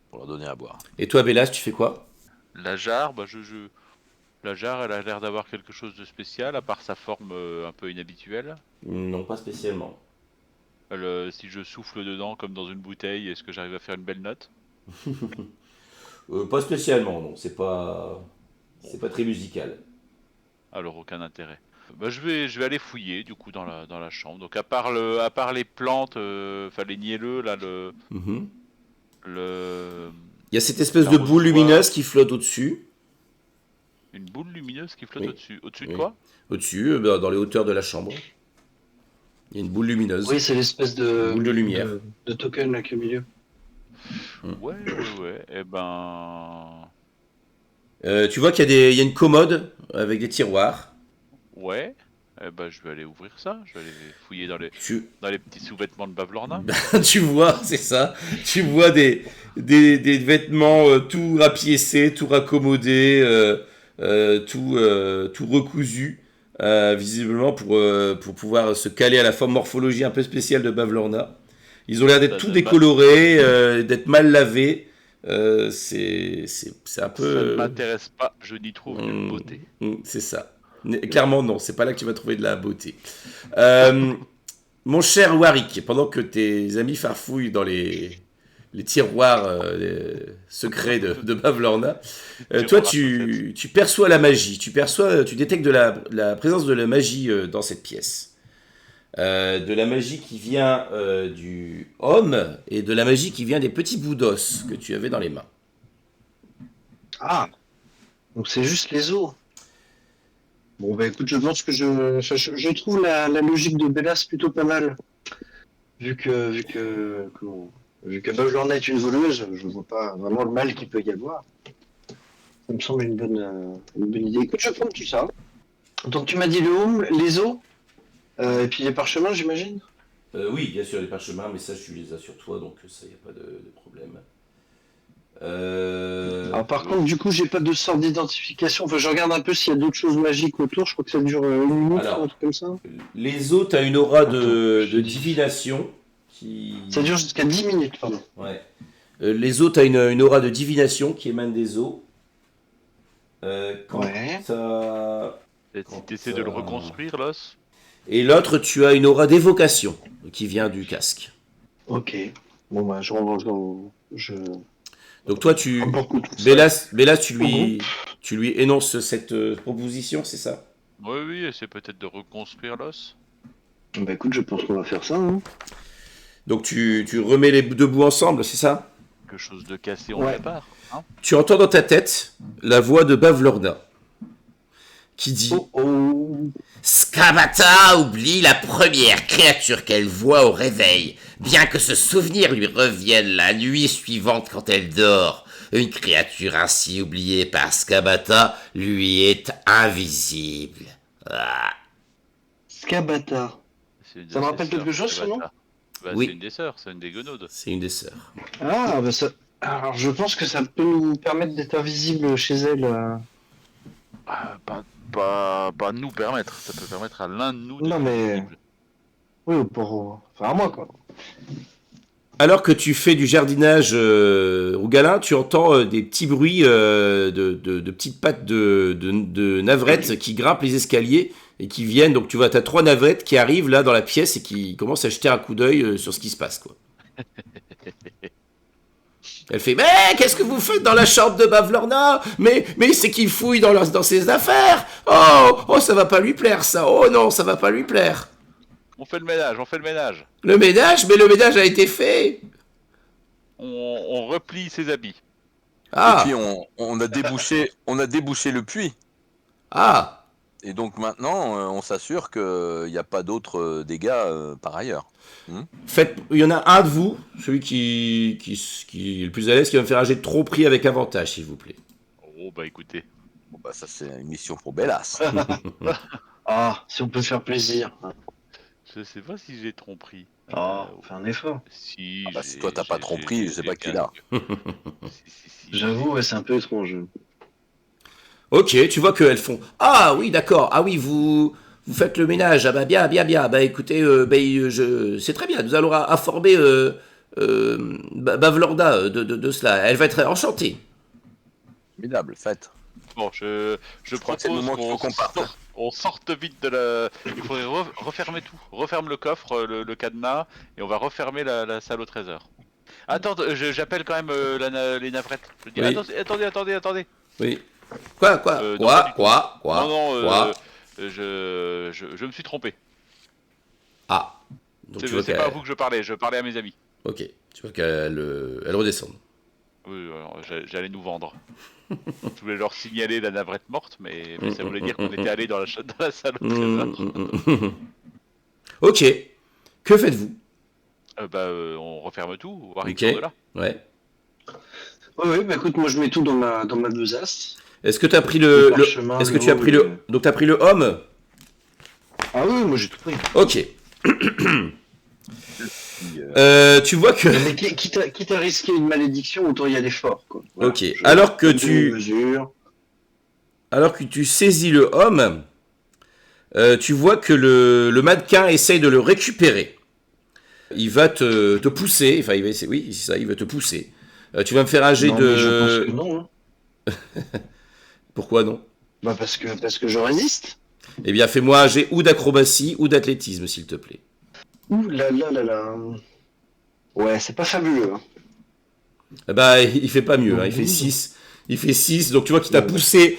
Pour leur donner à boire. Et toi, Bélas, tu fais quoi? La jarre, la jarre, elle a l'air d'avoir quelque chose de spécial, à part sa forme un peu inhabituelle. Non, pas spécialement. Si je souffle dedans comme dans une bouteille, est-ce que j'arrive à faire une belle note? Pas spécialement, non. C'est pas très musical. Alors aucun intérêt. Bah, je vais aller fouiller du coup dans la chambre. Donc à part les plantes, enfin les nielleux là, Mhm. le Il y a cette espèce de boule lumineuse qui flotte au-dessus. une boule lumineuse qui flotte Oui. au-dessus. Au-dessus de Oui. quoi? Au-dessus, dans les hauteurs de la chambre. Il y a une boule lumineuse. Oui, c'est l'espèce de Boule de lumière. de token là qui est au milieu. Ouais. Eh ben, Tu vois qu'il y a une commode avec des tiroirs. ouais. Eh ben, je vais aller ouvrir ça. Je vais aller fouiller dans Tu, les petits sous-vêtements de Bavlorna. tu vois, c'est ça. Tu vois des vêtements tout rapiécés, tout raccommodés, tout recousus, visiblement pour pouvoir se caler à la forme morphologie un peu spéciale de Bavlorna. Ils ont l'air d'être tout décolorés, d'être mal lavés. C'est un peu. Ça ne m'intéresse pas. Je n'y trouve nulle beauté. C'est ça. Clairement, non, c'est pas là que tu vas trouver de la beauté. Mon cher Warwick, pendant que tes amis farfouillent dans les tiroirs secrets de Bavlorna, toi, tu perçois la magie. Tu détectes de la présence de la magie dans cette pièce. De la magie qui vient du homme et de la magie qui vient des petits bouts d'os que tu avais dans les mains. Ah, donc c'est juste les os. Bon bah écoute, je pense que je trouve la logique de Bélas plutôt pas mal. Vu que Bavlorna est une voleuse, je vois pas vraiment le mal qu'il peut y avoir. Ça me semble une bonne idée. Écoute, je prends tout ça. Donc tu m'as dit le home, les os, et puis les parchemins, j'imagine. Oui, bien sûr, les parchemins, mais ça, je les ai sur toi, donc ça, il n'y a pas de problème. Alors, par contre, du coup, j'ai pas de sort d'identification. Enfin, je regarde un peu s'il y a d'autres choses magiques autour. Je crois que ça dure 1 minute, Alors, un truc comme ça. Les os, t'as une aura de Attends, divination qui. Ça dure jusqu'à 10 minutes, pardon. Ouais. Les os, t'as une aura de divination qui émane des os. Quand Ouais. t'as- Si t'essaies de le reconstruire, l'os. Et l'autre, tu as une aura d'évocation qui vient du casque. Ok. Bon, bah, je Donc toi, tu. remporte tout ça. Bélas, tu lui énonces cette proposition, c'est ça? Oui, oui, essaie peut-être de reconstruire l'os. Bah, écoute, je pense qu'on va faire ça. Hein. Donc tu remets les deux bouts ensemble, c'est ça? Quelque chose de cassé, on Ouais. répare. Hein, Tu entends dans ta tête la voix de Bavlorna qui dit Oh, oh. Skabata oublie la première créature qu'elle voit au réveil, bien que ce souvenir lui revienne la nuit suivante quand elle dort. Une créature ainsi oubliée par Skabata lui est invisible. Ah. Skabata. c'est une de Ça me ses rappelle sœurs, quelque chose, ce nom Skabata. Bah, Oui. c'est une des sœurs, c'est une des gonaudes. c'est une des sœurs. Ah, bah ça. Alors, je pense que ça peut nous permettre d'être invisible chez elle. Ah, pas nous permettre, ça peut permettre à l'un de nous de Non, être mais- visible. Oui, pour. Enfin, à moi, quoi. Alors que tu fais du jardinage, Rougalin, tu entends des petits bruits de petites pattes de navrettes qui grimpent les escaliers et qui viennent. Donc tu vois, tu as 3 navrettes qui arrivent là dans la pièce et qui commencent à jeter un coup d'œil sur ce qui se passe, quoi. Elle fait: mais qu'est-ce que vous faites dans la chambre de Bavlorna? Mais c'est qu'il fouille dans ses affaires. Oh, ça va pas lui plaire, ça. Oh non, ça va pas lui plaire. On fait le ménage, on fait le ménage. Le ménage, mais le ménage a été fait. On replie ses habits. Ah, Et puis on a débouché le puits. ah. Et donc maintenant, on s'assure qu'il n'y a pas d'autres dégâts par ailleurs. Il y en a un de vous, celui qui est le plus à l'aise, qui va me faire un jet de trop pris avec avantage, s'il vous plaît. Oh bah écoutez, Bon, bah, ça, c'est une mission pour Bellas. Ah, si on peut faire plaisir. je sais pas si j'ai tromperie. Ah, on fait un effort. Si, Ah bah, si toi, t'as pas tromperie, je sais pas qui l'a. Si. J'avoue, ouais, c'est un peu étrange. Ok, tu vois qu'elles font: ah oui, d'accord, ah oui, vous faites le ménage, ah bah bien, bah écoutez, c'est très bien, nous allons informer Bavlorda de cela, elle va être enchantée. Formidable, faites. Bon, je crois que c'est le propose moment qu'il faut qu'on parte. on sorte vite de la... Il faudrait refermer tout. Referme le coffre, le cadenas, et on va refermer la salle au trésor. Attends, j'appelle quand même les navrettes. Je dis, Oui. attendez. Oui. Quoi Non, pas du tout. Quoi Je me suis trompé. Ah. Donc tu vois C'est pas à vous qu'elle... que je parlais à mes amis. Ok, tu vois qu'elle elle redescend. Oui, alors, j'allais nous vendre. Je voulais leur signaler la navrette morte, mais ça voulait dire qu'on était allé dans la salle au trésor. Ok, que faites-vous? On referme tout, on va Ok. sort de là. Ouais. Ouais, bah écoute, moi je mets tout dans ma besace. Est-ce que tu as pris Le parchemin, Est-ce que tu as l'eau, pris le... Donc tu as pris le homme? Ah oui, moi j'ai tout pris. Ok. Tu vois que... Mais quitte à risquer une malédiction, autant y aller fort, quoi. Voilà. Ok. Alors que prends tu- des mesures. Alors que tu saisis le homme, tu vois que le mannequin essaye de le récupérer. Il va te pousser, enfin il va essayer, oui, c'est ça, il va te pousser. Tu vas me faire un jet Non, mais je pense que de... non. Hein. Pourquoi non? Bah parce que je résiste. Eh bien, fais-moi un jet ou d'acrobatie ou d'athlétisme, s'il te plaît. Ouh là là là là. Ouais, c'est pas fabuleux. Hein. Eh ben, il fait pas mieux, hein, il fait 6. Il fait 6, donc tu vois qu'il t'a poussé,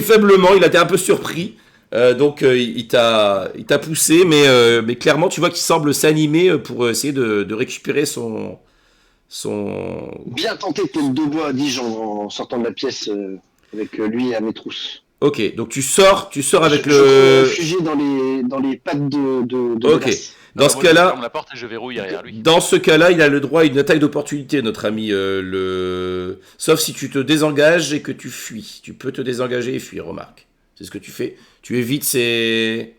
faiblement, il a été un peu surpris. Donc il t'a poussé, mais clairement tu vois qu'il semble s'animer pour essayer de récupérer son... Bien tenté tête de bois, dis-je en sortant de la pièce avec lui à mes trousses. Ok, donc tu sors avec Je me le... réfugié dans les pattes de Ok. glace. Dans ce Moi, je cas-là, ferme la porte et je verrouille derrière lui. dans ce cas-là, il a le droit à une attaque d'opportunité, notre ami. Sauf si tu te désengages et que tu fuis. Tu peux te désengager et fuir, remarque. C'est ce que tu fais. Tu évites ses...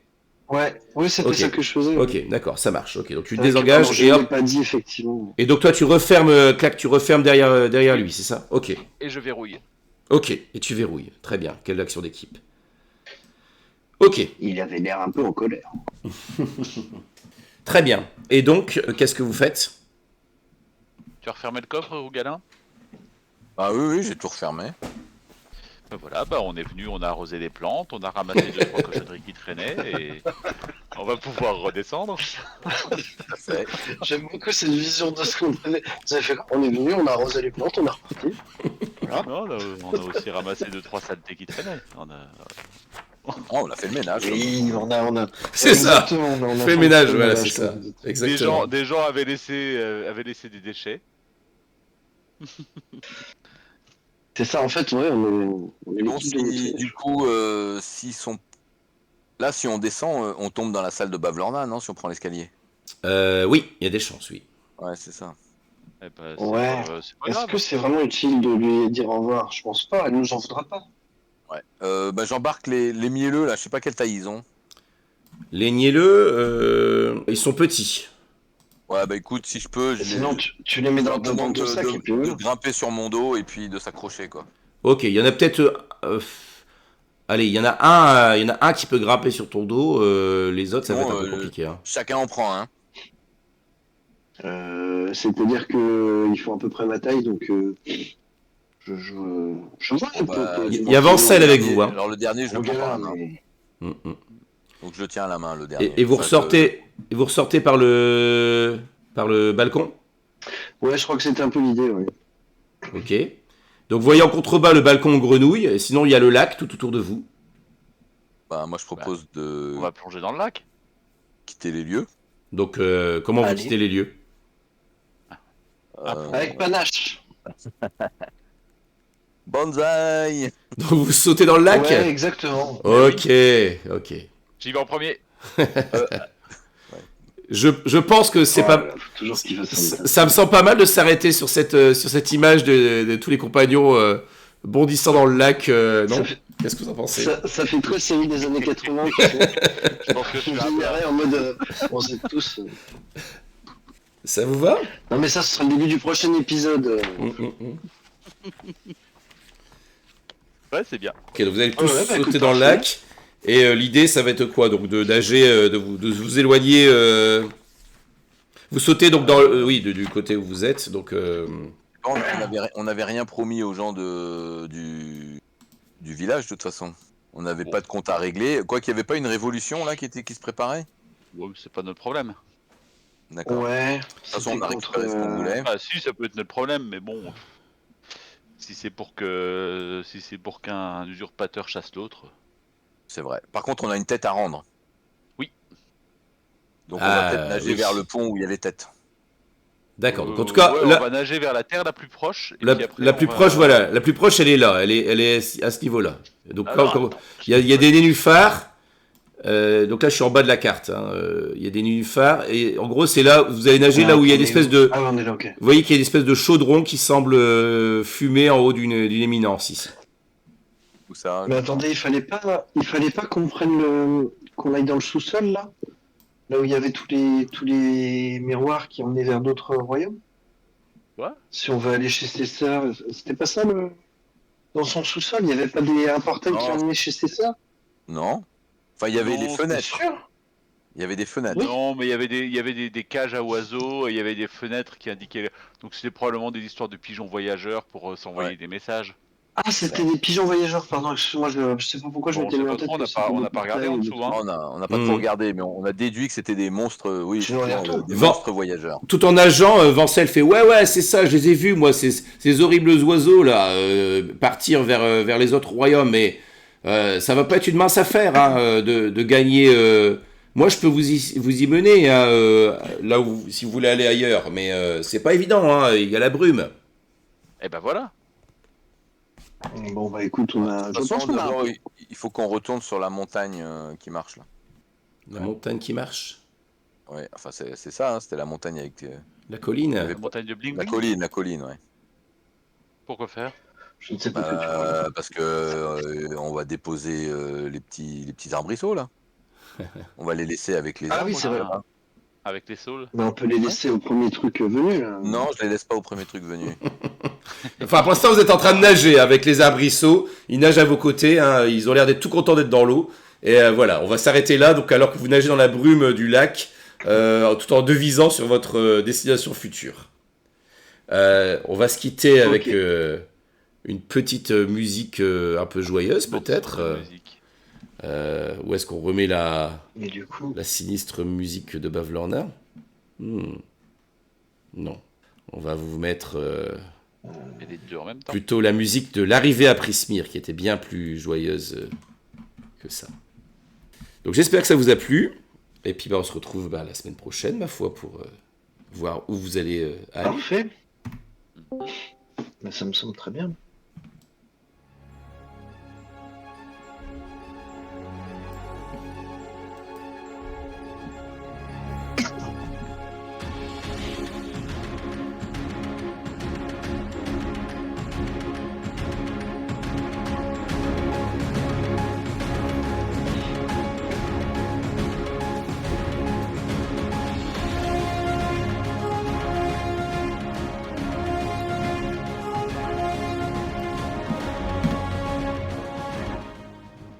Ouais, oui, c'était Ok. ça que je faisais. Ok, d'accord, ça marche. Ok, donc tu te C'est vrai que, désengages pardon, je et ne l'ai hop. pas dit, effectivement. Et donc toi, tu refermes, clac, tu refermes derrière lui, c'est ça? Ok. Et je verrouille. Ok, et tu verrouilles. Très bien, quelle action d'équipe. Ok, Il avait l'air un peu en colère. très bien. Et donc, qu'est-ce que vous faites? Tu as refermé le coffre, Rougalin? Ah oui, j'ai tout refermé. Ben voilà, bah on est venu, on a arrosé les plantes, on a ramassé 2-3 cochonneries qui traînaient et on va pouvoir redescendre. Tout à fait. J'aime beaucoup cette vision de ce qu'on avait. Vous avez fait quoi? On est venu, on a arrosé les plantes, on est reparti. Voilà. Non, on a aussi ramassé 2-3 saletés qui traînaient. Ah, on a fait le ménage. Oui, on a. C'est ça. Exactement, on a Fais le fait ménage, un peu voilà, ménage, c'est comme ça. vous dites. Exactement. Des gens avaient laissé des déchets. C'est ça, en fait, ouais, on est Bon, l'équipe de si du nettoyage. coup, s'ils sont là, si on descend, on tombe dans la salle de Bavlorna, non? Si on prend l'escalier. Oui, il y a des chances, oui. Ouais, c'est ça. Eh ben, Ouais. c'est pas Est-ce grave. que c'est vraiment utile de lui dire au revoir? Je pense pas, elle nous en voudra pas. Ouais. Bah, j'embarque les mielleux là. Je sais pas quelle taille ils ont. Les nielleux, ils sont petits. Ouais, bah écoute, si je peux, Sinon, tu les mets je dans, leur dans demande ton sac et puis de voilà. grimper sur mon dos et puis de s'accrocher quoi. Ok, il y en a peut-être. Allez, il y en a un qui peut grimper sur ton dos. Les autres, ça va être Sinon, un peu compliqué. Hein. chacun en prend un. C'est-à-dire que il faut à peu près ma taille, donc je vois un peu Bah, je Il pense y a que Vancel le avec dernier, vous. Hein. alors le dernier, je le prends par la Regarde, main. mais Mm, mm. Donc je le tiens à la main, le dernier. Et vous Enfin, ressortez par le balcon. ouais, je crois que c'était un peu l'idée, ouais. Ok. Donc vous voyez en contrebas le balcon aux grenouilles. Et sinon, il y a le lac tout autour de vous. bah, moi, je propose On de va plonger dans le lac. quitter les lieux. Donc, comment vous Allez. quittez les lieux? Avec panache. Bonsaï. Donc vous sautez dans le lac. Ouais, exactement. Ok, ok. J'y vais en premier. Je pense que c'est pas. Voilà, faut toujours qu'il fasse ça. Ça me semble pas mal de s'arrêter sur cette image de tous les compagnons bondissant dans le lac. Non? Ça fait- Qu'est-ce que vous en pensez? Ça fait très série des années 80, tu sais. Je pense que tu On as générait en mode. On sait tous. Ça vous va? Non, mais ça, ce sera le début du prochain épisode. Ouais, c'est bien. Ok, donc vous allez tous Ouais, bah, sauter écoute, dans le parfait. lac. Et l'idée, ça va être quoi? Donc de nager, de vous éloigner. Vous sautez donc oui, du côté où vous êtes. Donc On avait rien promis aux gens du village de toute façon. On n'avait Bon. pas de compte à régler. Quoi qu'il n'y avait pas une révolution là qui se préparait. Ouais, c'est pas notre problème. D'accord. Ouais. De toute façon, on a récupéré ce qu'on voulait. Ah si, ça peut être notre problème, mais bon, si c'est pour qu'un usurpateur chasse l'autre. C'est vrai. Par contre, on a une tête à rendre. Oui. Donc on va Ah, peut-être nager oui. vers le pont où il y a les têtes. d'accord. Donc en tout cas, ouais, là, on va nager vers la terre la plus proche. Et la, puis après, la on plus va- proche, voilà, la plus proche, elle est là. Elle est à ce niveau-là. Donc Alors, il y a des nénuphars. Donc là, je suis en bas de la carte. Hein. Il y a des nénuphars et en gros, c'est là. Vous allez nager là où il y a une espèce de. Ah, on est là, ok. Vous voyez qu'il y a une espèce de chaudron qui semble fumer en haut d'une éminence ici. Où ça Mais attendez, il fallait pas qu'on qu'on aille dans le sous-sol là, là où il y avait tous les miroirs qui emmenaient vers d'autres royaumes. Quoi? Si on veut aller chez ses sœurs, c'était pas ça dans son sous-sol, il y avait pas un portail qui Non. emmenait chez ses sœurs. Non. Enfin, il y avait Non, les c'est fenêtres. Sûr. Il y avait des fenêtres. Oui. Non, mais il y avait des cages à oiseaux, et il y avait des fenêtres qui indiquaient. Donc c'était probablement des histoires de pigeons voyageurs pour s'envoyer Ouais. des messages. Ah, c'était des pigeons voyageurs, pardon, excuse-moi, je sais pas pourquoi je Bon, m'étais on mis sait en pas tête trop, que c'était on des n'a pas regardé portails en ou des dessous. trucs. Hein. On n'a pas trop regardé, mais on a déduit que c'était des monstres, oui, Sinon, on effectivement, regarde des tout. monstres voyageurs. Tout en nageant, Vancel fait ouais, c'est ça, je les ai vus, moi, ces horribles oiseaux là, partir vers les autres royaumes, mais ça va pas être une mince affaire hein, de gagner. Moi, je peux vous y mener, hein, là où si vous voulez aller ailleurs, mais c'est pas évident, hein, il y a la brume. Et ben voilà. Bon bah écoute, De je toute façon, pense qu'on a. d'abord, il faut qu'on retourne sur la montagne qui marche là. La montagne qui marche, Ouais, enfin c'est ça, hein, c'était la montagne avec la colline. avait La montagne de Bling la Bling. colline, ouais. Ah, Pourquoi faire? Je ne sais pas ce que tu parles. Parce que on va déposer les petits arbrisseaux là. On va les laisser avec les Ah arbres. oui, c'est vrai. Avec les saules. Mais on peut les laisser au premier truc venu, là. Non, je les laisse pas au premier truc venu. Enfin, pour l'instant, vous êtes en train de nager avec les arbrisseaux. Ils nagent à vos côtés. Hein. Ils ont l'air d'être tout contents d'être dans l'eau. Et voilà, on va s'arrêter là. Donc, alors que vous nagez dans la brume du lac, tout en devisant sur votre destination future. On va se quitter avec une petite musique un peu joyeuse, peut-être. Où est-ce qu'on remet la sinistre musique de Bavlorna? Non. On va vous mettre Et les deux en même temps. plutôt la musique de l'arrivée à Prismir, qui était bien plus joyeuse que ça. Donc j'espère que ça vous a plu. Et puis on se retrouve la semaine prochaine, ma foi, pour voir où vous allez aller. Parfait. Ça me semble très bien.